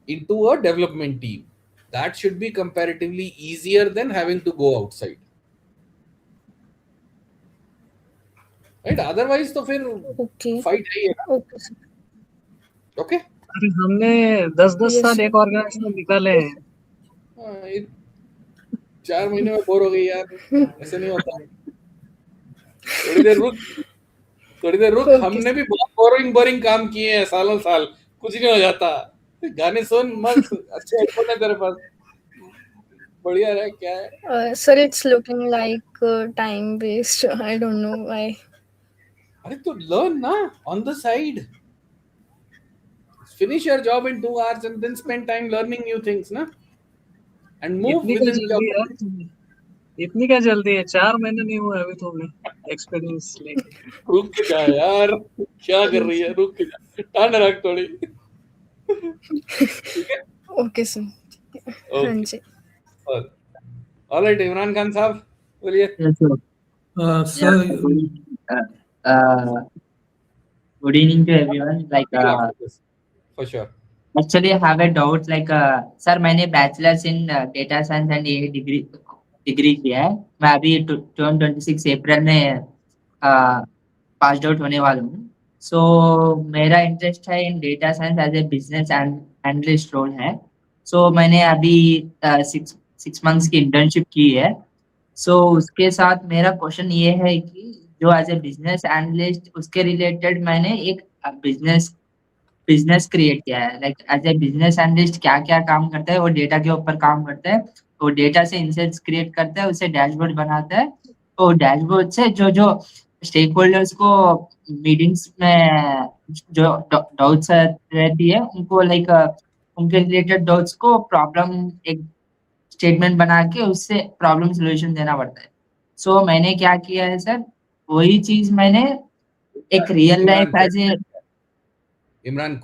into a development team. That should be comparatively easier than having to go outside, right? Otherwise तो फिर Okay. fight है ही है ना. Okay, sir. Okay. अरे हमने 10-10 Yes, साल sir. एक organisation में निकाले हैं. ये 4 महीने में बोर हो गई यार. ऐसे नहीं होता. थोड़ी देर रुक. थोड़ी देर रुक. Okay, हमने sir. भी बहुत बोरिंग बोरिंग काम किए हैं सालों साल. कुछ नहीं हो जाता. गाने सुन मस्त. अच्छे हेडफोन है तेरे पास. बढ़िया है. क्या है? Sir, it's looking like time waste. I don't know why. अरे तो learn ना on the side. Finish your job in 2 hours and then spend time learning new things, na? And move इतनी क्या within your. जल्दी यार तुम्हें? इतनी क्या जल्दी है? 4 महीने नहीं हुए अभी तुम्हें एक्सपीरियंस लेके. रुक जा यार. क्या कर रही है? रुक जा. ठंड रख थोड़ी. ठीक है. Okay, sir. हाँ ओके. जी. ऑलराइट. इमरान खान साहब बोलिए. Yes, sir. Yeah, Sir, uh, uh, good evening to everyone. Like, We'll after this for sure. actually, I have a doubt. Like, sir, मैंने bachelor's in data science and AI degree किया है. मैं अभी 2026 अप्रैल में pass out होने वाला हूँ. सो मेरा इंटरेस्ट है in data science as a business analyst role है. सो मैंने अभी 6 मंथ्स की इंटर्नशिप की है. सो उसके साथ मेरा क्वेश्चन ये है कि जो एज ए बिजनेस एनालिस्ट उसके रिलेटेड मैंने एक बिजनेस बिजनेस क्रिएट किया है. Like as a business analyst क्या क्या काम करता है वो डेटा के ऊपर काम करता है. वो डेटा से इंसाइट्स क्रिएट करता है, उसे डैशबोर्ड बनाता है. तो डैशबोर्ड से जो जो स्टेक होल्डर्स को मीटिंग्स में जो डाउट्स रहती है उनको लाइक उनके रिलेटेड डाउट्स को प्रॉब्लम एक स्टेटमेंट बना के उससे प्रॉब्लम सोल्यूशन देना पड़ता है. सो मैंने क्या किया है सर, वही चीज मैंने एक रियल इमरान लाइफ एज ए.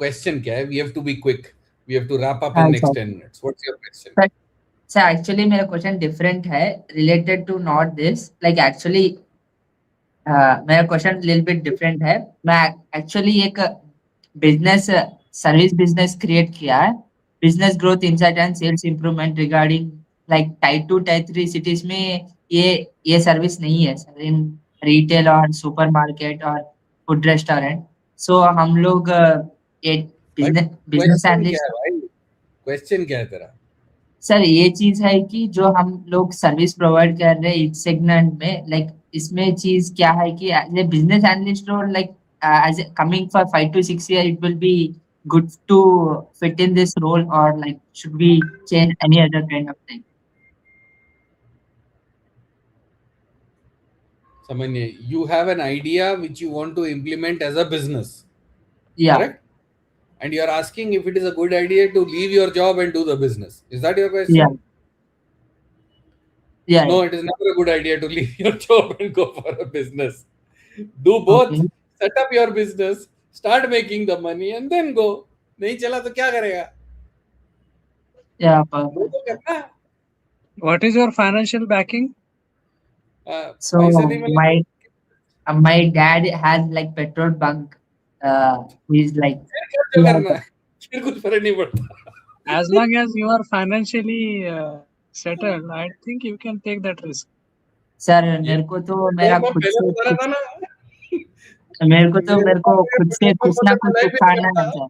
question क्या है? We have to be quick. We have to wrap up in हाँ next सर. 10 minutes. What's your question? Sir actually मेरा क्वेश्चन डिफरेंट है related to not this. Like actually मेरा question little bit different है. मैं actually एक business service business create किया है. Business growth insight and sales improvement regarding like type 2 type 3 cities में ये सर्विस नहीं है सर. इन रिटेल और सुपरमार्केट और फूड रेस्टोरेंट. सो हम लोग एक भाई बिजनेस बिजनेस question क्या एनालिस्ट. है भाई? Question क्या है तेरा? सर ये चीज है कि जो हम लोग सर्विस प्रोवाइड कर रहे हैं इस सेगमेंट में, लाइक इसमें चीज क्या है कि एज ए बिजनेस एनालिस्ट और like as a coming for 5 to 6 years it will be good to fit in this role और like should be change any other kind of thing. समझिए. You have an idea which you want to implement as a business, या correct? and you're asking if it is a good idea to leave your job and do the business. Is that your Yeah, question? yeah, No, yeah. it is never a good idea to leave your job and go for a business. Do Okay. both. Set up your business, start making the money, and then go. नहीं चला तो क्या करेगा? Yeah, वो perfect. तो करना. What is your financial backing? पैसे So नहीं मिले. my dad has like petrol bunk. He's like, फिर क्या जो he has करना है? फिर कुछ फर्क नहीं पड़ता. As long as you are financially settled, I think you can take that risk. Sir ये मेरे को तो पेट्रोल मेरा पंप खुद पहले से बता रहा था कुछ ना. मेरे मेरे को पापा के खुद से पेट्रोल कुछ पंप ना अगर मैं कुछ लाइफ में उखाड़ना करता. रहता है।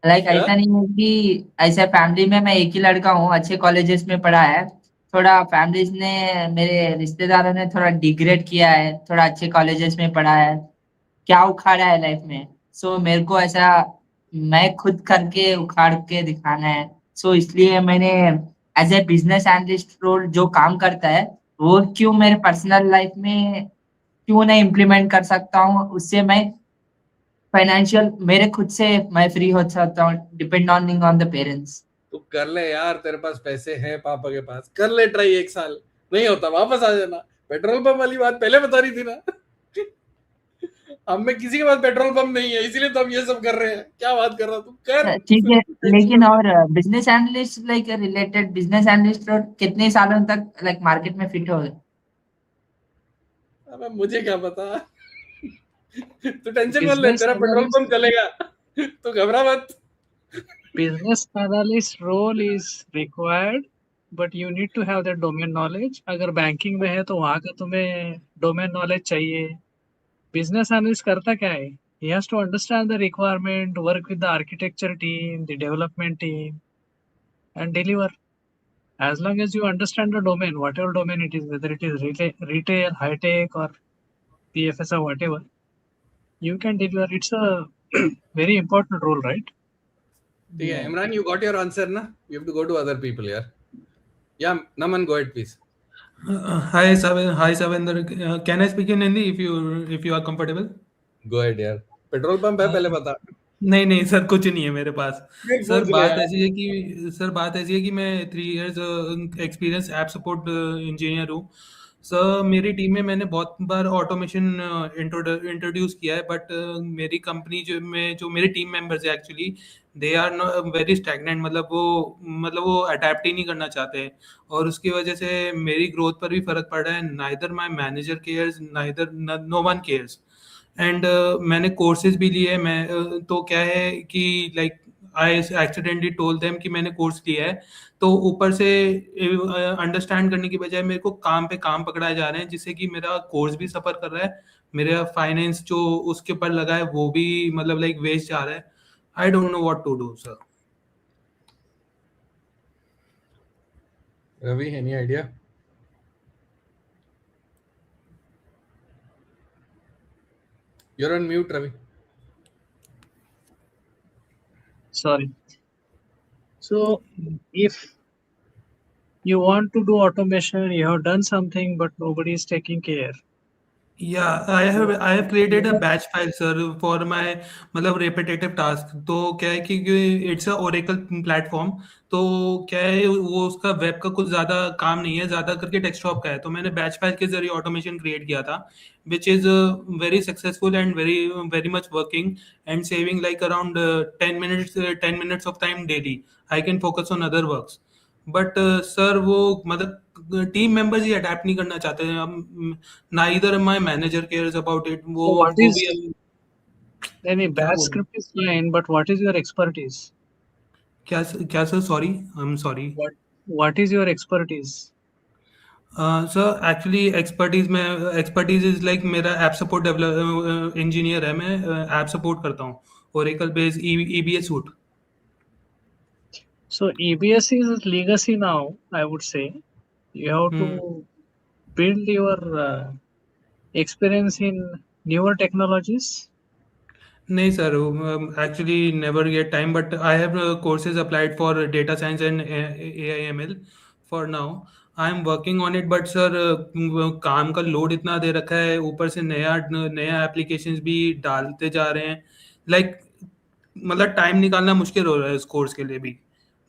लाइक क्या? ऐसा नहीं है कि ऐसे फैमिली में मैं एक ही लड़का हूँ, अच्छे कॉलेजेस में पढ़ा है। थोड़ा फैमिलीज ने, मेरे रिश्तेदारों ने थोड़ा डिग्रेड किया है, थोड़ा अच्छे कॉलेजेस में पढ़ा है, क्या उखाड़ा है लाइफ में। सो मेरे को ऐसा मैं खुद करके उखाड़ के दिखाना है। सो इसलिए मैंने as a business analyst role जो काम करता है, वो क्यों मेरे पर्सनल लाइफ में क्यों नहीं इम्प्लीमेंट कर सकता हूँ, उससे मैं फाइनेंशियल मेरे खुद से मैं फ्री हो सकता हूँ, डिपेंड ऑन द पेरेंट्स। तू कर ले यार, तेरे पास पैसे हैं पापा के पास, कर ले ट्राई 1 साल. नहीं होता वापस आ जाना. पेट्रोल पंप वाली बात पहले बता रही थी ना. हम में किसी के पास पेट्रोल पंप नहीं है, इसीलिए तो हम ये सब कर रहे हैं. क्या बात कर रहा तू? कर. ठीक है, टेंशन लेकिन मत ले. और business analyst like related business analyst कितने सालों तक लाइक मार्केट में फिट हो गए? अबे मुझे क्या पता. तू टेंशन मत ले, Business तेरा पेट्रोल analyst, पंप चलेगा. तू घबरा मत. business analyst role is required, but you need to have that domain knowledge. अगर बैंकिंग में है तो वहाँ का तुम्हें डोमेन नॉलेज चाहिए. बिजनेस एनालिस्ट करता क्या है? He has to understand the requirement, work with the architecture team, the development team, and deliver. As long as you understand the domain, whatever domain it is, whether it is retail, high tech, or PFS or whatever, you can deliver. It's a very important role, right? ठीक है Yeah. Imran, you got your answer ना? You have to go to other people यार. Yeah, Naman, go ahead please. Hi Savinder. Can I speak in Hindi if you are comfortable? Go ahead यार. Petrol pump है पहले बता. नहीं नहीं sir, कुछ नहीं है मेरे पास. फिर सर पूछ ले बात यार. ऐसी है कि मैं 3 years experience app support engineer हूँ. सर मेरी टीम में मैंने बहुत बार ऑटोमेशन इंट्रोड्यूस किया है, बट मेरी कंपनी जो मेरे टीम मेंबर्स है actually, they are very stagnant. मतलब वो अडेप्ट ही नहीं करना चाहते हैं, और उसकी वजह से मेरी ग्रोथ पर भी फर्क पड़ रहा है. Neither my manager cares, neither no one cares. And मैंने कोर्सेज भी लिए. तो क्या है कि like I accidentally told them कि मैंने कोर्स लिया है, तो ऊपर से अंडरस्टैंड करने की बजाय मेरे को काम पे काम पकड़ाए जा रहे हैं, जिससे कि मेरा कोर्स भी सफर कर रहा है, मेरा फाइनेंस जो उसके ऊपर लगा है वो भी मतलब लाइक वेस्ट जा रहा है. I don't know what to do sir. Ravi, any idea? You're on mute, Ravi. Sorry. So if you want to do automation, you have done something, but nobody is taking care. Yeah, I have created a batch file sir for my मतलब repetitive task. तो क्या है कि it's a Oracle platform. तो क्या है वो उसका वेब का कुछ ज़्यादा काम नहीं है, ज़्यादा करके डेस्कटॉप का है. तो मैंने बैच फाइल के जरिए ऑटोमेशन क्रिएट किया था, which is very successful and very much working and saving like around 10 minutes of time daily. I can focus on other works. But sir वो मतलब टीम मेंबर्स ही अडेप्ट नहीं करना चाहते हैं. अब ना इधर my manager cares about it. वो So what वो is भी any क्या batch बोल script is fine, but what is your expertise? क्या sir? Sorry, I am sorry What is your expertise? Sir. Actually expertise is like मेरा app support develop engineer है. मैं app support करता हूँ Oracle based EBS suit. So EBS is legacy now, I would say. You have to build your experience in newer technologies. नहीं sir, actually never get time, but I have courses applied for data science and AI/ML. For now I am working on it, but sir काम का load इतना दे रखा है, ऊपर से नया नया एप्लीकेशंस भी डालते जा रहे हैं. लाइक मतलब टाइम निकालना मुश्किल हो रहा है इस कोर्स के लिए भी,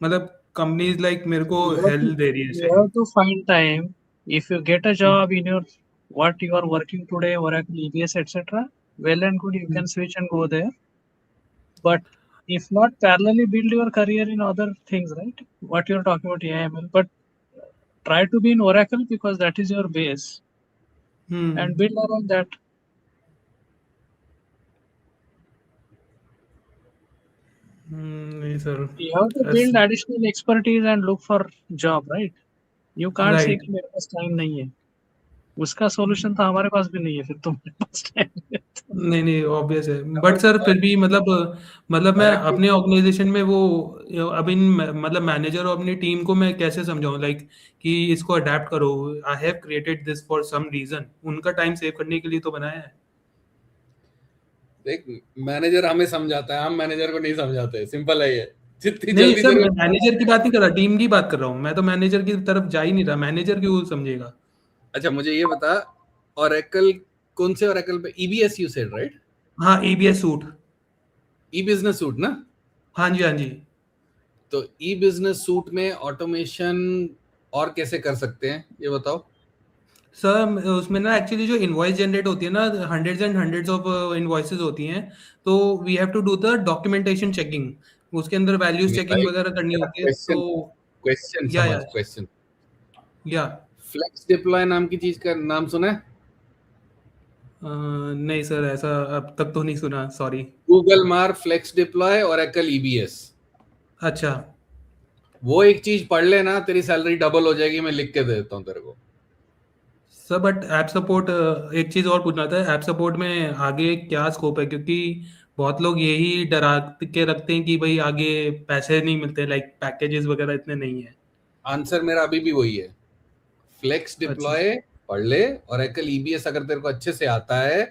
मतलब कंपनीज लाइक मेरे को हेल्प दे रही है You have to find time. If you get a job in your what you are working today, Oracle, EBS, etc., well and good, you can switch and go there. But if not, parallelly build your career in other things, right? What you're talking about AIML, but try to be in Oracle because that is your base and build around that. नहीं sir, You have to build additional expertise and look for job, right? You can't say right. कि मेरे पास time नहीं है, उसका solution तो हमारे पास भी नहीं है, फिर तुम्हारे पास टाइम है तो। नहीं नहीं ऑब्वियस है, बट सर फिर भी मतलब मैं अपने ऑर्गेनाइजेशन में वो अब इन मतलब मैनेजर और अपनी टीम को मैं कैसे समझाऊं लाइक कि इसको अडेप्ट करो, I have created this for some reason, उनका टाइम सेव करने के लिए तो बनाया है। देख, मैनेजर हमें समझाता है, हम मैनेजर को नहीं समझाते, सिंपल है ये। जितनी नहीं जल्दी सर, तेरे मैं मैनेजर की बात नहीं कर रहा, टीम की बात कर रहा हूँ, मैं तो मैनेजर की तरफ जा ही नहीं रहा, मैनेजर क्यों समझेगा। अच्छा मुझे ये बता, ओरेकल कौन से ओरेकल पे? EBS you said right? हाँ ईबीएस सूट, ई बिजनेस सूट ना? हाँ जी हाँ जी। तो ई बिजनेस सूट में ऑटोमेशन और कैसे कर सकते हैं ये बताओ। सर उसमें ना एक्चुअली जो इनवॉइस जनरेट होती है ना, hundreds and hundreds of invoices होती हैं, तो we have to do the documentation checking, उसके अंदर वैल्यूज नहीं चेकिंग भाई, वगैरह करनी मेरा होती है, तो क्वेश्चन समझ, क्वेश्चन। या फ्लेक्स डिप्लॉय नाम की चीज का नाम सुना है? नहीं सर, ऐसा अब तक तो नहीं सुना, सॉरी। गूगल मार फ्लेक्स डिप्लॉय ओरेकल ईबीएस, अच्छा वो एक चीज पढ़ लेना, तेरी सैलरी डबल हो जाएगी, मैं लिख के दे देता हूँ तेरे को। सर बट ऐप सपोर्ट, एक चीज़ और पूछना था, ऐप सपोर्ट में आगे क्या स्कोप है, क्योंकि बहुत लोग यही डरा के रखते हैं कि भाई आगे पैसे नहीं मिलते, लाइक पैकेजेस वगैरह इतने नहीं है। आंसर मेरा अभी भी वही है, फ्लेक्स अच्छा। डिप्लॉय पढ़ ले, ओरेकल ईबीएस अगर तेरे को अच्छे से आता है,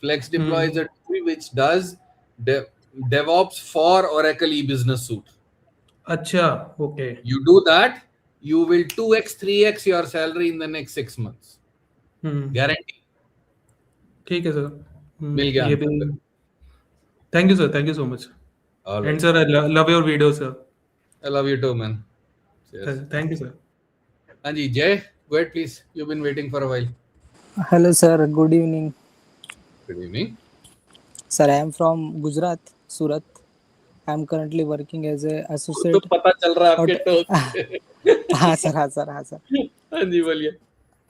flex deploy is a tool which does DevOps for Oracle e-business suite. अच्छा okay. You do that, you will 2x 3x your salary in the next 6 months. Guarantee. ठीक है सर, मिल गया ये आंसर भी। तेरे को। Thank you sir, thank you so much. All and right. Sir I love your video sir. I love you too, man. Cheers. Thank you sir. हाँ जी, Jay, go ahead please. You've been waiting for a while. Hello sir, good evening. Good evening. Sir, I am from Gujarat, Surat. I am currently working as a तो associate. पता चल रहा है आपके tone से। हाँ sir, हाँ sir, हाँ सर। हाँ जी बोलिए।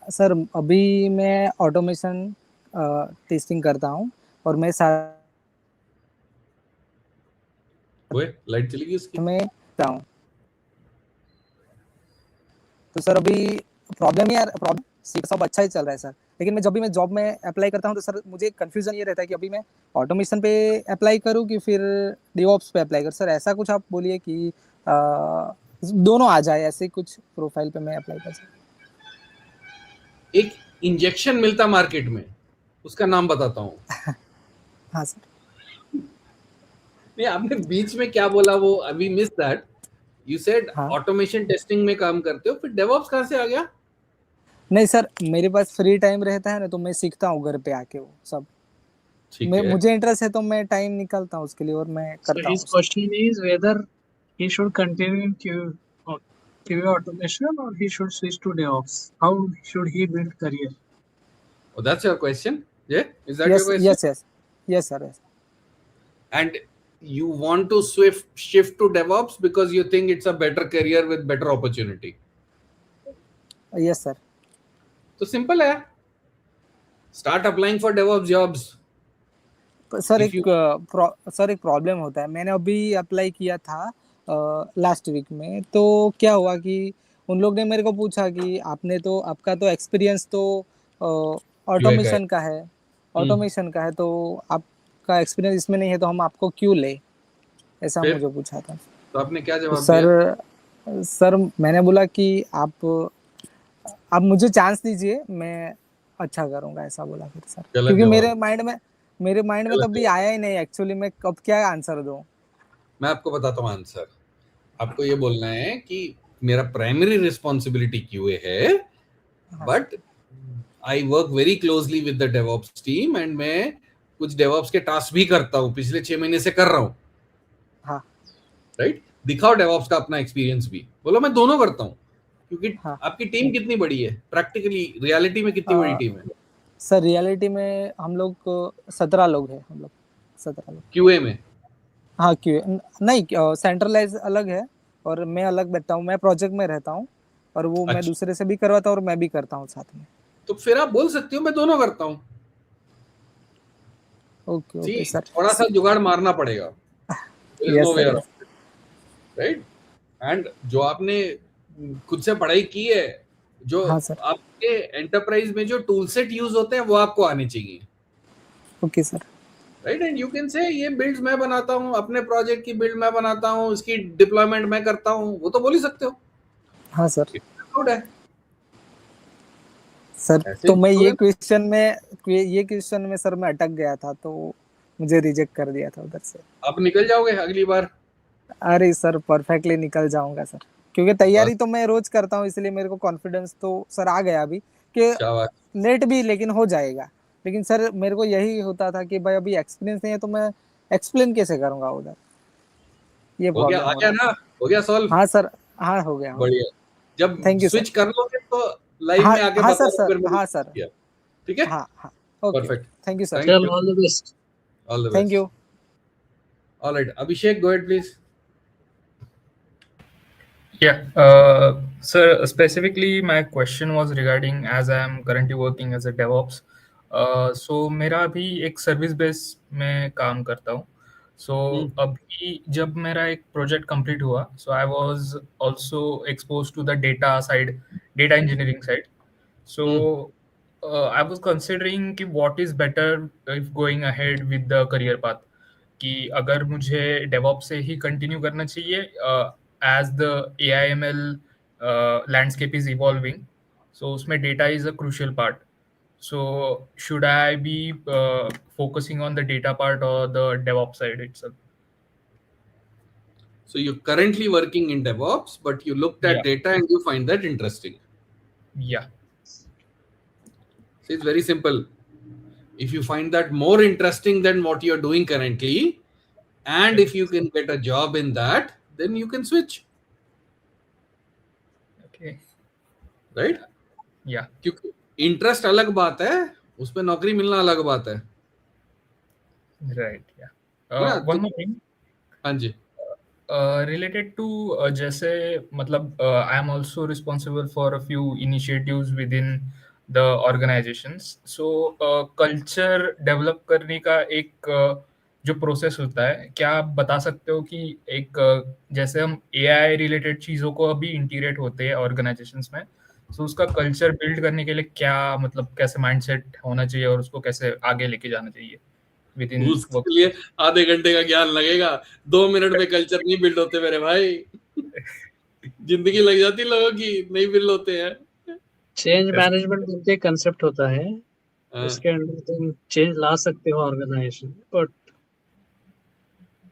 सर अभी मैं ऑटोमेशन टेस्टिंग करता हूँ और मैं ओए लाइट चली गई उसकी। मैं हूँ। तो सर अभी प्रॉब्लम यार, प्रॉब्लम सब अच्छा ही चल रहा है सर, लेकिन मैं जब भी मैं जॉब में अप्लाई करता हूँ तो सर मुझे कंफ्यूजन ये रहता है कि अभी मैं ऑटोमेशन पे अप्लाई करूँ कि फिर डेवऑप्स पे अप्लाई करूँ। सर ऐसा कुछ आप बोलिए कि दोनों आ जाए, ऐसे कुछ प्रोफाइल पे मैं अप्लाई कर सकूँ। एक इंजेक्शन मिलता मार्केट में, उसका नाम बताता हूँ। हाँ सर। नहीं, आपने बीच में क्या बोला वो अभी miss that. You said automation testing में काम करते हो, फिर डेवऑप्स कहाँ से आ गया? नहीं सर, मेरे पास फ्री टाइम रहता है ना, तो मैं सीखता हूँ घर पे आके वो सब। मैं मुझे इंटरेस्ट है तो मैं टाइम निकालता हूँ उसके लिए और मैं करता हूँ। His question is whether he should continue in QA automation or he should switch to DevOps. How should he build career? Oh, that's your question? Yeah? Is that your question? Yes, sir. Yes. And you want to shift to DevOps because you think it's a better career with better opportunity? Yes, sir. तो simple है, start applying for DevOps jobs. Sir एक problem होता है, मैंने अभी apply किया था last week में, तो क्या हुआ कि उन लोग ने मेरे को पूछा कि आपका तो एक्सपीरियंस तो ऑटोमेशन का है, तो आपका एक्सपीरियंस इसमें नहीं है, तो हम आपको क्यों ले, ऐसा मुझे पूछा था। तो आपने क्या जवाब दिया? सर मैंने बोला कि आप मुझे चांस दीजिए, मैं अच्छा करूंगा, ऐसा बोला फिर सर। क्योंकि मेरे माइंड में तब भी आया ही नहीं एक्चुअली, मैं कब क्या आंसर दूं। मैं आपको बताता हूँ आंसर। आपको ये बोलना है कि मेरा प्राइमरी रिस्पॉन्सिबिलिटी क्यूए है, but I work very closely with the DevOps team and मैं कुछ डेवऑप्स के टास्क भी करता हूँ, पिछले 6 महीने से कर रहा हूँ। राइट? दिखाओ डेवऑप्स का अपना एक्सपीरियंस भी, बोलो मैं दोनों करता हूँ, क्योंकि हाँ आपकी टीम कितनी बड़ी है, प्रैक्टिकली रियलिटी में कितनी बड़ी टीम है? सर रियलिटी में हम लोग 17 लोग हैं, हम लोग 17 लोग। क्यूए में? हाँ क्यों नहीं, सेंट्रलाइज अलग है और मैं अलग बैठता हूँ, मैं प्रोजेक्ट में रहता हूँ और वो मैं अच्छा, दूसरे से भी करवाता हूँ और मैं भी करता हूँ साथ में। तो फिर आप बोल सकते हो मैं दोनों करता हूँ। Okay okay sir. थोड़ा सा जुगाड़ मारना पड़ेगा, there is yes no way sir around yes. it, right? And जो आपने खुद से पढ़ाई की है, जो हाँ सर। आपके एंटरप्राइज में जो टूल सेट यूज होते हैं वो आपको आने चाहिए, okay sir. Right? And you can say ये बिल्ड्स मैं बनाता हूँ, अपने प्रोजेक्ट की बिल्ड मैं बनाता हूँ, इसकी डिप्लॉयमेंट मैं करता हूँ, वो तो बोल ही सकते हो। हाँ सर। Good है सर ऐसे तो मैं बोलोगे। ये क्वेश्चन में सर मैं अटक गया था, तो मुझे रिजेक्ट कर दिया था उधर से। आप निकल जाओगे अगली बार। अरे सर परफेक्टली निकल जाऊंगा सर, क्योंकि बस तैयारी तो मैं रोज करता हूँ, इसलिए मेरे को कॉन्फिडेंस तो सर आ गया अभी कि शाबाश, लेट भी लेकिन हो जाएगा। लेकिन सर मेरे को यही होता था कि भाई अभी एक्सपीरियंस नहीं है तो मैं एक्सप्लेन कैसे करूंगा उधर, ये हो गया, प्रॉब्लम आ हो गया रहा ना, था। हो गया सॉल्व। हाँ सर। हाँ हो गया हो गया। बढ़िया, जब थैंक यू सर। स्विच कर लोगे तो लाइव हाँ में आके हाँ बता सर दो सर फिर मैंने हाँ switch सर। किया। ठीक है, हाँ हाँ। Okay perfect, okay thank you sir. Thank चल, you, all the best. All the thank best. You. Alright, Abhishek go ahead please. Yeah, so specifically, my question was regarding as I am currently working as a DevOps. So मेरा अभी एक service base में काम करता हूँ. So अभी जब मेरा एक प्रोजेक्ट कंप्लीट हुआ, so I was also exposed to the data side, data engineering side. So I was considering कि what is better if going ahead with the career path. कि अगर मुझे डेवॉप से ही कंटिन्यू करना चाहिए as the A I M L landscape is evolving, so उसमें data is a crucial part. So should I be focusing on the data part और the DevOps side itself? So you're currently working in DevOps, but you looked at Yeah, data and you find that interesting. yeah, So it's very simple. If you find that more interesting than what you're doing currently, and if you can get a job in that, then you can switch, okay, right? yeah, क्योंकि interest अलग बात है, उसमें नौकरी मिलना अलग बात है right, yeah. ना? One तो more thing. हाँ जी, Related to जैसे मतलब I am also responsible for a few initiatives within the organizations. So culture develop करने का एक जो प्रोसेस होता है, क्या आप बता सकते हो कि एक जैसे हम AI रिलेटेड चीज़ों को अभी इंटीग्रेट होते हैं ऑर्गेनाइजेशंस में, so उसका कल्चर बिल्ड करने के लिए क्या मतलब कैसे माइंडसेट होना चाहिए और उसको कैसे आगे लेके जाना चाहिए विद इन वर्क? उसके लिए आधे घंटे का ज्ञान लगेगा, 2 मिनट में कल्चर नहीं बिल्ड होते मेरे भाई। जिंदगी लग जाती लोगों की, नहीं बिल्ड होते हैं। चेंज मैनेजमेंट करके एक कंसेप्ट होता है, हाँ, उसके अंदर तुम चेंज ला सकते हो ऑर्गेनाइजेशन, बट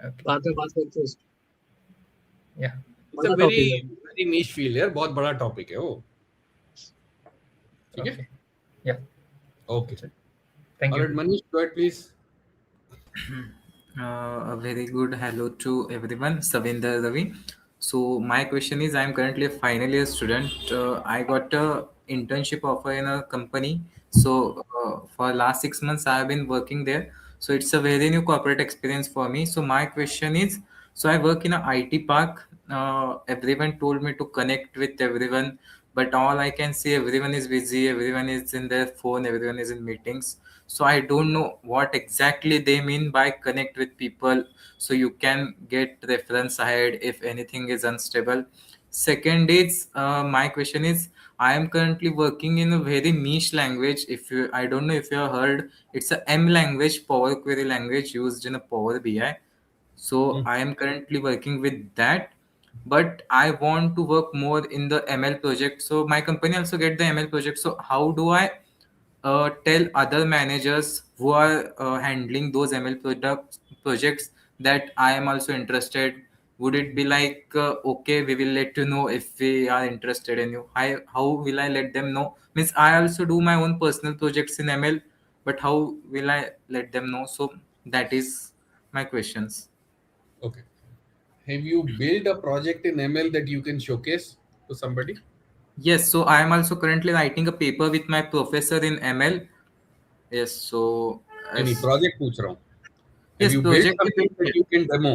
Okay, बातें बात करते हो, yeah, इट्स अ बड़ा वेरी टॉपिक है। वेरी नीश फील्ड यार, बहुत बड़ा टॉपिक है वो। ठीक है, okay, yeah, okay, that's it. Thank you. Alright, Manish go ahead please. A very good hello to everyone. Savinder Ravi. So my question is, I am currently a final year student. I got a internship offer in a company. So for last 6 months, I have been working there. So it's a very new corporate experience for me. So my question is, so I work in a IT park. Everyone told me to connect with everyone, but all I can see, everyone is busy. Everyone is in their phone. Everyone is in meetings. So I don't know what exactly they mean by connect with people, so you can get reference ahead if anything is unstable. Second is, my question is, I am currently working in a very niche language. If you, I don't know if you have heard, it's a M language, Power Query language used in a Power BI. So I am currently working with that, but I want to work more in the ML project. So my company also get the ML project. So how do I tell other managers who are handling those ML projects that I am also interested? Would it be like, okay, we will let you know if we are interested in you? How will I let them know? Means I also do my own personal projects in ML, but how will I let them know? So that is my questions. Okay, have you built a project in ML that you can showcase to somebody? Yes, so I am also currently writing a paper with my professor in ML. Yes, so Any as project पूछ रहा हूँ. Have yes, you built project something that you can demo?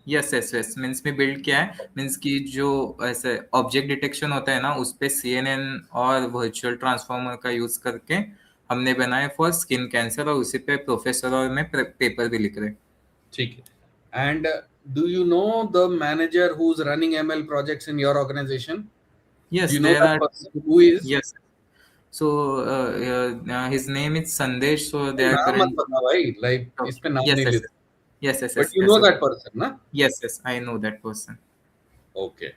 Yes yes yes means में build किया है means की जो ऐसे object detection होता है ना उस पे CNN और वर्चुअल ट्रांसफॉर्मर का यूज करके हमने बनाए फॉर स्किन कैंसर और उसी पे प्रोफेसर और मैं पेपर भी लिख रहे. ठीक है. And do you know the manager who's running ML projects in your organization? Yes, Do you know there that are. person? Who is? Yes. So his name is Sandesh. So they are नाम मत current. बता भाई. Like इस पे नाम Yes, नहीं yes, लेते. yes, yes, But yes, you yes, know yes. that person, ना? Yes, yes, I know that person. Okay.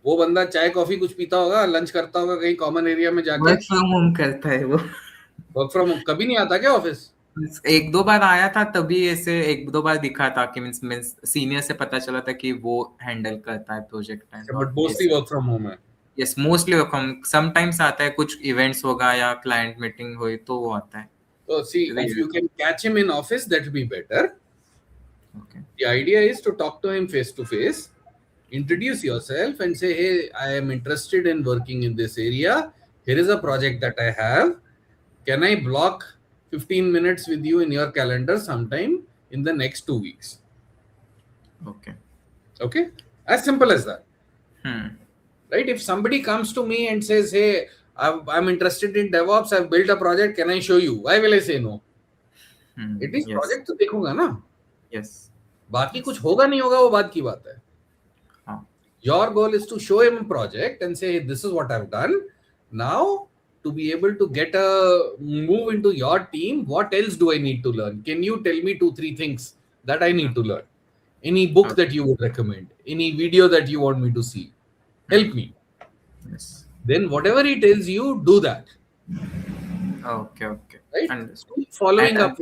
वो बंदा चाय कॉफी कुछ पीता होगा, लंच करता होगा कहीं कॉमन एरिया में जाके. वर्क फ्रॉम होम करता है वो. वर्क फ्रॉम होम कभी नहीं आता क्या ऑफिस? एक दो बार आया था तभी ऐसे एक दो बार दिखा था कि मीन्स सीनियर से पता चला था कि वो हैंडल करता है project and but mostly work from home है. Yes mostly work from sometimes आता है कुछ इवेंट्स होगा या क्लाइंट मीटिंग हुई तो वो आता है. So see, if you can catch him in office, that would be better. Okay. The idea is to talk to him face to face, introduce yourself and say, hey, I am interested in working in this area. Here is a project that I have. Can I block 15 minutes with you in your calendar sometime in the next 2 weeks? Okay. Okay. As simple as that. Right? If somebody comes to me and says, hey, I'm interested in DevOps, I've built a project, can I show you? Why will I say no? At least project तो देखूंगा ना. Yes. बाकी कुछ होगा नहीं होगा वो बात की बात है. Your goal is to show him a project and say, hey, this is what I've done. Now, to be able to get a move into your team, what else do I need to learn? Can you tell me 2-3 things that I need to learn? Any book that you would recommend? Any video that you want me to see? Help me. Yes. Then whatever he tells you, do that. Okay. Right? Understood. Following up.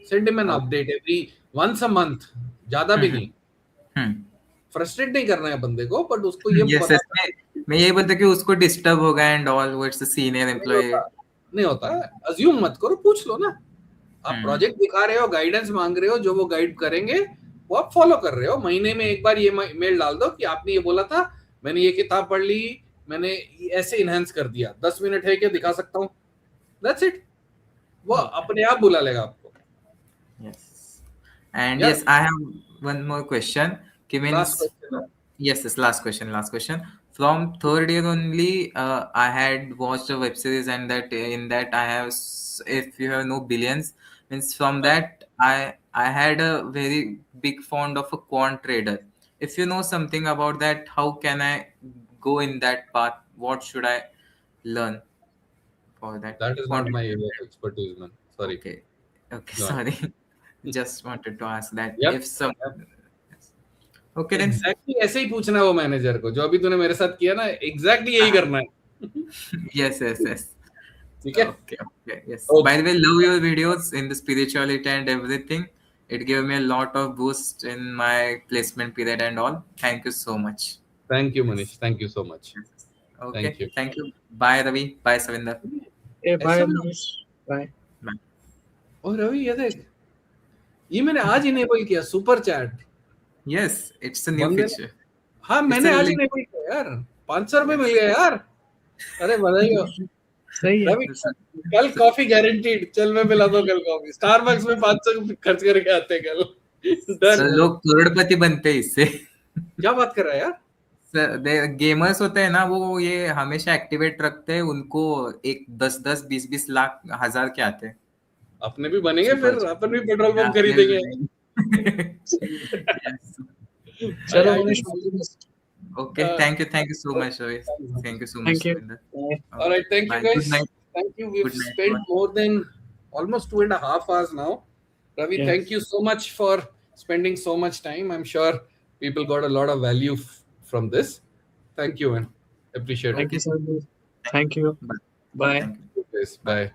Send him an update every once a month. ज़्यादा भी नहीं. Frustrate नहीं करना है बंदे को, but उसको ये पता मैं यही बोलता कि उसको डिस्टर्ब होगा एंड ऑल वो इट्स सीनियर एम्प्लॉय. नहीं होता है. अज्यूम मत करो, पूछ लो ना. आप प्रोजेक्ट दिखा रहे हो, गाइडेंस मांग रहे हो, जो वो गाइड करेंगे वो आप फॉलो कर रहे हो. महीने में एक बार ये मेल डाल दो कि आपने ये बोला था, मैंने ये किताब पढ़ ली, मैंने ऐसे इनहेंस कर दिया, 10 मिनट है क्या दिखा सकता हूँ. That's it. वो अपने आप बुला लेगा आपको. And yes, I have one more question. Last question. From third year only, I had watched a web series, and that in that I have, if you have no billions, means from that I had a very big fond of a quant trader. If you know something about that, how can I go in that path? What should I learn for that? That is not my area of expertise, man. Sorry. Okay, sorry. Just wanted to ask that. Yep. If some. Okay, then. Exactly ऐसे ही पूछना है वो manager को, जो अभी तूने मेरे साथ किया ना, exactly यही करना है. Yes. ठीक है. Okay. Yes. By the way, love your videos in the spirituality and everything. It gave me a lot of boost in my placement period and all. Thank you so much. Thank you, Manish. Thank you so much. Okay. Thank you. Bye, Ravi. Bye, Savinder. Hey, bye, Manish. Bye. और रवि ये देख, ये मैंने आज enable किया super chat. Yes, it's a new feature. हाँ, मैंने आज इनेबल किया यार. 500 रुपए मिल गए यार. अरे बधाई हो. सही है. कल कॉफी गारंटीड. चल मैं पिला दो कल कॉफी. स्टारबक्स में 500 खर्च करके आते हैं कल. लोग करोड़पति बनते हैं इससे. क्या बात कर रहा है यार. गेमर्स होते हैं ना, वो ये हमेशा एक्टिवेट रखते हैं, उनको एक 10-10, 20-20 लाख हजार के आते हैं. अपने भी बनेंगे फिर, अपन भी पेट्रोल पंप खरीदेंगे. चलो. Okay, thank you so much, Ravi. Thank you so much. Thank you. All right, thank you guys. Thank you. We've spent more than almost 2.5 hours now. Ravi, thank you so much for spending so much time. I'm sure people got a lot of value from this. Thank you, man. Appreciate it. Thank you so much. Thank you. Bye. Bye.